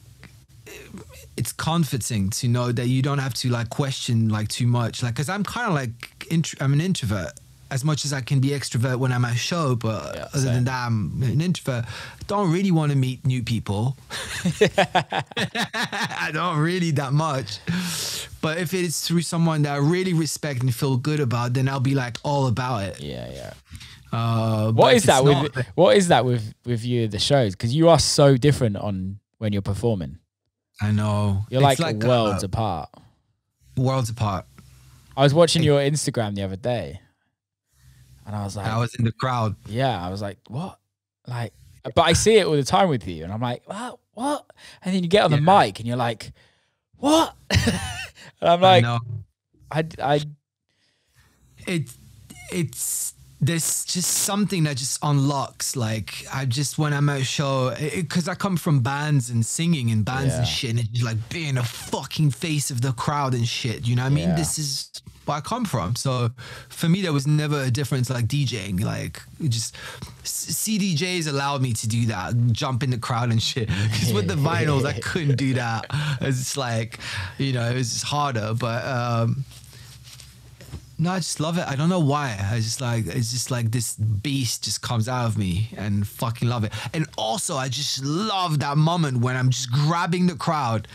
it's comforting to know that you don't have to like question like too much. Like, cause I'm kind of like, I'm an introvert as much as I can be extrovert when I'm at a show, but other than that, I'm an introvert. I don't really want to meet new people. I don't really that much. But if it's through someone that I really respect and feel good about, then I'll be like all about it. Yeah. What is that with you at the shows? Because you are so different on when you're performing. I know. You're like worlds apart. Worlds apart. I was watching your Instagram the other day, and I was like, I was in the crowd. Yeah, I was like, what? Like, but I see it all the time with you, and I'm like, what? And then you get on the mic, and you're like, what? And I'm like, it's there's just something that just unlocks. Like, when I'm at a show, because I come from bands and singing in bands and shit, and it's just like being a fucking face of the crowd and shit. You know what I mean? This is where I come from. So for me, there was never a difference like DJing. Like, just CDJs allowed me to do that, jump in the crowd and shit. Because with the vinyls, I couldn't do that. It's like, you know, it was just harder. But no, I just love it. I don't know why. It's just like this beast just comes out of me, and fucking love it. And also, I just love that moment when I'm just grabbing the crowd,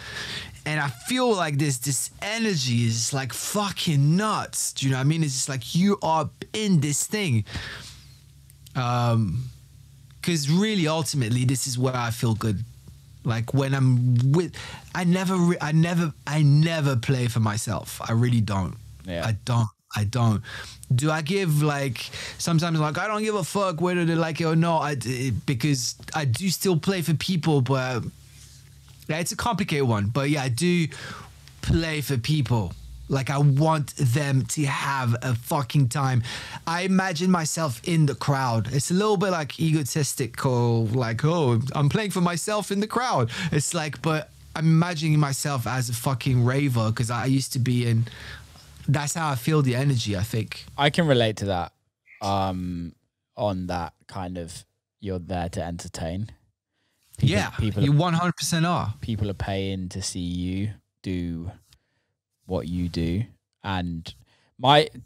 and I feel like this energy is just like fucking nuts. Do you know what I mean? It's just like you are in this thing. Because really, ultimately, this is where I feel good. Like when I'm with, I never play for myself. I really don't. Yeah. I don't. Do I give like, sometimes like, I don't give a fuck whether they like it or not, because I do still play for people, but yeah, it's a complicated one. But yeah, I do play for people. Like, I want them to have a fucking time. I imagine myself in the crowd. It's a little bit like egotistical, like, oh, I'm playing for myself in the crowd. It's like, but I'm imagining myself as a fucking raver because I used to be in. That's how I feel the energy, I think. I can relate to that. On that kind of, you're there to entertain. People you 100% are. People are paying to see you do what you do, and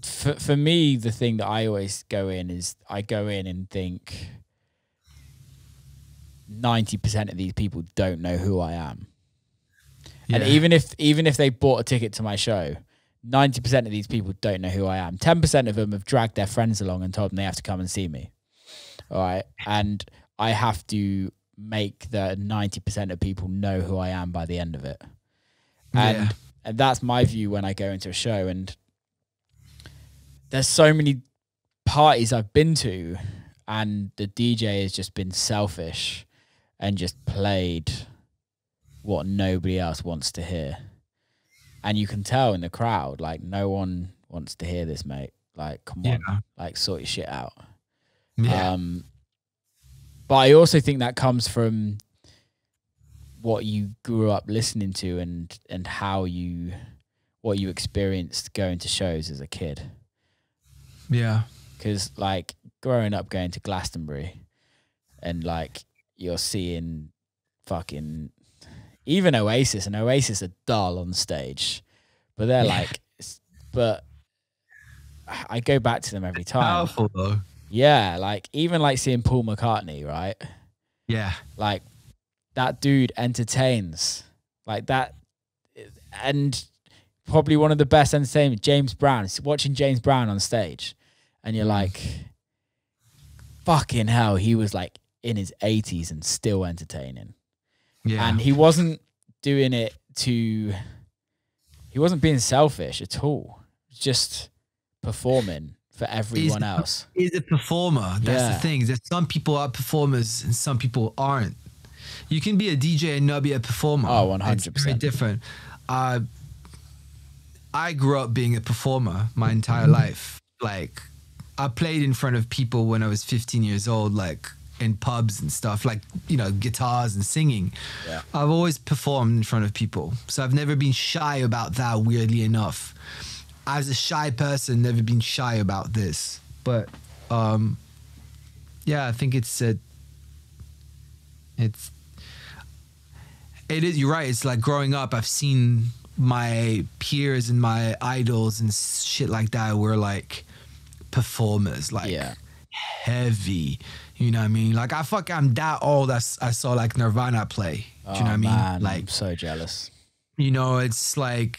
for me, the thing that I always go in is I go in and think 90% of these people don't know who I am, and even if they bought a ticket to my show, 90% of these people don't know who I am. 10% of them have dragged their friends along and told them they have to come and see me. All right, and I have to make the 90% of people know who I am by the end of it, and that's my view when I go into a show. And there's so many parties I've been to, and the DJ has just been selfish and just played what nobody else wants to hear. And you can tell in the crowd, like, no one wants to hear this, mate. Like, come on, like, sort your shit out. Yeah. But I also think that comes from what you grew up listening to and what you experienced going to shows as a kid. Yeah. Because, like, growing up going to Glastonbury and, like, you're seeing fucking even Oasis, and Oasis are dull on stage, but they're like, but I go back to them every time. Powerful though. Yeah, like even like seeing Paul McCartney, right? Yeah. Like that dude entertains like that, and probably one of the best entertainment. James Brown, watching James Brown on stage, and you're like, fucking hell, he was like in his 80s and still entertaining. Yeah. And he wasn't doing it he wasn't being selfish at all. Just performing for everyone else. He's a performer. That's the thing. That some people are performers and some people aren't. You can be a DJ and not be a performer. Oh, 100%. It's very different. I grew up being a performer my entire life. Like, I played in front of people when I was 15 years old, like in pubs and stuff, like, you know, guitars and singing. Yeah. I've always performed in front of people. So I've never been shy about that, weirdly enough. As a shy person, never been shy about this. But yeah, I think it is, you're right. It's like growing up, I've seen my peers and my idols and shit like that were like performers, like heavy. You know what I mean? Like I'm that old. I saw like Nirvana play. Do you know what I mean? Man, like, I'm so jealous. You know, it's like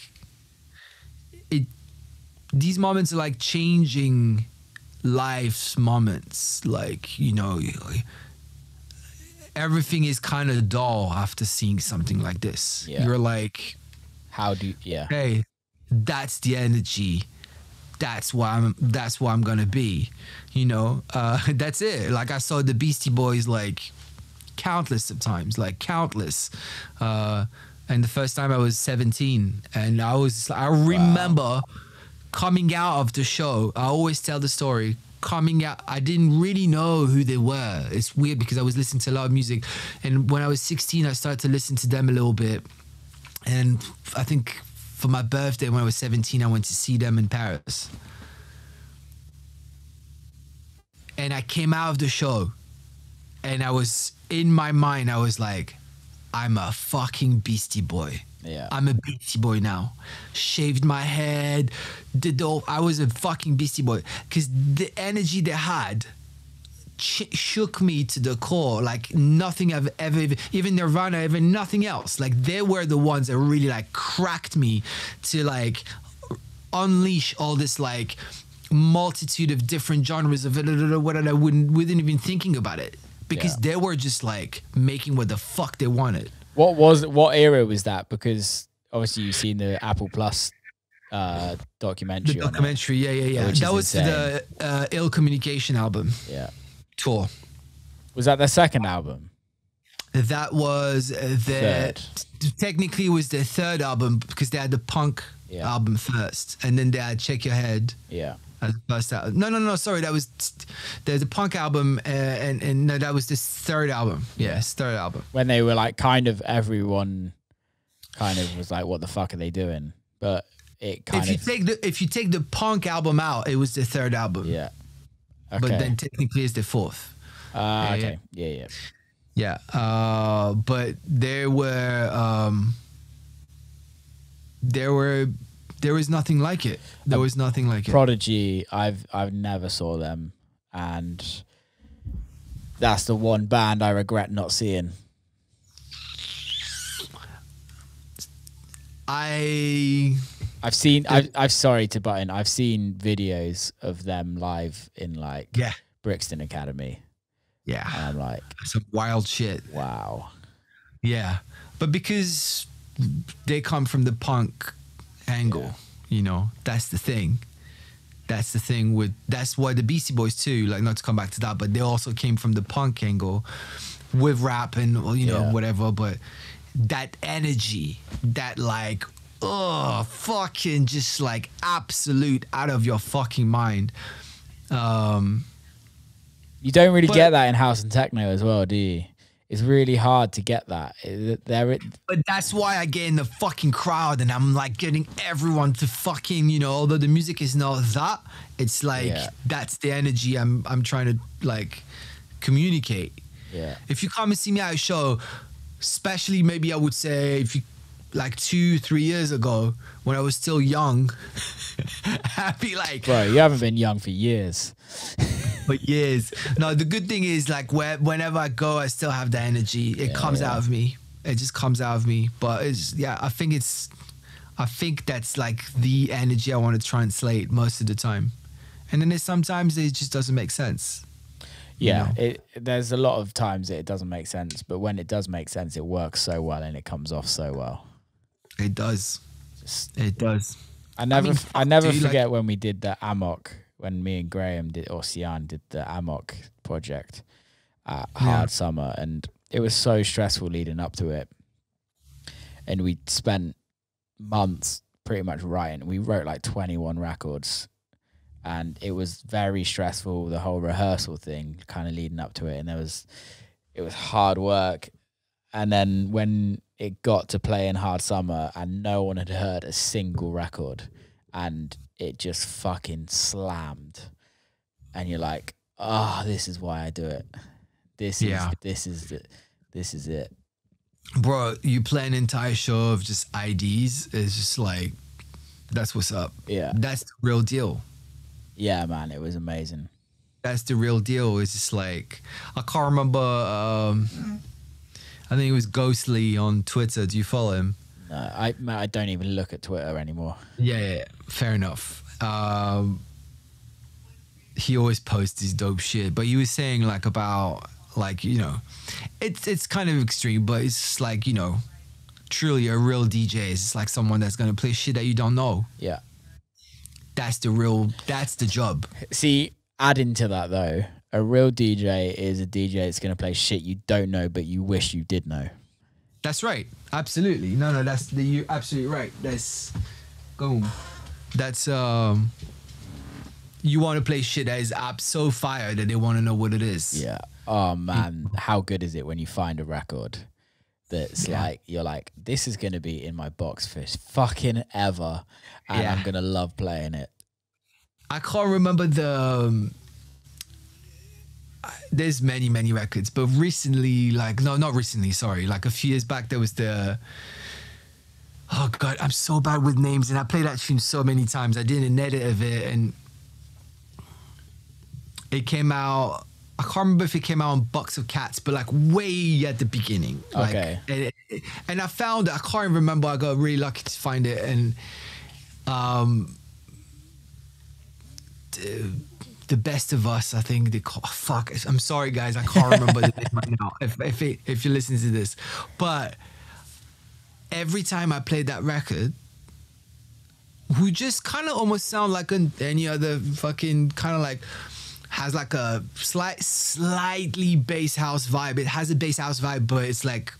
these moments are like changing life's moments. Like, you know, everything is kind of dull after seeing something like this. Yeah. You're like, hey, that's the energy. That's why I'm gonna be, you know. That's it. Like, I saw the Beastie Boys like countless of times, and the first time I was 17, and I remember coming out of the show. I always tell the story. Coming out, I didn't really know who they were. It's weird because I was listening to a lot of music, and when I was 16, I started to listen to them a little bit, and I think for my birthday when I was 17, I went to see them in Paris. And I came out of the show and I was, in my mind, I was like, I'm a fucking Beastie Boy. Yeah. I'm a Beastie Boy now. Shaved my head, I was a fucking Beastie Boy. Because the energy they had shook me to the core, like nothing I've ever, even Nirvana, even nothing else. Like, they were the ones that really like cracked me to like unleash all this like multitude of different genres of what I wouldn't even thinking about it, because they were just like making what the fuck they wanted. What era was that? Because obviously you've seen the Apple Plus documentary. The documentary, yeah. That was the Ill Communication album. Yeah. Tour. Was that their second album? That was Third. technically it was their third album because they had the punk album first, and then they had Check Your Head. Yeah. As the first album. No. Sorry, there's a punk album, and no, that was the third album. Yes, third album. When they were like kind of everyone kind of was like, what the fuck are they doing? But it kind if you take the punk album out, it was the third album. Yeah. Okay. But then technically it's the fourth. Okay. Yeah. Yeah. But there was nothing like it. There was nothing like it. Prodigy, I've never saw them, and that's the one band I regret not seeing. I've seen sorry to butt in. I've seen videos of them live in like Brixton Academy. Yeah. And I'm like, some wild shit. Wow. Yeah. But because they come from the punk angle, you know, that's the thing. That's why the Beastie Boys too, like, not to come back to that, but they also came from the punk angle with rap and, you know, whatever. But that energy, that like, fucking just like absolute out of your fucking mind. You don't really get that in house and techno as well, do you? It's really hard to get that. But that's why I get in the fucking crowd and I'm like getting everyone to fucking, you know, although the music is not that, it's like that's the energy I'm trying to like communicate. Yeah. If you come and see me at a show, especially maybe I would say if you like 2-3 years ago when I was still young, I'd be like, bro, you haven't been young for years. But years. No, the good thing is like whenever I go, I still have the energy. It comes out of me. It just comes out of me. But it's I think that's like the energy I want to translate most of the time. And then sometimes it just doesn't make sense. Yeah, you know? There's a lot of times that it doesn't make sense, but when it does make sense, it works so well and it comes off so well. It does. It does. I never forget when we did the Amok, when me and Graham Sian did the Amok project at Hard Summer, and it was so stressful leading up to it. And we spent months pretty much writing. We wrote like 21 records, and it was very stressful, the whole rehearsal thing kind of leading up to it. And it was hard work. And then when it got to play in Hard Summer and no one had heard a single record, and it just fucking slammed, and you're like, this is why I do it. This is it. Bro, you play an entire show of just IDs. It's just like, that's what's up. Yeah. That's the real deal. Yeah, man, it was amazing. That's the real deal. It's just like, I can't remember, I think it was Ghostly on Twitter. Do you follow him? No, I don't even look at Twitter anymore. Yeah, fair enough. He always posts his dope shit, but he was saying like about like, you know, it's kind of extreme, but it's just like, you know, truly a real DJ is like someone that's gonna play shit that you don't know. Yeah, that's the job. See, adding to that though, a real DJ is a DJ that's gonna play shit you don't know but you wish you did know. That's right. Absolutely. No, you're absolutely right. That's boom. That's you want to play shit that is so fire that they want to know what it is. Yeah. Oh man, how good is it when you find a record that's like, you're like, this is gonna be in my box for fucking ever, and I'm gonna love playing it. I can't remember there's many records, but recently, like, no, not recently, sorry, like a few years back, there was oh god, I'm so bad with names, and I played that tune so many times. I did an edit of it, and it came out, I can't remember if it came out on Box of Cats, but like way at the beginning. Like, okay. And I found it, I can't even remember, I got really lucky to find it, and The Best of Us, I think fuck, I'm sorry guys, I can't remember the name right now if you listen to this, but every time I played that record, who just kind of almost sound like any other fucking kind of like has like a slightly bass house vibe. It has a bass house vibe, but it's like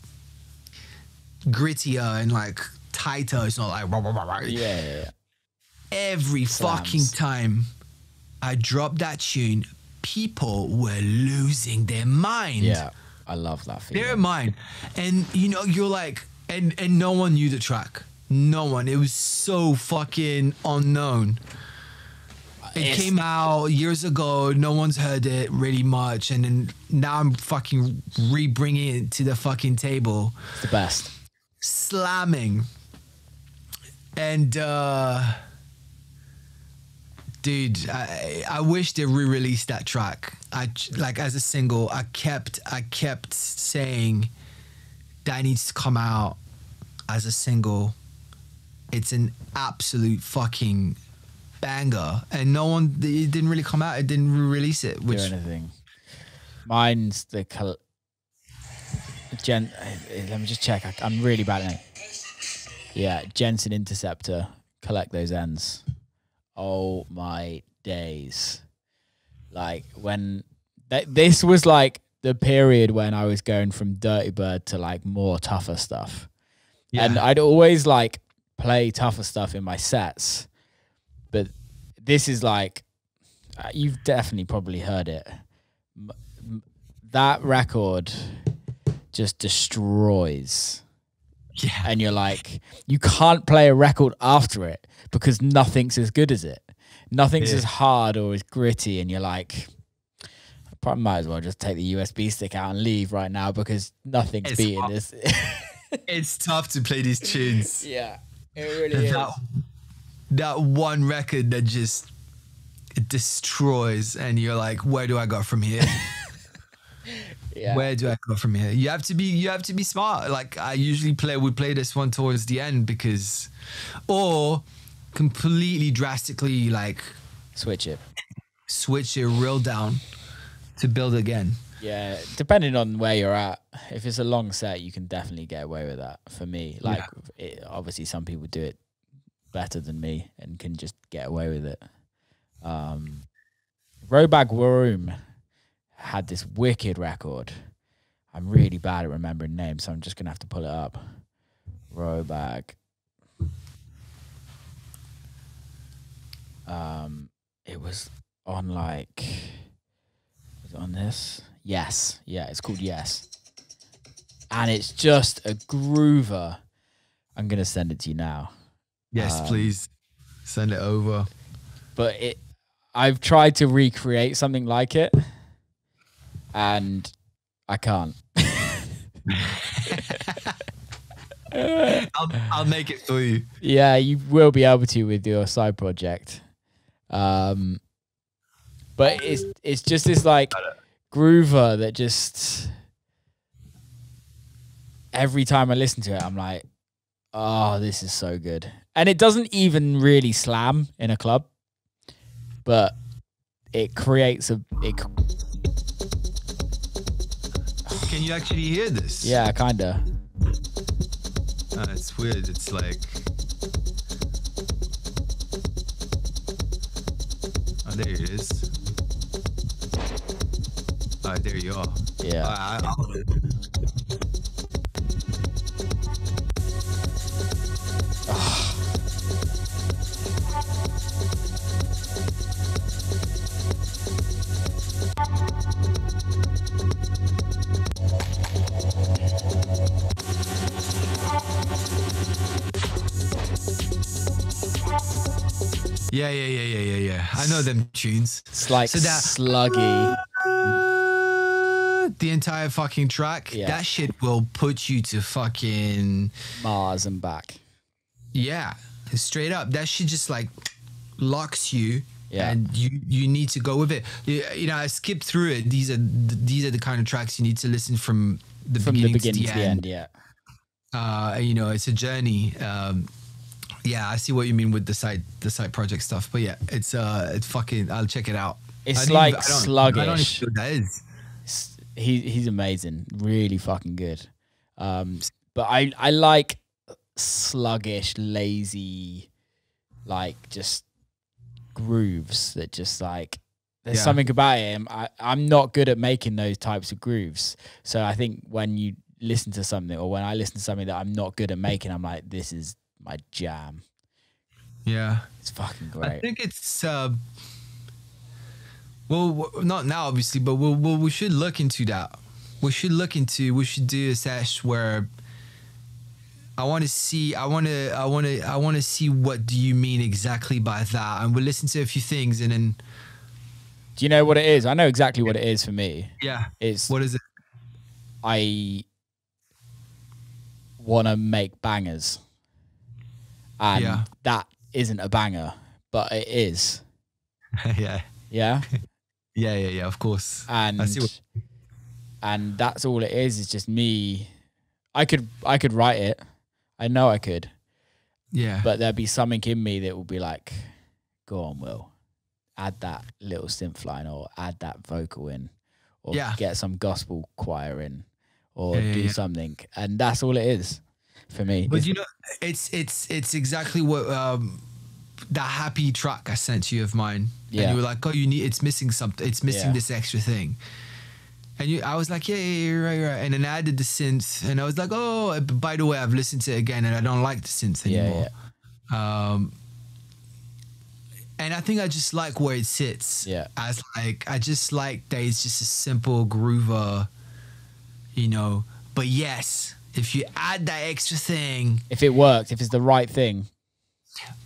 grittier and like tighter. It's not like rah, rah, rah, rah. Yeah. Every Slams. fucking time I dropped that tune, people were losing their mind. Yeah. I love that feeling. Their mind. And you know, you're like, and no one knew the track. No one. It was so fucking unknown. It came out years ago. No one's heard it really much. And then now I'm fucking re-bringing it to the fucking table. It's the best. Slamming. And, dude, I wish they re-released that track. Like as a single, I kept saying that needs to come out as a single. It's an absolute fucking banger, and it didn't really come out. It didn't release it. Which do anything. Mine's the let me just check. I'm really bad at it. Yeah, Jensen Interceptor. Collect those ends. Oh my days! Like when this was like the period when I was going from Dirtybird to like more tougher stuff, and I'd always like play tougher stuff in my sets. But this is like, you've definitely probably heard it. That record just destroys. Yeah. And you're like, you can't play a record after it because nothing's as good as it. Nothing's as hard or as gritty. And you're like, I probably might as well just take the USB stick out and leave right now because nothing's beating this. It's tough to play these tunes. Yeah, it really is. That one record that just destroys, and you're like, where do I go from here? Yeah. Where do I go from here? You have to be smart. Like I usually would play this one towards the end or completely drastically like switch it real down to build again. Yeah, depending on where you're at. If it's a long set, you can definitely get away with that. For me, like obviously some people do it better than me and can just get away with it. Robag Waroom had this wicked record. I'm really bad at remembering names, so I'm just gonna have to pull it up. Robag. It was on like, was it on this? Yes. Yeah, it's called Yes. And it's just a groover. I'm gonna send it to you now. Yes, please send it over. But I've tried to recreate something like it, and I can't. I'll make it for you. Yeah, you will be able to with your side project. But it's just this like groover that just every time I listen to it, I'm like, oh, this is so good. And it doesn't even really slam in a club, but it creates Can you actually hear this? Yeah, kinda. It's weird. It's like, oh, there it is. Oh, there you are. Yeah. Yeah. I know them tunes. It's like sluggy. The entire fucking track. Yeah. That shit will put you to fucking Mars and back. Yeah, straight up. That shit just like locks you. Yeah. And you need to go with it. You know, I skipped through it. These are the kind of tracks you need to listen from the beginning to the end. Yeah. You know, it's a journey. Yeah, I see what you mean with the side project stuff. But yeah, it's fucking. I'll check it out. It's like sluggish. I don't even know what that is. He's amazing. Really fucking good. But I like sluggish, lazy, like just grooves that just like There's something about him. I'm not good at making those types of grooves. So I think when you listen to something, or when I listen to something that I'm not good at making, I'm like, this is my jam. Yeah. It's fucking great. I think it's well, not now obviously, but we should look into that. We should do a sesh where I want to see what do you mean exactly by that, and we'll listen to a few things, and then. Do you know what it is? I know exactly what it is for me. Yeah. What is it? I want to make bangers. And that isn't a banger, but it is. Yeah. Yeah? Yeah, of course. And I see and that's all it is just me. I could write it. I know I could. Yeah. But there'd be something in me that would be like, go on, Will. Add that little synth line, or add that vocal in, or get some gospel choir in, or do something. And that's all it is for me. But you know, it's exactly what that happy track I sent you of mine. Yeah. And you were like, oh, it's missing something. It's missing this extra thing. And I was like, yeah, right. And then I added the synth, and I was like, oh, by the way, I've listened to it again, and I don't like the synth anymore. And I think I just like where it sits. Yeah. As like, I just like that it's just a simple groover, you know. But yes, if you add that extra thing. If it works, if it's the right thing.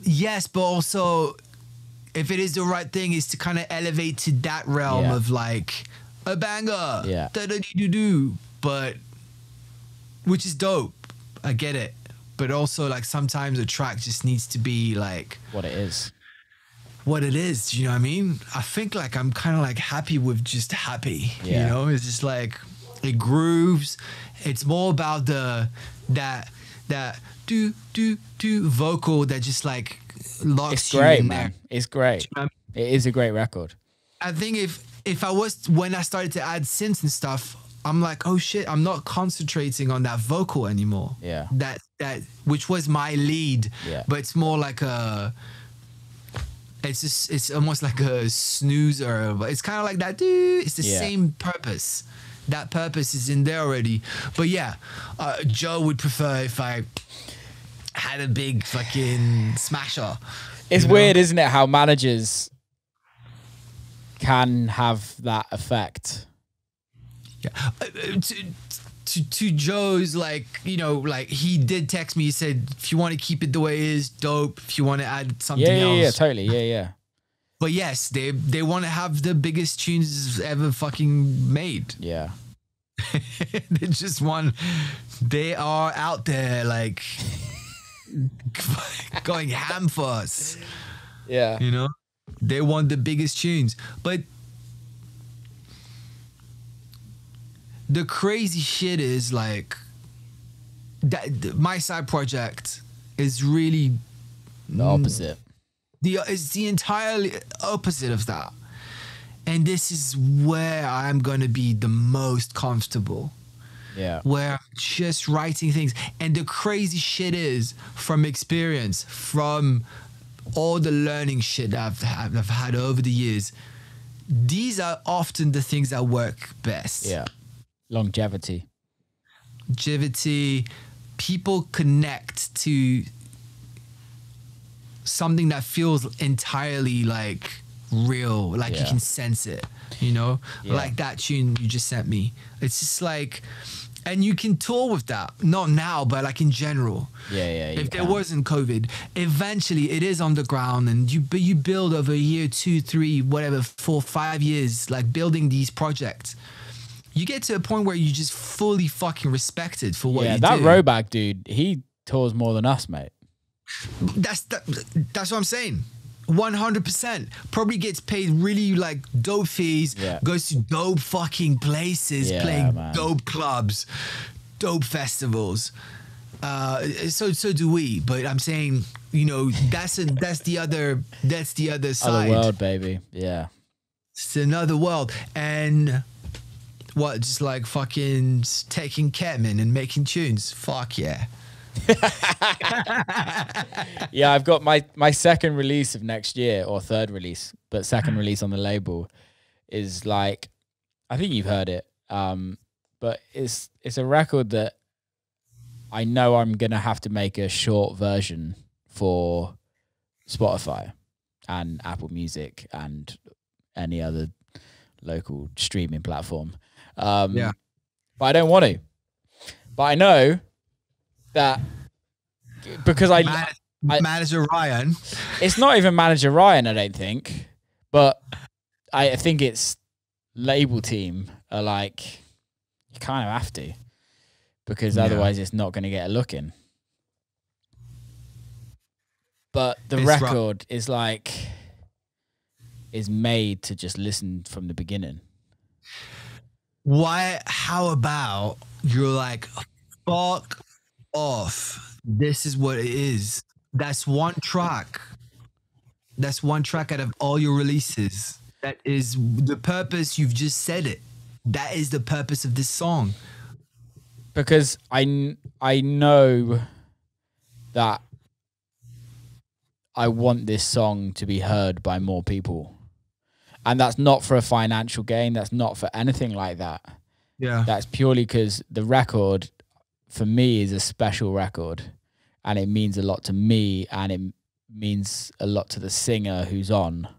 Yes, but also, if it is the right thing, is to kind of elevate to that realm of like a banger. Yeah. But, which is dope. I get it. But also, like, sometimes a track just needs to be like. What it is. What it is, do you know what I mean? I think like I'm kind of like happy with just happy, you know? It's just like it grooves. It's more about that do vocal that just like locks you in there. It's great. You know, it is a great record. I think if I was, when I started to add synths and stuff, I'm like, oh shit, I'm not concentrating on that vocal anymore. Yeah. That which was my lead. Yeah. But it's more like it's almost like a snoozer. It's kind of like that. It's the same purpose. That purpose is in there already. But yeah, Joe would prefer if I had a big fucking smasher. It's weird, isn't it, how managers can have that effect. Yeah. To Joe's, like, you know, like he did text me. He said, if you want to keep it the way it is, dope. If you want to add something else. Yeah, totally. Yeah. But yes, they want to have the biggest tunes ever fucking made. Yeah. They are out there like going ham for us. Yeah. You know, they want the biggest tunes. But the crazy shit is like that my side project is really the opposite. It's the entirely opposite of that. And this is where I'm going to be the most comfortable. Yeah. Where I'm just writing things. And the crazy shit is, from experience, from all the learning shit I've had over the years, these are often the things that work best. Yeah. Longevity. People connect to something that feels entirely like real, like you can sense it, you know? Like that tune you just sent me. It's just like, and you can tour with that, not now, but like in general. If there wasn't COVID, eventually it is on the ground, and you build over a year, 2, 3, whatever, 4, 5 years, like building these projects. You get to a point where you just fully fucking respect it for what you do. Yeah, that Robag dude, he tours more than us, mate. That's what I'm saying. 100%. Probably gets paid really like dope fees, goes to dope fucking places, playing dope clubs, dope festivals. So do we. But I'm saying, you know, that's the other side. Other world, baby. Yeah. It's another world. And what, just like fucking taking ketamine and making tunes? Fuck yeah. Yeah, I've got my second release of next year, or third release, but second release on the label is like, I think you've heard it, but it's a record that I know I'm gonna have to make a short version for Spotify and Apple Music and any other local streaming platform. Yeah. But I don't want to. But I know that because Manager Ryan. it's not even Manager Ryan, I don't think, but I think it's label team are like, you kind of have to, because otherwise it's not going to get a look in. But the record is like, is made to just listen from the beginning. Why? How about you're like, fuck off. This is what it is. That's one track. That's one track out of all your releases. That is the purpose. You've just said it. That is the purpose of this song. Because I know that I want this song to be heard by more people. And that's not for a financial gain. That's not for anything like that. Yeah. That's purely because the record, for me, is a special record. And it means a lot to me. And it means a lot to the singer who's on.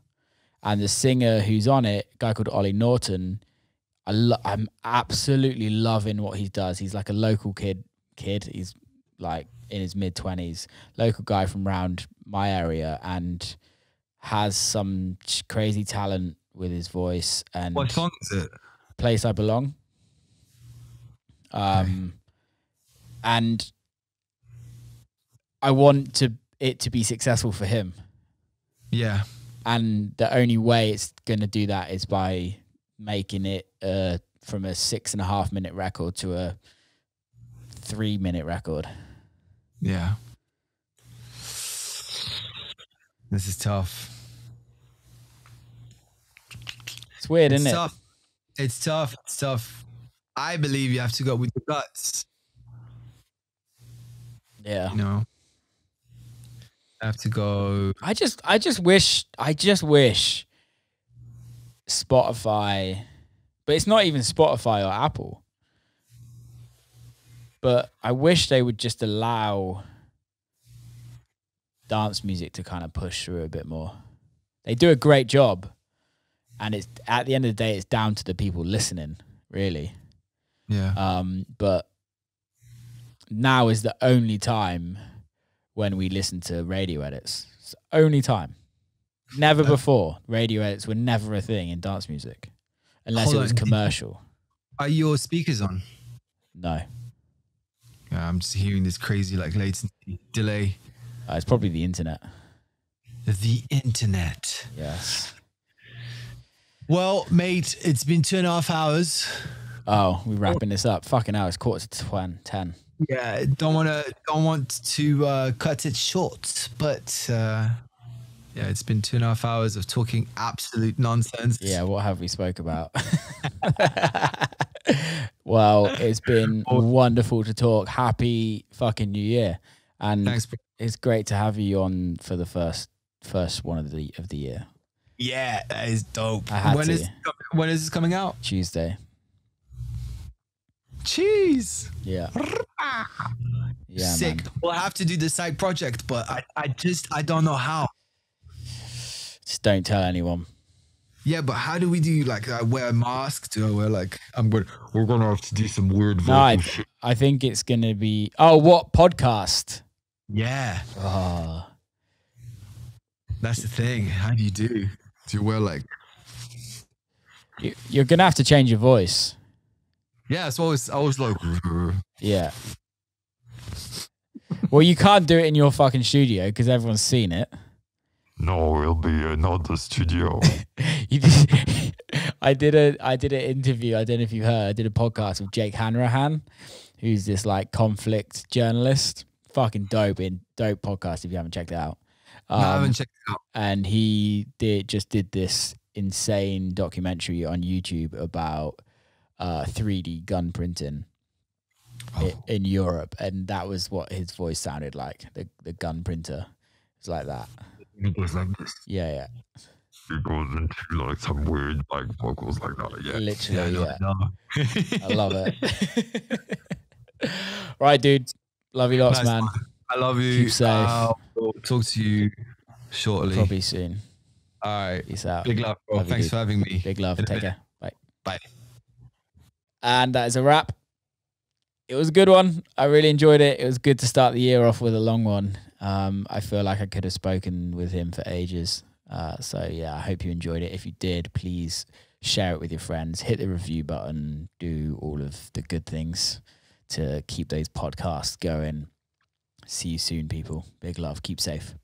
And the singer who's on it, a guy called Ollie Norton, I'm absolutely loving what he does. He's like a local kid. He's like in his mid-20s. Local guy from around my area. And has some crazy talent with his voice. And what song is it? Place I Belong. And I want it to be successful for him. Yeah. And the only way it's going to do that is by making it from a 6.5 minute record to a 3 minute record. Yeah. This is tough. It's weird, isn't it? It's tough. It's tough. I believe you have to go with the guts. Yeah. You know, I have to go. I just wish Spotify, but it's not even Spotify or Apple. But I wish they would just allow dance music to kind of push through a bit more. They do a great job, and it's at the end of the day, it's down to the people listening, really. Yeah. But now is the only time when we listen to radio edits. It's the only time. Never before. Radio edits were never a thing in dance music, unless it was commercial. Are your speakers on? No. Yeah, I'm just hearing this crazy like latency delay. It's probably the internet. The internet. Yes. Well, mate, it's been 2.5 hours. Oh, we're wrapping this up. Fucking hell, it's 10:15. Yeah, don't want to cut it short, but yeah, it's been 2.5 hours of talking absolute nonsense. Yeah, what have we spoke about? Well, it's been wonderful to talk. Happy fucking New Year. And thanks, bro. It's great to have you on for the first one of the year. Yeah, that is dope. When is this coming out? Tuesday. Cheese. Yeah. Yeah, sick. man. We'll have to do the side project, but I don't know how. Just don't tell anyone. Yeah, but how do we do, like, I wear a mask? Do I wear, like, we're going to have to do some weird vocal shit. I think it's going to be, what podcast? Yeah. Oh. That's the thing. How do you do? Do you wear, like... You're going to have to change your voice. Yeah, so I was like... Yeah. Well, you can't do it in your fucking studio because everyone's seen it. No, it'll be another studio. I did an interview. I don't know if you heard. I did a podcast with Jake Hanrahan, who's this like conflict journalist. Fucking dope podcast if you haven't checked it out. No, I haven't checked it out. And he did this insane documentary on YouTube about 3D gun printing in Europe, and that was what his voice sounded like. The gun printer. It's like that. It goes like this. Yeah. He goes into like some weird like vocals like that. Yeah. Literally, yeah. No. I love it. Right, dude. Love you lots, Nice, man. I love you. Keep safe. We'll talk to you shortly. Probably soon. All right. Peace out. Big love, bro. Love you, Thanks dude. for having me. Big love. In a Take minute. care. Bye. Bye. And that is a wrap. It was a good one. I really enjoyed it. It was good to start the year off with a long one. I feel like I could have spoken with him for ages. So yeah, I hope you enjoyed it. If you did, please share it with your friends. Hit the review button. Do all of the good things to keep those podcasts going. See you soon, people. Big love. Keep safe.